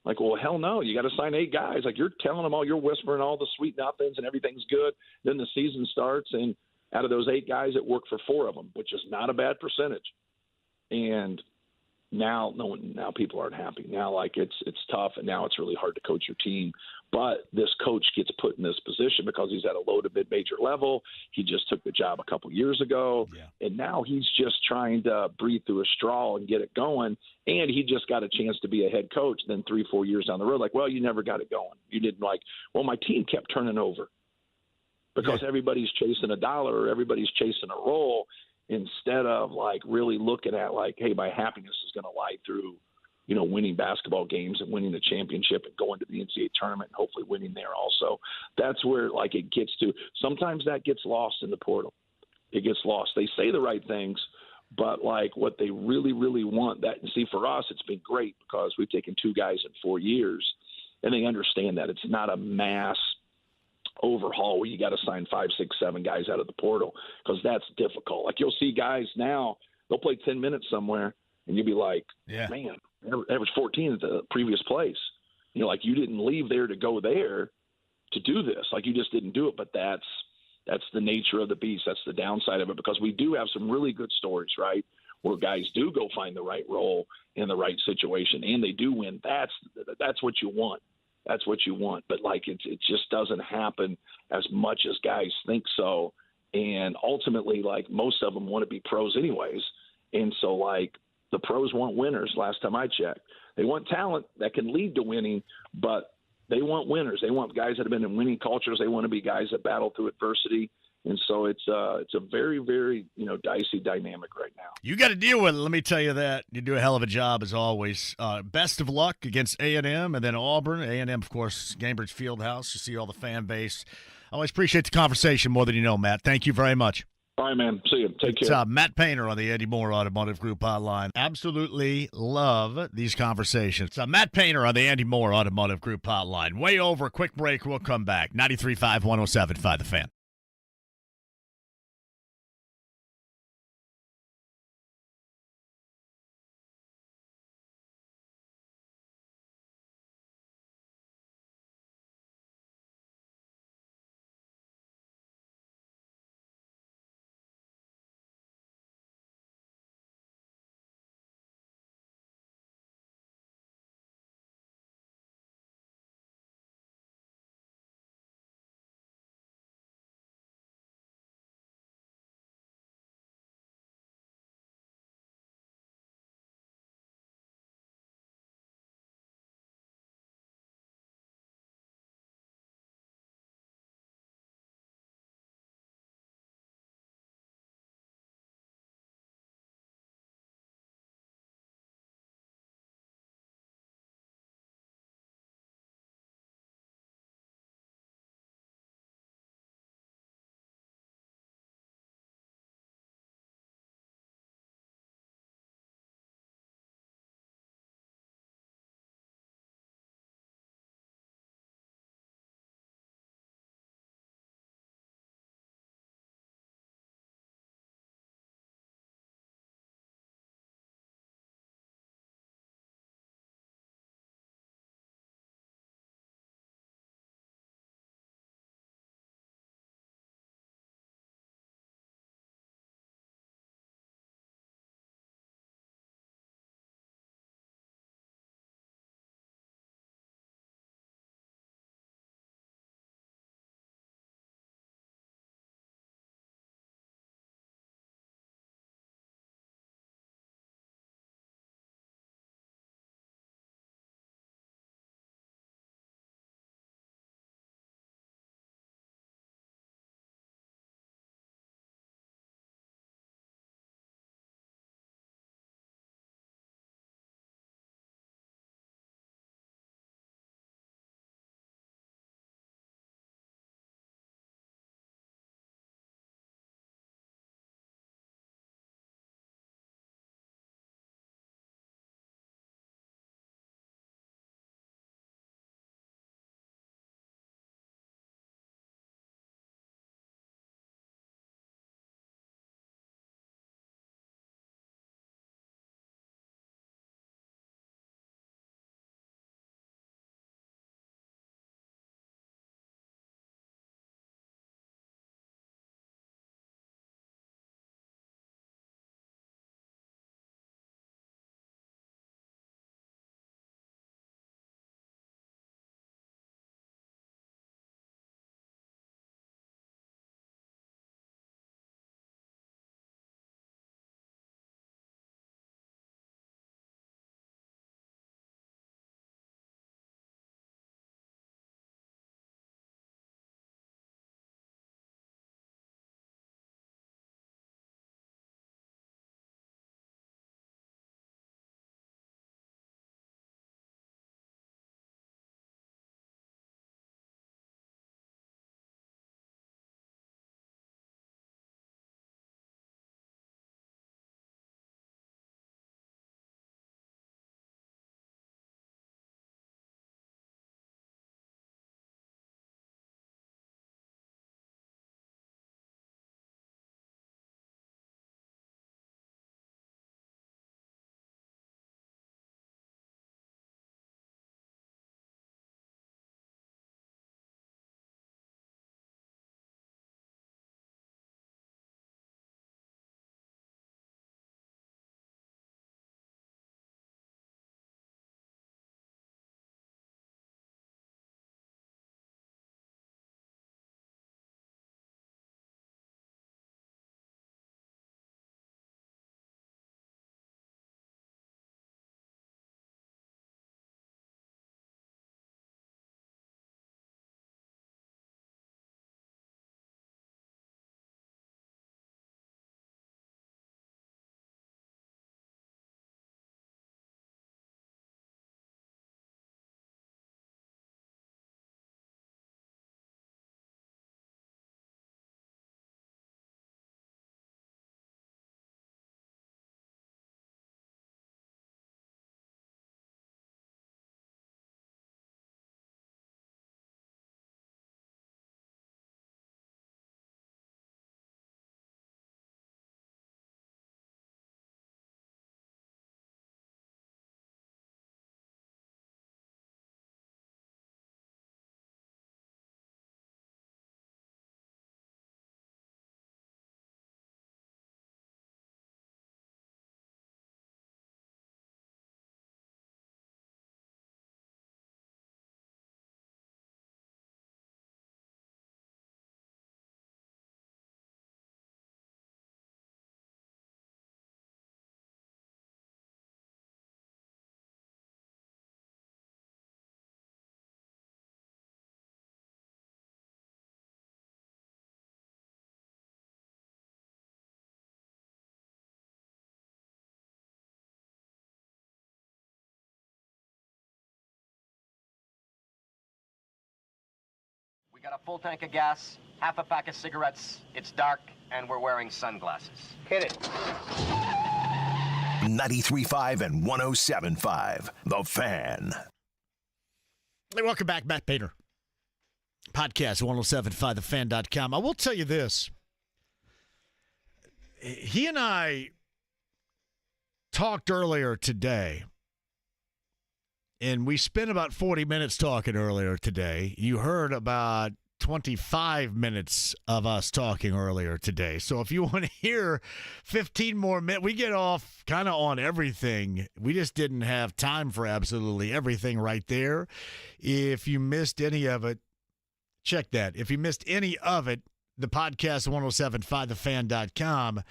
Speaker 16: Like, well, hell no. You got to sign 8 guys. Like, you're telling them all, you're whispering all the sweet nothings and everything's good. Then the season starts, and out of those 8 guys, it worked for 4 of them, which is not a bad percentage. And now people aren't happy. Now, like, it's tough, and now it's really hard to coach your team. But this coach gets put in this position because he's at a low to mid-major level. He just took the job a couple years ago, and now he's just trying to breathe through a straw and get it going. And he just got a chance to be a head coach. Then 3-4 years down the road, like, well, you never got it going. You didn't my team kept turning over because everybody's chasing a dollar or everybody's chasing a role, instead of like really looking at like, hey, my happiness is going to lie through, winning basketball games and winning the championship and going to the NCAA tournament and hopefully winning there also. That's where like it gets to. Sometimes that gets lost in the portal. It gets lost. They say the right things, but like what they really, really want that. And see, for us, it's been great because we've taken 2 guys in 4 years, and they understand that it's not a mass overhaul where you got to sign 5, 6, 7 guys out of the portal, because that's difficult. Like, you'll see guys now, they'll play 10 minutes somewhere and you'll be like, man, average 14 at the previous place. Like, you didn't leave there to go there to do this. Like, you just didn't do it. But that's the nature of the beast. That's the downside of it, because we do have some really good stories, right, where guys do go find the right role in the right situation and they do win. That's what you want. That's what you want. But like, it just doesn't happen as much as guys think so. And ultimately, like, most of them want to be pros anyways. And so, like, the pros want winners. Last time I checked, they want talent that can lead to winning, but they want winners. They want guys that have been in winning cultures. They want to be guys that battle through adversity. And so it's a very, very, dicey dynamic right now.
Speaker 9: You got to deal with it. Let me tell you that. You do a hell of a job as always. Best of luck against A&M and then Auburn. A&M, of course, Cambridge Fieldhouse. You see all the fan base. Always appreciate the conversation more than you know, Matt. Thank you very much.
Speaker 16: All right, man. See you. Take care.
Speaker 9: It's Matt Painter on the Andy Moore Automotive Group hotline. Absolutely love these conversations. It's Matt Painter on the Andy Moore Automotive Group hotline. Way over. Quick break. We'll come back. 93.5, 107.5 The Fan.
Speaker 17: We got a full tank of gas, half a pack of cigarettes. It's dark, and we're wearing sunglasses. Hit it.
Speaker 8: 93.5 and 107.5. The Fan.
Speaker 9: Hey, welcome back, Matt Painter. Podcast 1075thefan.com. I will tell you this. He and I talked earlier today, and we spent about 40 minutes talking earlier today. You heard about 25 minutes of us talking earlier today. So if you want to hear 15 more minutes, we get off kind of on everything. We just didn't have time for absolutely everything right there. If you missed any of it, check that. If you missed any of it, the podcast 1075thefan.com,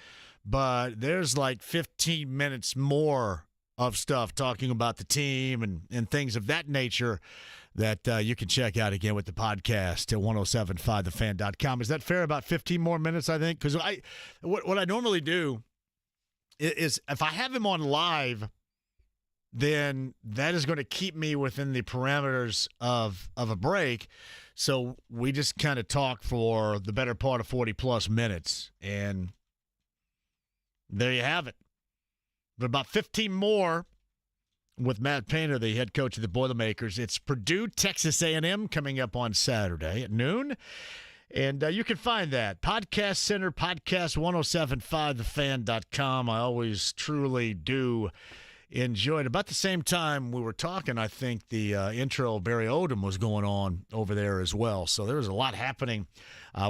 Speaker 9: but there's like 15 minutes more of stuff talking about the team and things of that nature that you can check out again with the podcast at 1075thefan.com. Is that fair? About 15 more minutes, I think? Because what I normally do is if I have him on live, then that is going to keep me within the parameters of a break. So we just kind of talk for the better part of 40-plus minutes, and there you have it. But about 15 more with Matt Painter, the head coach of the Boilermakers. It's Purdue, Texas A&M coming up on Saturday at noon. And you can find that. Podcast Center, podcast 1075thefan.com. I always truly do enjoy it. About the same time we were talking, I think the intro of Barry Odom was going on over there as well. So there was a lot happening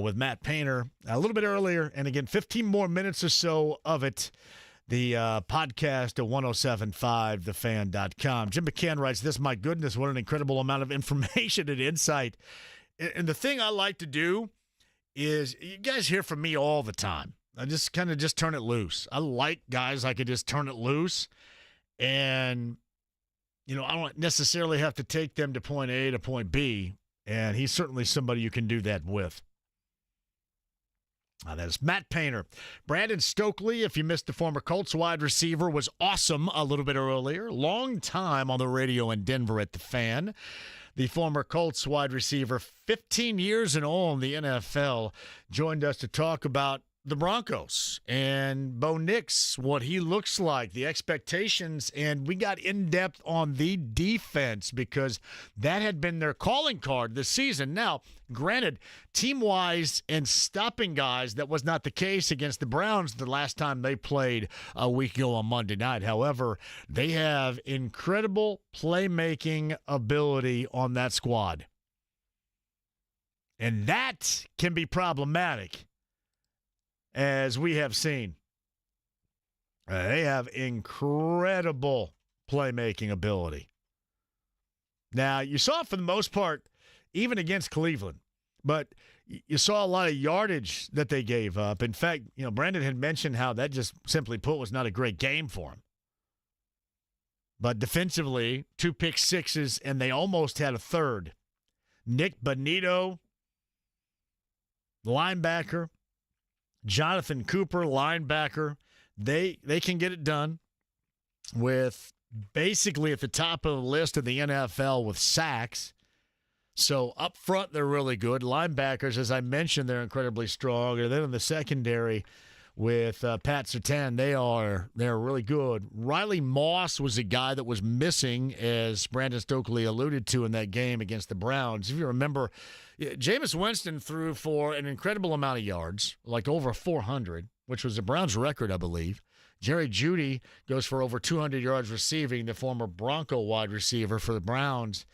Speaker 9: with Matt Painter a little bit earlier. And again, 15 more minutes or so of it. The podcast at 1075thefan.com. Jim McCann writes this, my goodness, what an incredible amount of information and insight. And the thing I like to do is, you guys hear from me all the time. I just kind of just turn it loose. I like guys I could just turn it loose. And, you know, I don't necessarily have to take them to point A to point B. And he's certainly somebody you can do that with. That is Matt Painter. Brandon Stokley, if you missed the former Colts wide receiver, was awesome a little bit earlier. Long time on the radio in Denver at the Fan. The former Colts wide receiver, 15 years and all in the NFL, joined us to talk about the Broncos and Bo Nix, what he looks like, the expectations, and we got in-depth on the defense because that had been their calling card this season. Now, granted, team-wise and stopping guys, that was not the case against the Browns the last time they played a week ago on Monday night. However, they have incredible playmaking ability on that squad. And that can be problematic, as we have seen. They have incredible playmaking ability. Now, you saw it for the most part, even against Cleveland, but you saw a lot of yardage that they gave up. In fact, you know, Brandon had mentioned how that just simply put was not a great game for him. But defensively, 2 pick sixes, and they almost had a third. Nick Bonito, linebacker, Jonathan Cooper, linebacker, they can get it done with basically at the top of the list of the NFL with sacks. So up front, they're really good. Linebackers, as I mentioned, they're incredibly strong. And then in the secondary with Pat Surtain, they're really good. Riley Moss was a guy that was missing, as Brandon Stokley alluded to in that game against the Browns. If you remember, Jameis Winston threw for an incredible amount of yards, like over 400, which was the Browns' record, I believe. Jerry Jeudy goes for over 200 yards receiving, the former Bronco wide receiver for the Browns.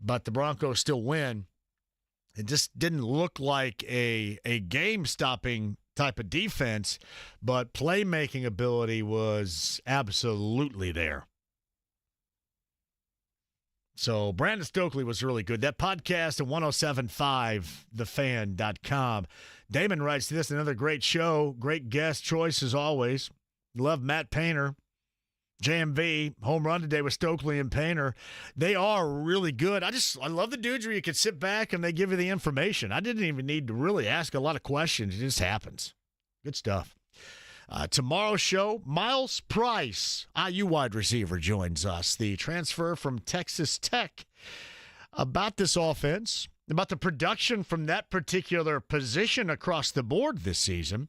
Speaker 9: But the Broncos still win. It just didn't look like a game-stopping type of defense, but playmaking ability was absolutely there. So Brandon Stokley was really good. That podcast at 1075thefan.com. Damon writes this, another great show, great guest choice as always. Love Matt Painter. JMV, home run today with Stokley and Painter. They are really good. I love the dudes where you can sit back and they give you the information. I didn't even need to really ask a lot of questions. It just happens. Good stuff. Tomorrow's show, Miles Price, IU wide receiver, joins us. The transfer from Texas Tech. about this offense, about the production from that particular position across the board this season,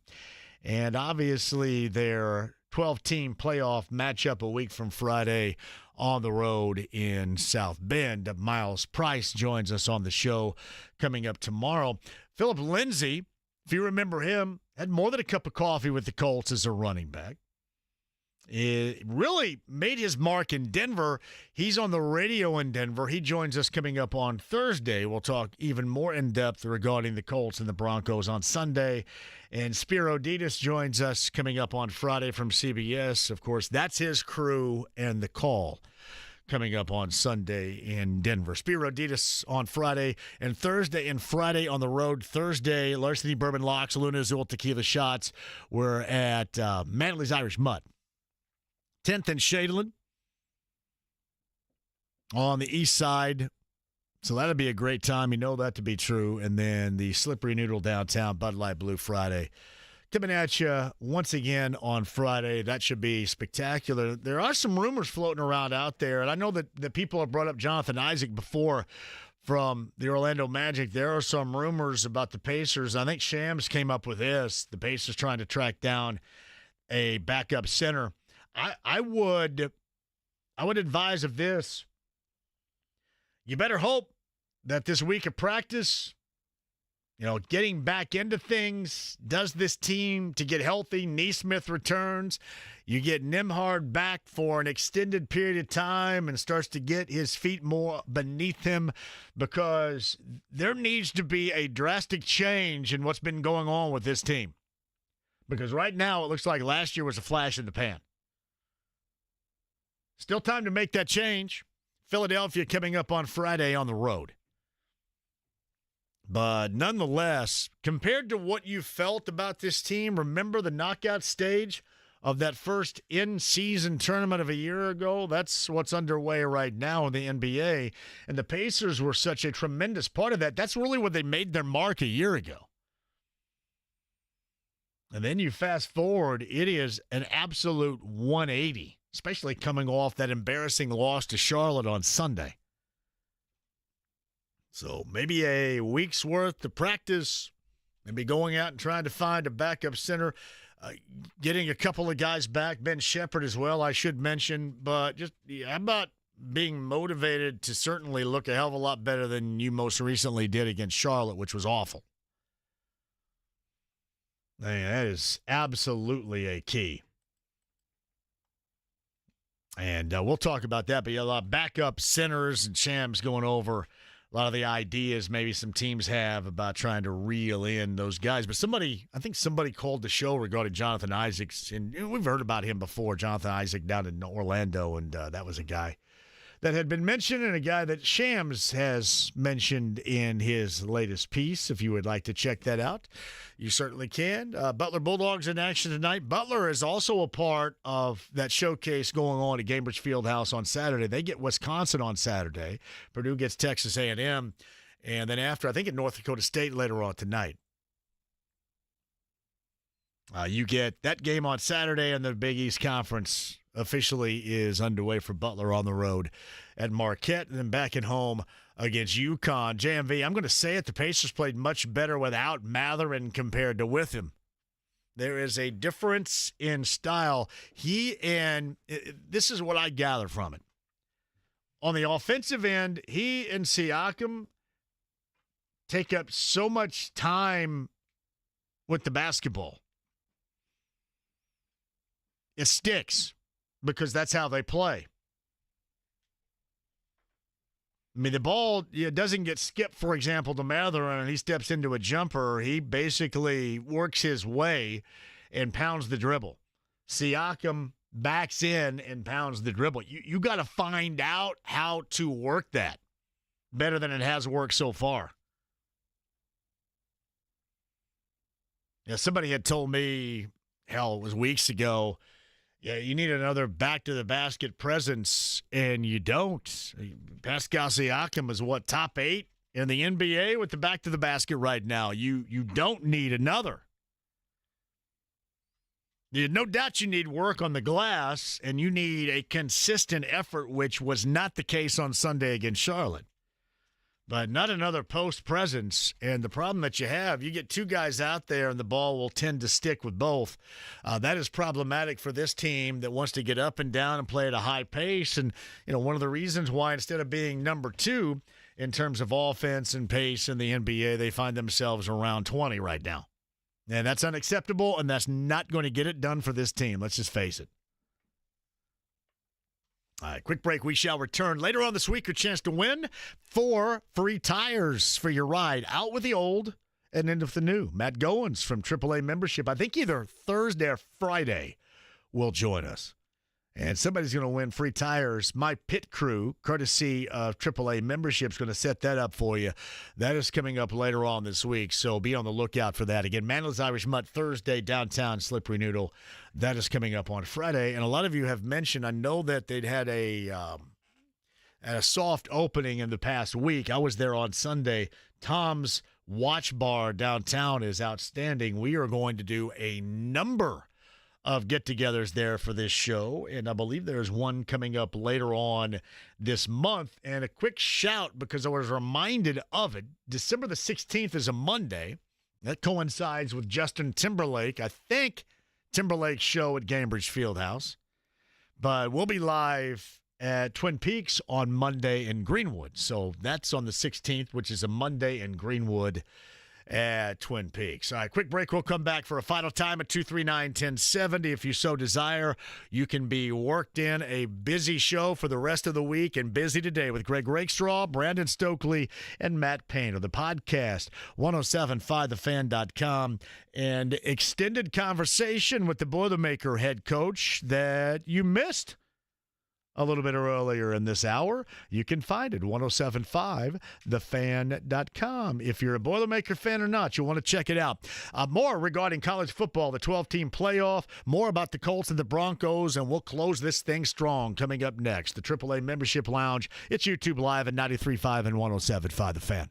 Speaker 9: and obviously their 12-team playoff matchup a week from Friday on the road in South Bend. Miles Price joins us on the show coming up tomorrow. Philip Lindsay, if you remember him, had more than a cup of coffee with the Colts as a running back. It really made his mark in Denver. He's on the radio in Denver. He joins us coming up on Thursday. We'll talk even more in depth regarding the Colts and the Broncos on Sunday. And Spiro Ditas joins us coming up on Friday from CBS. Of course, that's his crew and The Call coming up on Sunday in Denver. Spiro Ditas on Friday and Thursday, and Friday on the road. Thursday, Larceny Bourbon Locks, Luna Azul Tequila Shots. We're at Mantley's Irish Mud. 10th and Shadeland on the east side. So that'll be a great time. You know that to be true. And then the Slippery Noodle downtown, Bud Light Blue Friday. Coming at you once again on Friday. That should be spectacular. There are some rumors floating around out there, and I know that the people have brought up Jonathan Isaac before from the Orlando Magic. There are some rumors about the Pacers. I think Shams came up with this. The Pacers trying to track down a backup center. I would advise of this. You better hope that this week of practice, getting back into things, does this team to get healthy. Neesmith returns. You get Nembhard back for an extended period of time and starts to get his feet more beneath him, because there needs to be a drastic change in what's been going on with this team. Because right now it looks like last year was a flash in the pan. Still time to make that change. Philadelphia coming up on Friday on the road. But nonetheless, compared to what you felt about this team, remember the knockout stage of that first in-season tournament of a year ago? That's what's underway right now in the NBA. And the Pacers were such a tremendous part of that. That's really where they made their mark a year ago. And then you fast forward, it is an absolute 180. Especially coming off that embarrassing loss to Charlotte on Sunday. So maybe a week's worth of practice, maybe going out and trying to find a backup center, getting a couple of guys back, Ben Shepherd as well, I should mention. But just how about being motivated to certainly look a hell of a lot better than you most recently did against Charlotte, which was awful. Man, that is absolutely a key. And we'll talk about that, but a lot of backup centers and Shams going over a lot of the ideas maybe some teams have about trying to reel in those guys. But I think somebody called the show regarding Jonathan Isaacs, and we've heard about him before, Jonathan Isaac down in Orlando, and that was a guy that had been mentioned and a guy that Shams has mentioned in his latest piece. If you would like to check that out, you certainly can. Butler Bulldogs in action tonight. Butler is also a part of that showcase going on at Cambridge Fieldhouse on Saturday. They get Wisconsin on Saturday. Purdue gets Texas A&M. And then after, I think at North Dakota State later on tonight. You get that game on Saturday, and the Big East Conference officially is underway for Butler on the road at Marquette, and then back at home against UConn. JMV, I'm going to say it, the Pacers played much better without Matherin compared to with him. There is a difference in style. This is what I gather from it. On the offensive end, he and Siakam take up so much time with the basketball. It sticks because that's how they play. I mean, the ball doesn't get skipped, for example, to Matherin, and he steps into a jumper. He basically works his way and pounds the dribble. Siakam backs in and pounds the dribble. You got to find out how to work that better than it has worked so far. Somebody had told me, hell, it was weeks ago, you need another back-to-the-basket presence, and you don't. Pascal Siakam is, top 8 in the NBA with the back-to-the-basket right now. You don't need another. No doubt you need work on the glass, and you need a consistent effort, which was not the case on Sunday against Charlotte. but not another post presence. And the problem that you have, you get two guys out there and the ball will tend to stick with both. That is problematic for this team that wants to get up and down and play at a high pace. And, one of the reasons why instead of being number 2 in terms of offense and pace in the NBA, they find themselves around 20 right now. And that's unacceptable, and that's not going to get it done for this team. Let's just face it. All right, quick break. We shall return later on this week. Your chance to win 4 free tires for your ride out with the old and into the new. Matt Goins from AAA membership, I think either Thursday or Friday, will join us. And somebody's going to win free tires. My pit crew, courtesy of AAA membership, is going to set that up for you. That is coming up later on this week, so be on the lookout for that. Again, Manila's Irish Mutt Thursday, downtown Slippery Noodle. That is coming up on Friday. And a lot of you have mentioned, I know that they'd had a soft opening in the past week. I was there on Sunday. Tom's Watch Bar downtown is outstanding. We are going to do a number of get-togethers there for this show, and I believe there's one coming up later on this month. And a quick shout, because I was reminded of it, December the 16th is a Monday. That coincides with Justin Timberlake, I think, Timberlake's show at Gainbridge Fieldhouse. But we'll be live at Twin Peaks on Monday in Greenwood. So that's on the 16th, which is a Monday in Greenwood at Twin Peaks. All right, quick break. We'll come back for a final time at 239-1070. If you so desire, you can be worked in a busy show for the rest of the week, and busy today with Greg Rakestraw, Brandon Stokley, and Matt Payne of the podcast, 1075thefan.com, and extended conversation with the Boilermaker head coach that you missed a little bit earlier in this hour. You can find it, 1075thefan.com. If you're a Boilermaker fan or not, you'll want to check it out. More regarding college football, the 12-team playoff, more about the Colts and the Broncos, and we'll close this thing strong coming up next. The AAA Membership Lounge, it's YouTube Live at 93.5 and 107.5 The Fan.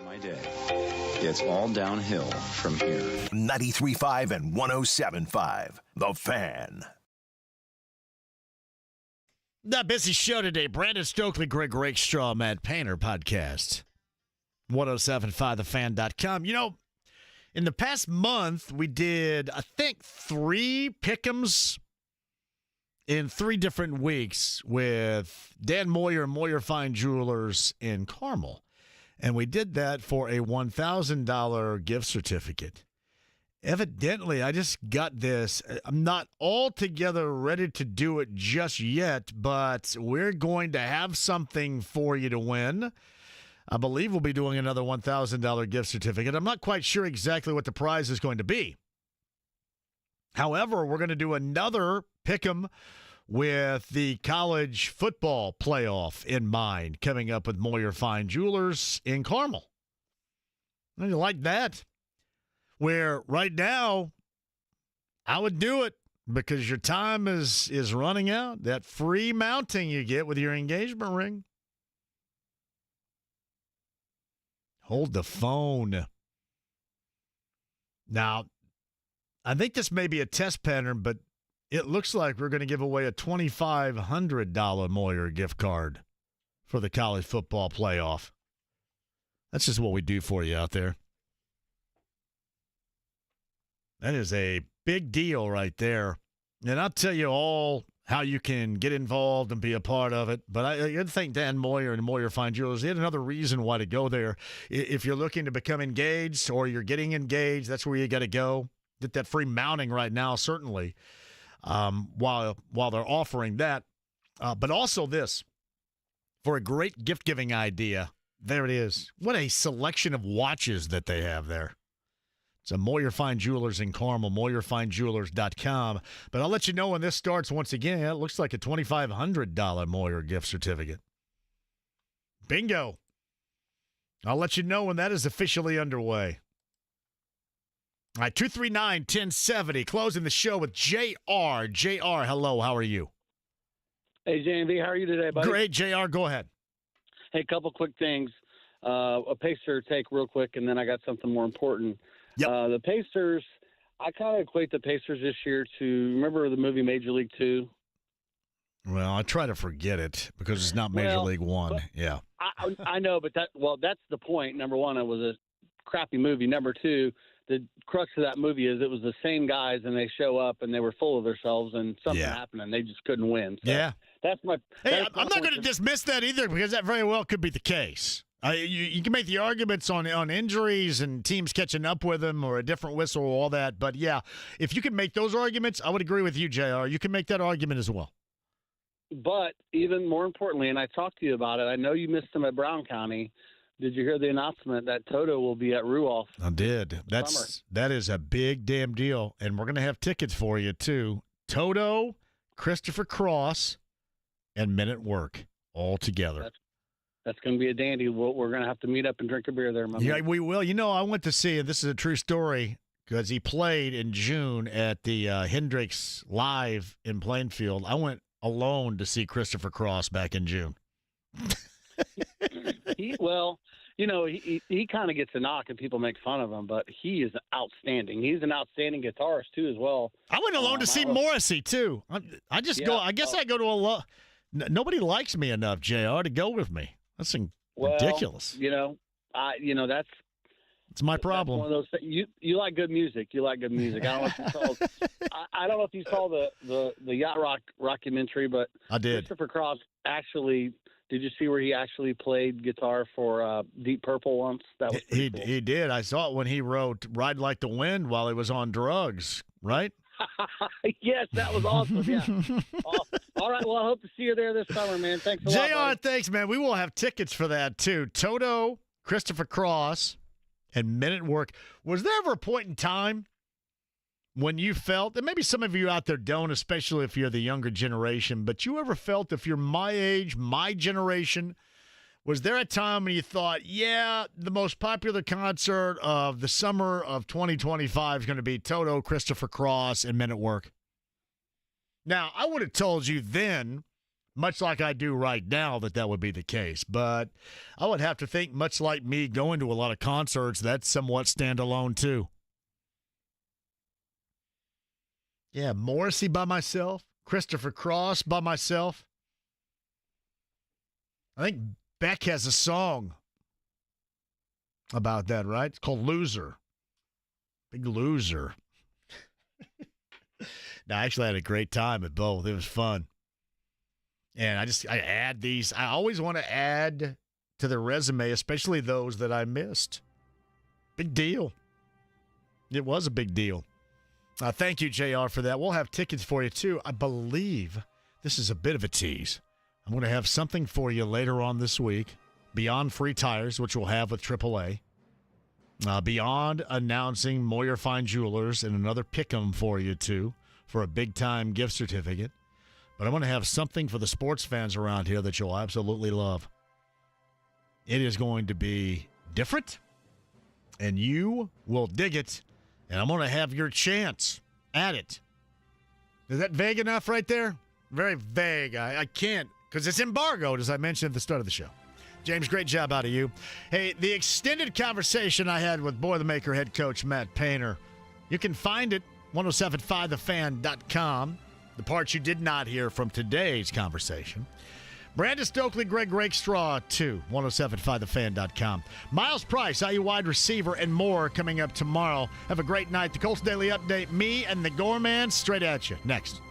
Speaker 18: My day. It's all downhill from here.
Speaker 8: 93.5 and 107.5. The Fan.
Speaker 9: The busy show today. Brandon Stokley, Greg Rakestraw, Matt Painter podcast. 1075thefan.com. You know, in the past month, we did, I think, 3 pick'ems in 3 different weeks with Dan Moyer, Moyer Fine Jewelers in Carmel. And we did that for a $1,000 gift certificate. Evidently, I just got this. I'm not altogether ready to do it just yet, but we're going to have something for you to win. I believe we'll be doing another $1,000 gift certificate. I'm not quite sure exactly what the prize is going to be. However, we're going to do another pick'em with the college football playoff in mind, coming up with Moyer Fine Jewelers in Carmel. I like that. Where right now, I would do it because your time is running out. That free mounting you get with your engagement ring. Hold the phone. Now, I think this may be a test pattern, but it looks like we're going to give away a $2,500 Moyer gift card for the college football playoff. That's just what we do for you out there. That is a big deal right there. And I'll tell you all how you can get involved and be a part of it. But I think Dan Moyer and Moyer Fine Jewelers, they had another reason why to go there. If you're looking to become engaged or you're getting engaged, that's where you got to go. Get that free mounting right now, certainly, while they're offering that. But also this, for a great gift-giving idea, there it is. What a selection of watches that they have there. It's a Moyer Fine Jewelers in Carmel, MoyerFineJewelers.com. But I'll let you know when this starts once again. It looks like a $2,500 Moyer gift certificate. Bingo. I'll let you know when that is officially underway. All right, 239-1070, closing the show with JR. JR, hello, how are you?
Speaker 19: Hey, JMV, how are you today, buddy?
Speaker 9: Great, JR, go ahead.
Speaker 19: Hey, a couple quick things. A Pacer take real quick, and then I got something more important.
Speaker 9: Yep.
Speaker 19: The Pacers, I kind of equate the Pacers this year to, remember the movie Major League 2?
Speaker 9: Well, I try to forget it because it's not Major League 1. Yeah.
Speaker 19: I know, but that's the point. Number one, it was a crappy movie. Number two, the crux of that movie is it was the same guys, and they show up, and they were full of themselves, and something happened, and they just couldn't win. So
Speaker 9: yeah.
Speaker 19: That's my.
Speaker 9: Hey, I'm not going to dismiss that either because that very well could be the case. You can make the arguments on injuries and teams catching up with them or a different whistle or all that. But, yeah, if you can make those arguments, I would agree with you, JR. You can make that argument as well.
Speaker 19: But even more importantly, and I talked to you about it, I know you missed him at Brown County. Did you hear the announcement that Toto will be at Ruoff?
Speaker 9: I did. That is a big damn deal. And we're going to have tickets for you, too. Toto, Christopher Cross, and Men at Work all together.
Speaker 19: That's going to be a dandy. We're going to have to meet up and drink a beer there, my man.
Speaker 9: We will. You know, I went to see, and this is a true story, because he played in June at the Hendricks Live in Plainfield. I went alone to see Christopher Cross back in June.
Speaker 19: He kind of gets a knock and people make fun of him, but he is outstanding. He's an outstanding guitarist, too, as well.
Speaker 9: I went alone to see Morrissey, too. I go to a lot. Nobody likes me enough, JR, to go with me. That's ridiculous.
Speaker 19: That's
Speaker 9: my problem.
Speaker 19: That's one of those things. You like good music. I don't know if you saw. I don't know if you saw the Yacht Rock documentary, but
Speaker 9: I did.
Speaker 19: Christopher Cross actually. Did you see where he actually played guitar for Deep Purple once? That was cool.
Speaker 9: He did. I saw it when he wrote "Ride Like the Wind" while he was on drugs. Right?
Speaker 19: Yes, that was awesome. Yeah. All right. Well, I hope to see you there this summer, man. Thanks a lot.
Speaker 9: JR, thanks, man. We will have tickets for that, too. Toto, Christopher Cross, and Men at Work. Was there ever a point in time when you felt, and maybe some of you out there don't, especially if you're the younger generation, but you ever felt if you're my age, my generation, was there a time when you thought, yeah, the most popular concert of the summer of 2025 is going to be Toto, Christopher Cross, and Men at Work? Now, I would have told you then much like I do right now, that would be the case. But I would have to think, much like me going to a lot of concerts, that's somewhat standalone too. Yeah, Morrissey by myself, Christopher Cross by myself. I think Beck has a song about that, right? It's called Loser. Big Loser. No, I actually had a great time at both. It was fun. And I add these. I always want to add to the resume, especially those that I missed. Big deal. It was a big deal. Thank you, JR, for that. We'll have tickets for you, too. I believe this is a bit of a tease. I'm going to have something for you later on this week, beyond free tires, which we'll have with AAA. Beyond announcing Moyer Fine Jewelers and another pick'em for you, too, for a big-time gift certificate. But I'm going to have something for the sports fans around here that you'll absolutely love. It is going to be different, and you will dig it, and I'm going to have your chance at it. Is that vague enough right there? Very vague. I can't, because it's embargoed, as I mentioned at the start of the show. James, great job out of you. Hey, the extended conversation I had with Boilermaker head coach Matt Painter, you can find it 1075thefan.com. The parts you did not hear from today's conversation. Brandon Stokley, Greg Rakestraw, too. 1075thefan.com. Miles Price, IU wide receiver, and more coming up tomorrow. Have a great night. The Colts Daily Update, me and the Gorman straight at you. Next.